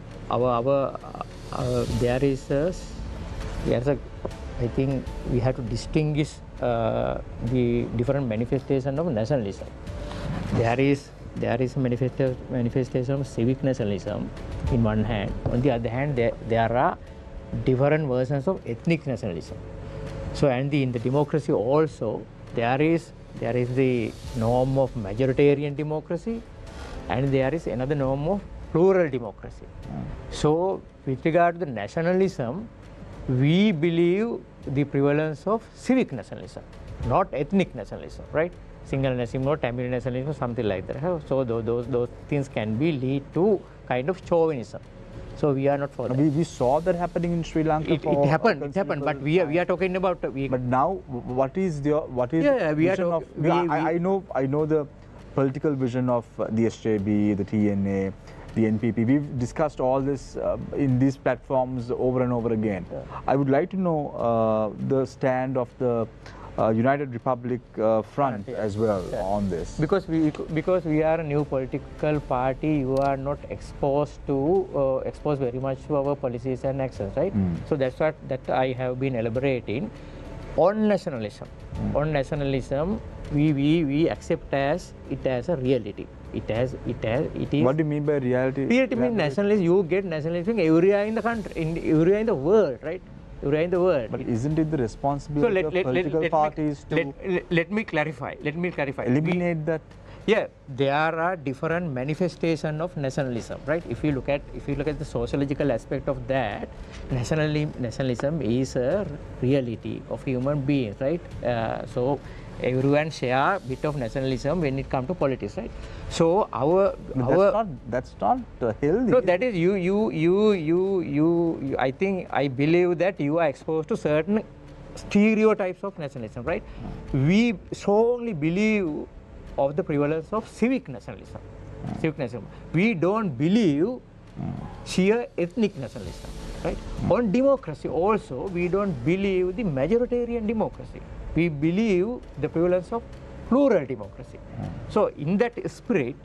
think we have to distinguish the different manifestation of nationalism. There is a manifestation of civic nationalism in one hand. On the other hand, there are different versions of ethnic nationalism. So, and in the democracy also, there is the norm of majoritarian democracy, and there is another norm of plural democracy. So, with regard to the nationalism, we believe the prevalence of civic nationalism, not ethnic nationalism, right? Single nationalism or Tamil nationalism, something like that. So, those things can be lead to kind of chauvinism. So, we are not for that. We saw that happening in Sri Lanka. It happened, but we are talking about. But now, what is the vision of? I know the political vision of the SJB, the TNA, the NPP. We've discussed all this in these platforms over and over again. Yeah. I would like to know the stand of the United Republic front as well on this. Because we are a new political party, you are not exposed very much to our policies and actions, right? So that's what I have been elaborating on nationalism. On nationalism, we accept it as a reality. It is. What do you mean by reality? Reality means nationalism. You get nationalism everywhere in the country, everywhere in the world, right? Everywhere in the world. But isn't it the responsibility of political parties to let me clarify. eliminate that? Yeah, there are different manifestations of nationalism, right? If you look at the sociological aspect of that, nationalism is a reality of human beings, right? So everyone share a bit of nationalism when it comes to politics, right? So that's not healthy. No, that is you. I believe that you are exposed to certain stereotypes of nationalism, right? We strongly believe of the prevalence of civic nationalism. We don't believe sheer ethnic nationalism, right? On democracy also, we don't believe the majoritarian democracy. We believe the prevalence of plural democracy. So in that spirit,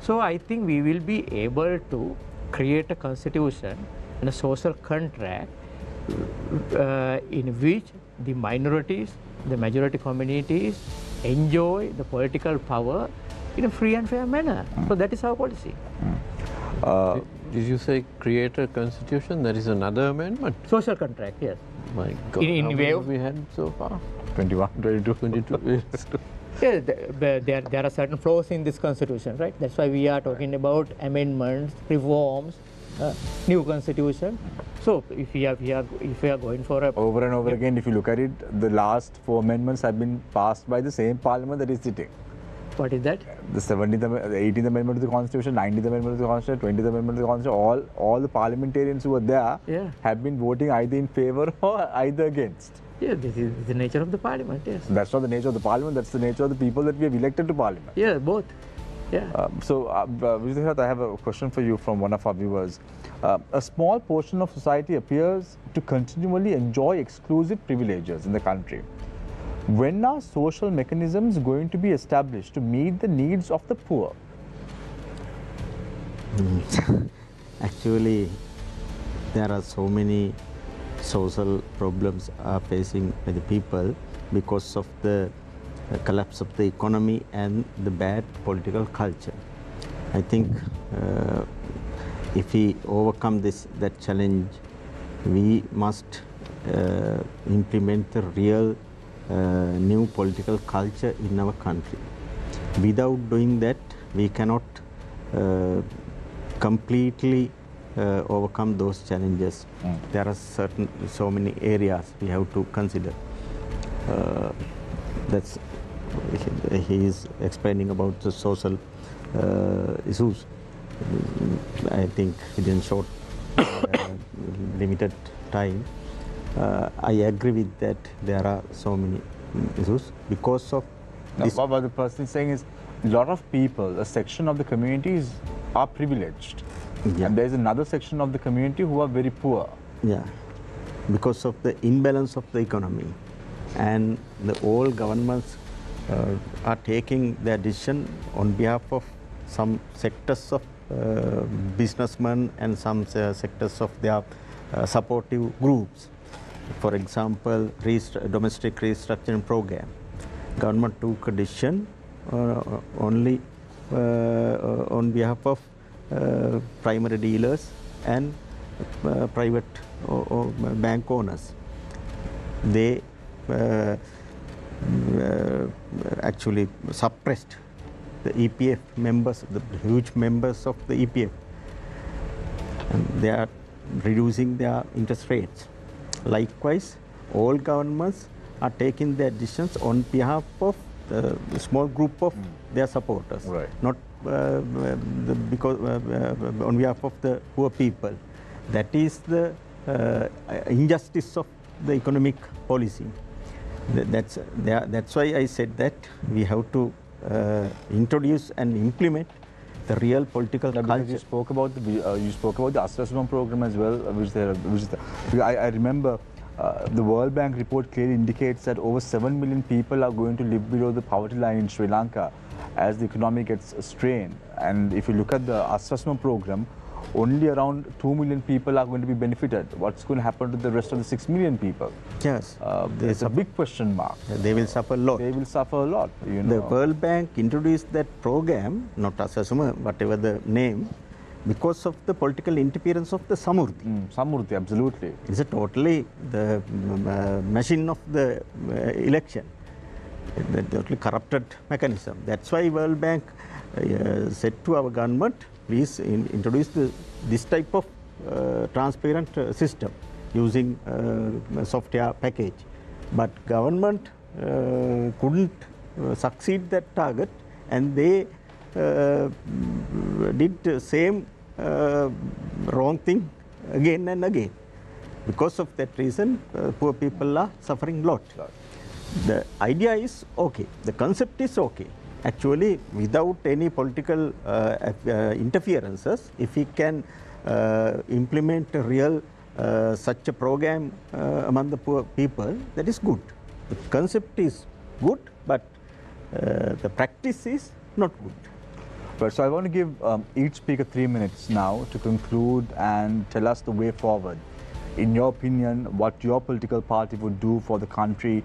so I think we will be able to create a constitution and a social contract in which the minorities, the majority communities enjoy the political power in a free and fair manner. So that is our policy. Did you say create a constitution? There is another amendment. Social contract, yes. My God, In how way many of- have we had so far? 21, 22. 22. Yeah, there are certain flaws in this constitution, right? That's why we are talking about amendments, reforms, new constitution. So if we are going for a Over and over again, if you look at it, the last 4 amendments have been passed by the same parliament that is sitting. what is that? The 17th, the 18th Amendment to the Constitution, 19th Amendment to the Constitution, 20th Amendment to the Constitution, all the parliamentarians who were there have been voting either in favor or either against. Yeah, this is the nature of the parliament, yes. That's not the nature of the parliament, that's the nature of the people that we have elected to parliament. Yeah, both. Yeah. Vijay, I have a question for you from one of our viewers. A small portion of society appears to continually enjoy exclusive privileges in the country. When are social mechanisms going to be established to meet the needs of the poor? Actually, there are so many social problems are facing by the people because of the collapse of the economy and the bad political culture. I think if we overcome that challenge, we must implement the real new political culture in our country. Without doing that, we cannot completely overcome those challenges, there are so many areas we have to consider. That's he is explaining about the social issues. I think within short limited time, I agree with that. There are so many issues because of this. What the person is saying is, a lot of people, a section of the communities are privileged, and there is another section of the community who are very poor. Yeah, because of the imbalance of the economy, and all governments are taking their decision on behalf of some sectors of businessmen and some sectors of their supportive groups. For example, domestic restructuring program. Government took a decision only on behalf of primary dealers and private bank owners. They actually suppressed the EPF members, the huge members of the EPF, and they are reducing their interest rates. Likewise, all governments are taking their decisions on behalf of the small group of their supporters, Right. not because on behalf of the poor people. That is the injustice of the economic policy. That's why I said that we have to introduce and implement the real political culture. You spoke about the assessment program as well, I remember the World Bank report clearly indicates that over 7 million people are going to live below the poverty line in Sri Lanka as the economy gets strained. And if you look at the assessment program, only around 2 million people are going to be benefited. What's going to happen to the rest of the 6 million people? Yes, There's a big question mark. they will suffer a lot. They will suffer a lot. You know. The World Bank introduced that program, not assessment, whatever the name, because of the political interference of the Samurti. Samurti, absolutely. It's a totally the machine of the election, the totally corrupted mechanism. That's why World Bank said to our government, please introduce this type of transparent system using software package. But government couldn't succeed that target, and they did the same wrong thing again and again. Because of that reason, poor people are suffering a lot. The idea is okay, the concept is okay. Actually, without any political interferences, if we can implement a real such a program among the poor people, that is good. The concept is good, but the practice is not good. But so I want to give each speaker 3 minutes now to conclude and tell us the way forward. In your opinion, what your political party would do for the country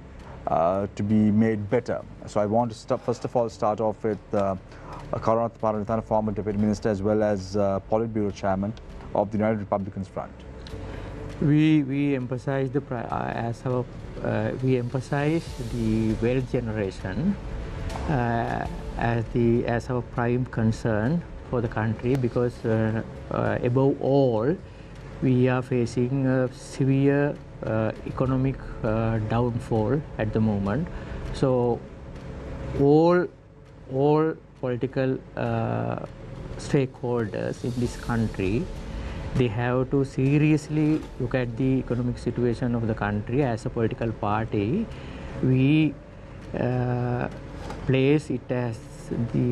to be made better. So I want to first of all start off with Karunath Paranithana, former Deputy Minister as well as Politburo Chairman of the United Republicans Front. We emphasize we emphasize the wealth generation as our prime concern for the country, because above all we are facing a severe economic downfall at the moment. So all political stakeholders in this country, they have to seriously look at the economic situation of the country. As a political party, we place it as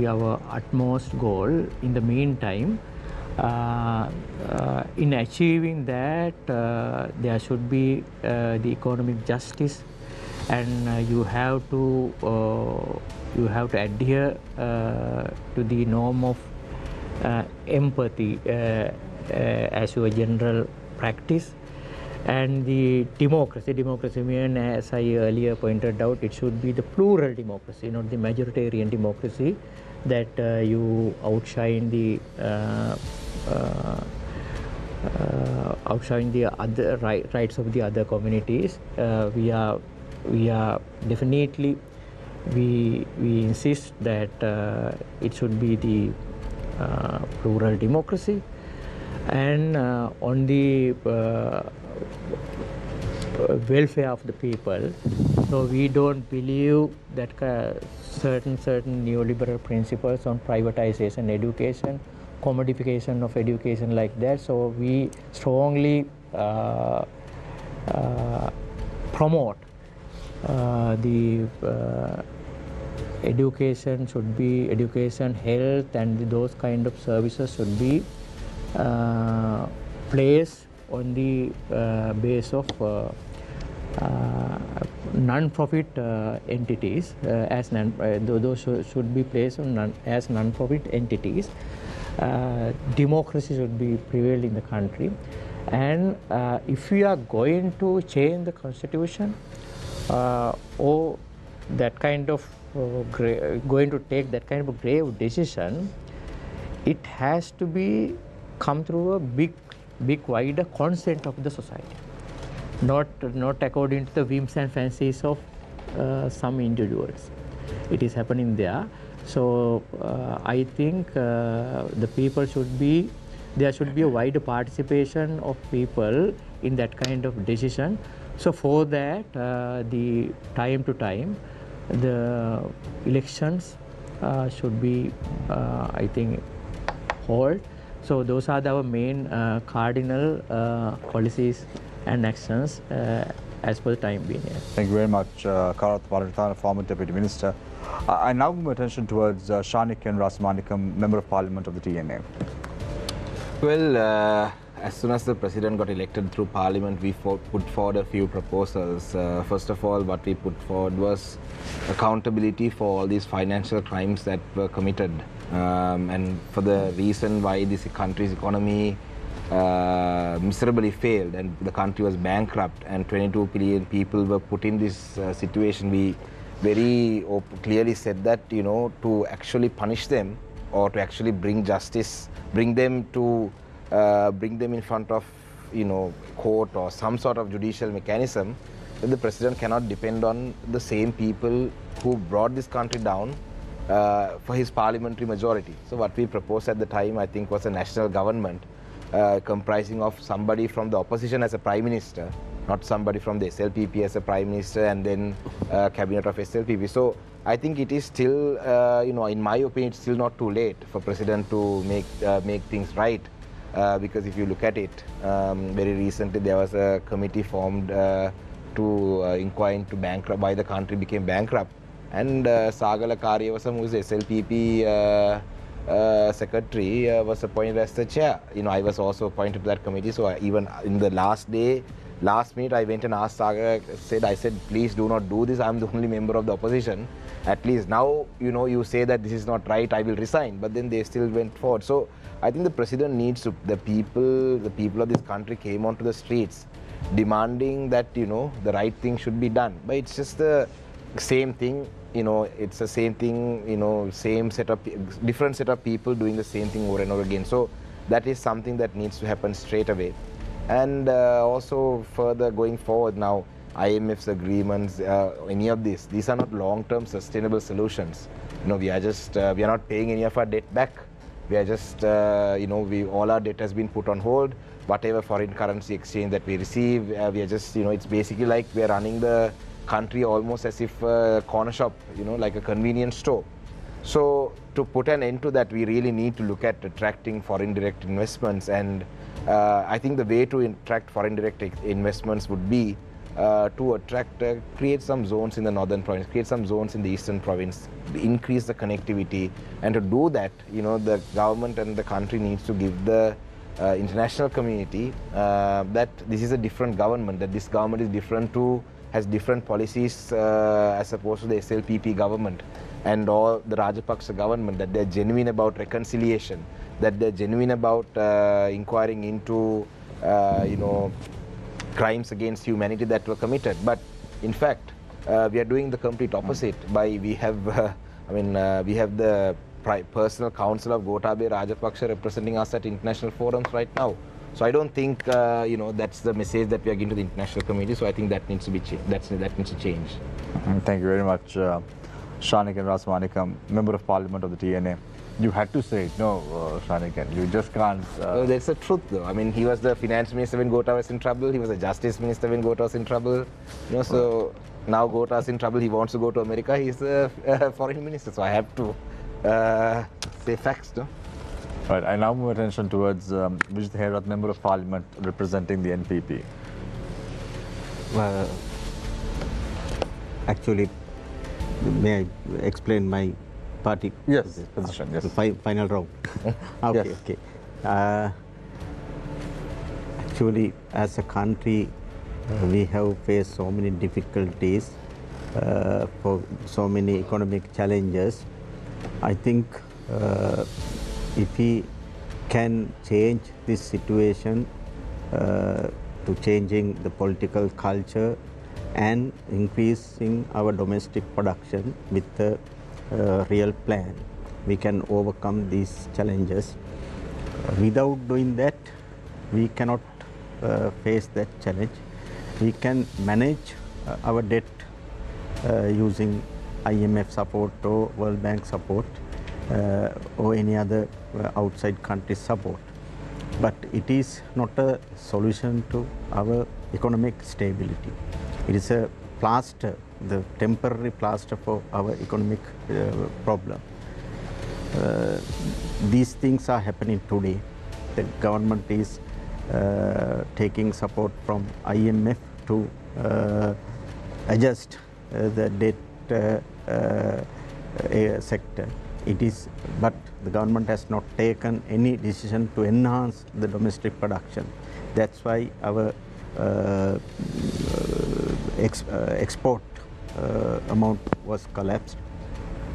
our utmost goal. In the meantime, in achieving that, there should be the economic justice, and you have to adhere to the norm of empathy as your general practice. And the democracy means, as I earlier pointed out, it should be the plural democracy, not the majoritarian democracy, that you outshine the other rights of the other communities. We definitely insist that it should be the plural democracy. And on the welfare of the people. So we don't believe that certain neoliberal principles on privatization, education, commodification of education like that. So we strongly promote the education should be education, health, and those kind of services should be placed on the base of non-profit entities as those should be placed on as non-profit entities. Democracy should be prevailed in the country, and if we are going to change the constitution or that kind of going to take that kind of a grave decision, it has to be come through a big wider consent of the society, not according to the whims and fancies of some individuals. It is happening there. So I think the people there should be a wider participation of people in that kind of decision. So for that, the time to time, the elections should be, I think, held. So those are our main cardinal policies and actions as per the time being. Yeah. Thank you very much, Karath Paratana, former Deputy Minister. I now move attention towards Shanikan Rasmanikam, Member of Parliament of the TNA. Well, as soon as the President got elected through Parliament, we put forward a few proposals. First of all, what we put forward was accountability for all these financial crimes that were committed, and for the reason why this country's economy miserably failed and the country was bankrupt and 22 billion people were put in this situation. We very clearly said that, you know, to actually punish them or to actually bring justice, bring them in front of, you know, court or some sort of judicial mechanism, that the President cannot depend on the same people who brought this country down for his parliamentary majority. So what we proposed at the time, I think, was a national government comprising of somebody from the opposition as a Prime Minister, not somebody from the SLPP as a Prime Minister and then cabinet of SLPP. So I think it is still, you know, in my opinion, it's still not too late for President to make things right. Because if you look at it, very recently there was a committee formed to inquire into why the country became bankrupt. And Sagala Karyavasam, who is the SLPP secretary, was appointed as the chair. You know, I was also appointed to that committee. So even in the last minute, I went and asked Sagar, I said, please do not do this. I'm the only member of the opposition. At least now, you know, you say that this is not right, I will resign. But then they still went forward. So I think the President needs to, the people of this country came onto the streets demanding that, you know, the right thing should be done. But it's just the same thing, you know, it's the same thing, you know, different set of people doing the same thing over and over again. So that is something that needs to happen straight away. And also further going forward now, IMF's agreements, any of these are not long-term sustainable solutions. You know, we are not paying any of our debt back. We are just, you know, all our debt has been put on hold. Whatever foreign currency exchange that we receive, we are just, you know, it's basically like we are running the country almost as if a corner shop, you know, like a convenience store. So to put an end to that, we really need to look at attracting foreign direct investments. And I think the way to attract foreign direct investments would be to create some zones in the northern province, create some zones in the eastern province, increase the connectivity. And to do that, you know, the government and the country needs to give the international community that this is a different government, that this government is has different policies as opposed to the SLPP government and all the Rajapaksa government, that they're genuine about reconciliation, that they're genuine about inquiring into, you know, crimes against humanity that were committed. But in fact, we are doing the complete opposite. We have the personal counsel of Gotabaya Rajapaksa representing us at international forums right now. So I don't think, you know, that's the message that we are giving to the international community. So I think that needs to be that needs to change. Thank you very much, Shanikan Rasmanikam, Member of Parliament of the TNA. You had to say it, no, Shanikan. You just can't. Well, that's the truth, though. I mean, he was the finance minister when Gota was in trouble. He was the justice minister when Gota was in trouble. You know, so now Gota's in trouble. He wants to go to America. He's the foreign minister. So I have to say facts, no? Right. I now move attention towards Vijit Herat, Member of Parliament representing the NPP. Actually, may I explain my party? Yes, position, yes. Final round. Okay, Yes. okay. Actually, as a country, we have faced so many difficulties, for so many economic challenges. I think if we can change this situation to changing the political culture and increasing our domestic production with a real plan, we can overcome these challenges. Without doing that, we cannot face that challenge. We can manage our debt using IMF support or World Bank support or any other outside country support. But it is not a solution to our economic stability. It is a plaster, the temporary plaster for our economic problem. These things are happening today. The government is taking support from IMF to adjust the debt sector. It is, but the government has not taken any decision to enhance the domestic production. That's why our export amount was collapsed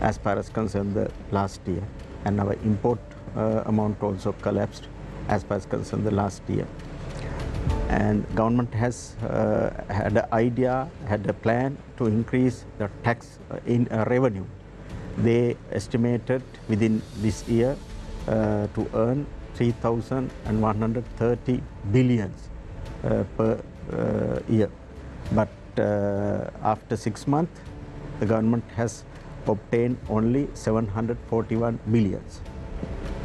as far as concerned the last year, and our import amount also collapsed as far as concerned the last year. And government has had an idea, had a plan to increase the tax in revenue. They estimated within this year to earn 3,130 billions per year. But after 6 months, the government has obtained only 741 billions.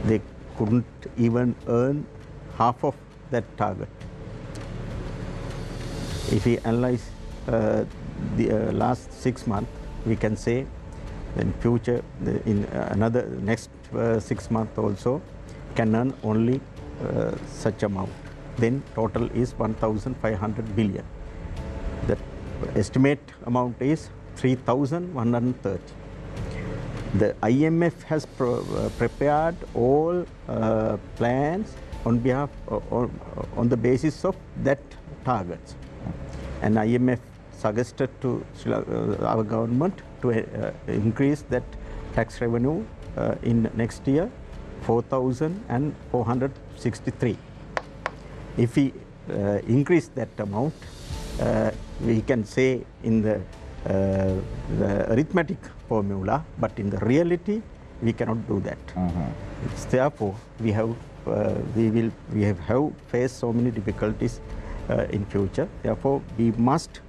They couldn't even earn half of that target. If we analyze the last 6 months, we can say in future, in another next 6 months also, can earn only such amount. Then total is 1,500 billion. The estimate amount is 3,130. The IMF has prepared all plans on behalf on the basis of that targets, and IMF suggested to our government to increase that tax revenue in next year 4,463. If we increase that amount, we can say in the arithmetic formula, but in the reality we cannot do that. Therefore, we have faced so many difficulties in future. Therefore, we must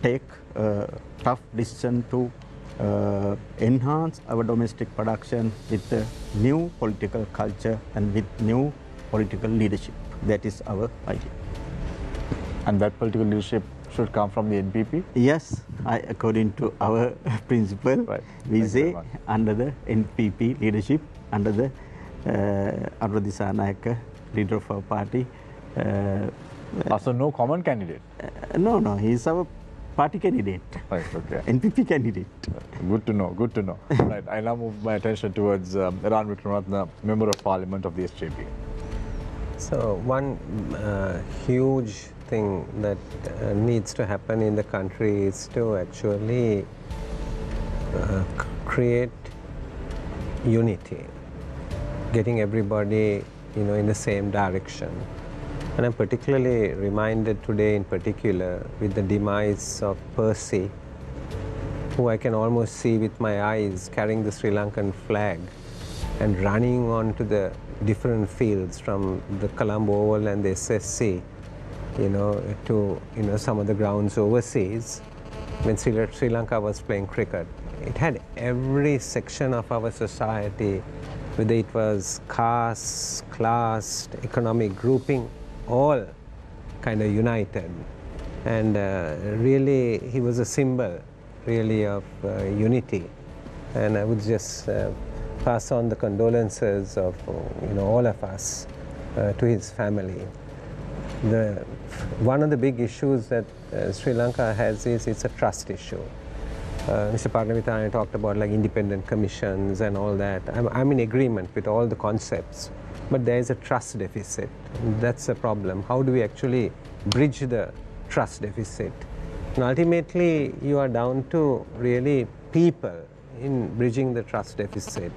take a tough decision to enhance our domestic production with the new political culture and with new political leadership. That is our idea. And that political leadership should come from the NPP? Yes, according to our principle, right. We say under the NPP leadership, under the Arvadisa Nayaka, leader of our party. So no common candidate? No, he is our party candidate. Right, okay. NPP candidate. Good to know, good to know. Right, I now move my attention towards Ran Wickramaratne, Member of Parliament of the SJP. So one huge thing that needs to happen in the country is to actually create unity, getting everybody, in the same direction. And I'm particularly reminded today in particular with the demise of Percy, who I can almost see with my eyes carrying the Sri Lankan flag and running onto the different fields from the Colombo Oval and the SSC, to some of the grounds overseas when Sri Lanka was playing cricket. It had every section of our society whether it was caste, class, economic grouping, all kind of united. And really, he was a symbol, really, of unity. And I would just pass on the condolences of all of us to his family. One of the big issues that Sri Lanka has is it's a trust issue. Mr. Parnavithana talked about like independent commissions and all that. I'm in agreement with all the concepts, but there is a trust deficit. That's a problem. How do we actually bridge the trust deficit? And ultimately, you are down to really people in bridging the trust deficit.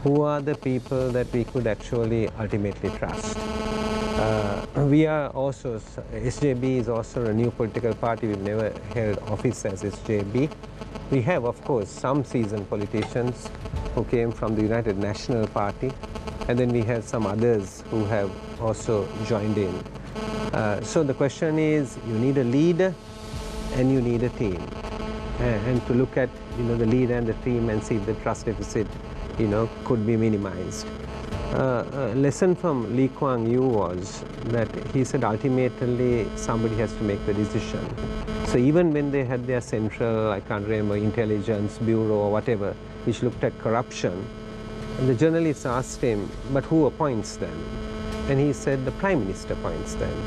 Who are the people that we could actually ultimately trust? We are also, SJB is also a new political party. We've never held office as SJB. We have, of course, some seasoned politicians who came from the United National Party, and then we have some others who have also joined in. So the question is, you need a leader and you need a team. And to look at the leader and the team and see if the trust deficit could be minimized. A lesson from Lee Kuan Yew was that he said ultimately somebody has to make the decision. So even when they had their central, I can't remember, intelligence bureau or whatever, which looked at corruption, and the journalists asked him, but who appoints them? And he said the Prime Minister appoints them.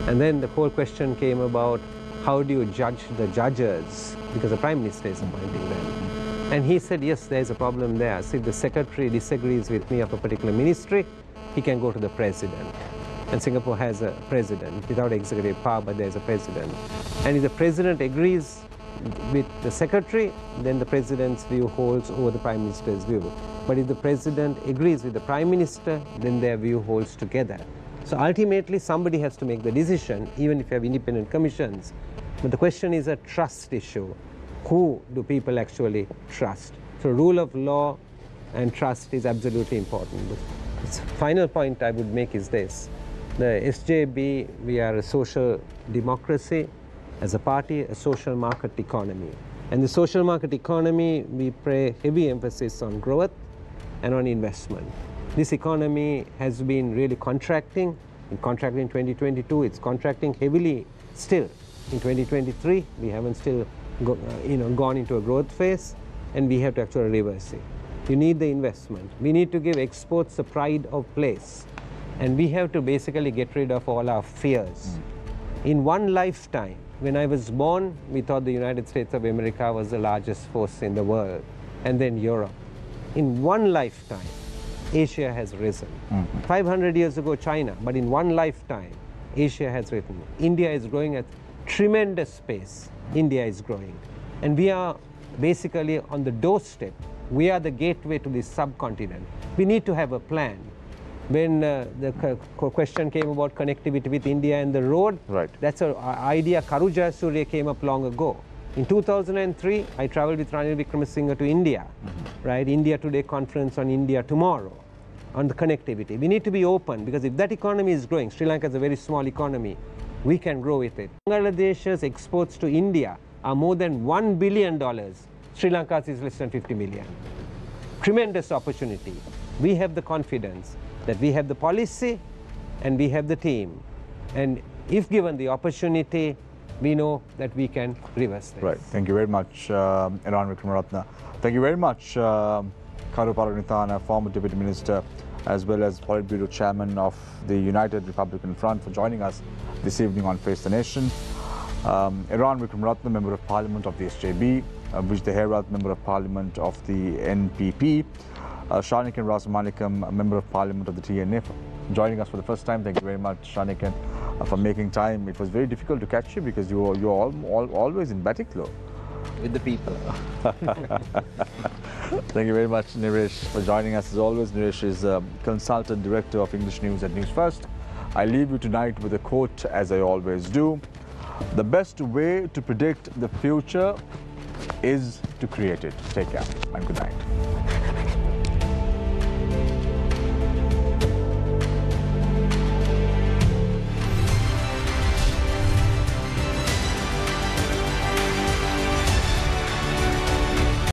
And then the whole question came about, how do you judge the judges? Because the Prime Minister is appointing them. And he said, yes, there's a problem there. So if the secretary disagrees with me of a particular ministry, he can go to the president. And Singapore has a president without executive power, but there's a president. And if the president agrees with the secretary, then the president's view holds over the prime minister's view. But if the president agrees with the prime minister, then their view holds together. So ultimately, somebody has to make the decision, even if you have independent commissions. But the question is a trust issue. Who do people actually trust? So rule of law and trust is absolutely important. The final point I would make is this. The SJB, we are a social democracy. As a party, a social market economy. And the social market economy, we pay heavy emphasis on growth and on investment. This economy has been really contracting. It contracted in 2022. It's contracting heavily still. In 2023, we haven't still gone into a growth phase, and we have to actually reverse it. You need the investment. We need to give exports a pride of place. And we have to basically get rid of all our fears. In one lifetime, when I was born, we thought the United States of America was the largest force in the world, and then Europe. In one lifetime, Asia has risen. 500 years ago, China, but in one lifetime, Asia has risen. India is growing at tremendous pace. India is growing. And we are basically on the doorstep. We are the gateway to this subcontinent. We need to have a plan. When the question came about connectivity with India and the road, that's an idea Karu Jayasuriya came up long ago. In 2003, I traveled with Ranil Wickremesinghe to India, India Today conference on India tomorrow, on the connectivity. We need to be open, because if that economy is growing, Sri Lanka is a very small economy, we can grow with it. Bangladesh's exports to India are more than $1 billion. Sri Lanka's is less than 50 million. Tremendous opportunity. We have the confidence that we have the policy and we have the team. And if given the opportunity, we know that we can reverse this. Right. Thank you very much, Eran Wickremaratne. Thank you very much, Karu Parnavithana, former Deputy Minister, as well as Politburo Chairman of the United Republican Front, for joining us this evening on Face the Nation. Eran Wickremaratne, Member of Parliament of the SJB, Vijay Herath, Member of Parliament of the NPP, Shanikan Rasamanikam, Member of Parliament of the TNF, joining us for the first time. Thank you very much, Shanikan, for making time. It was very difficult to catch you because you're always in Batiklo. With the people. Thank you very much, Niresh, for joining us. As always, Niresh is Consultant Director of English News at Newsfirst. I leave you tonight with a quote, as I always do. The best way to predict the future is to create it. Take care and good night.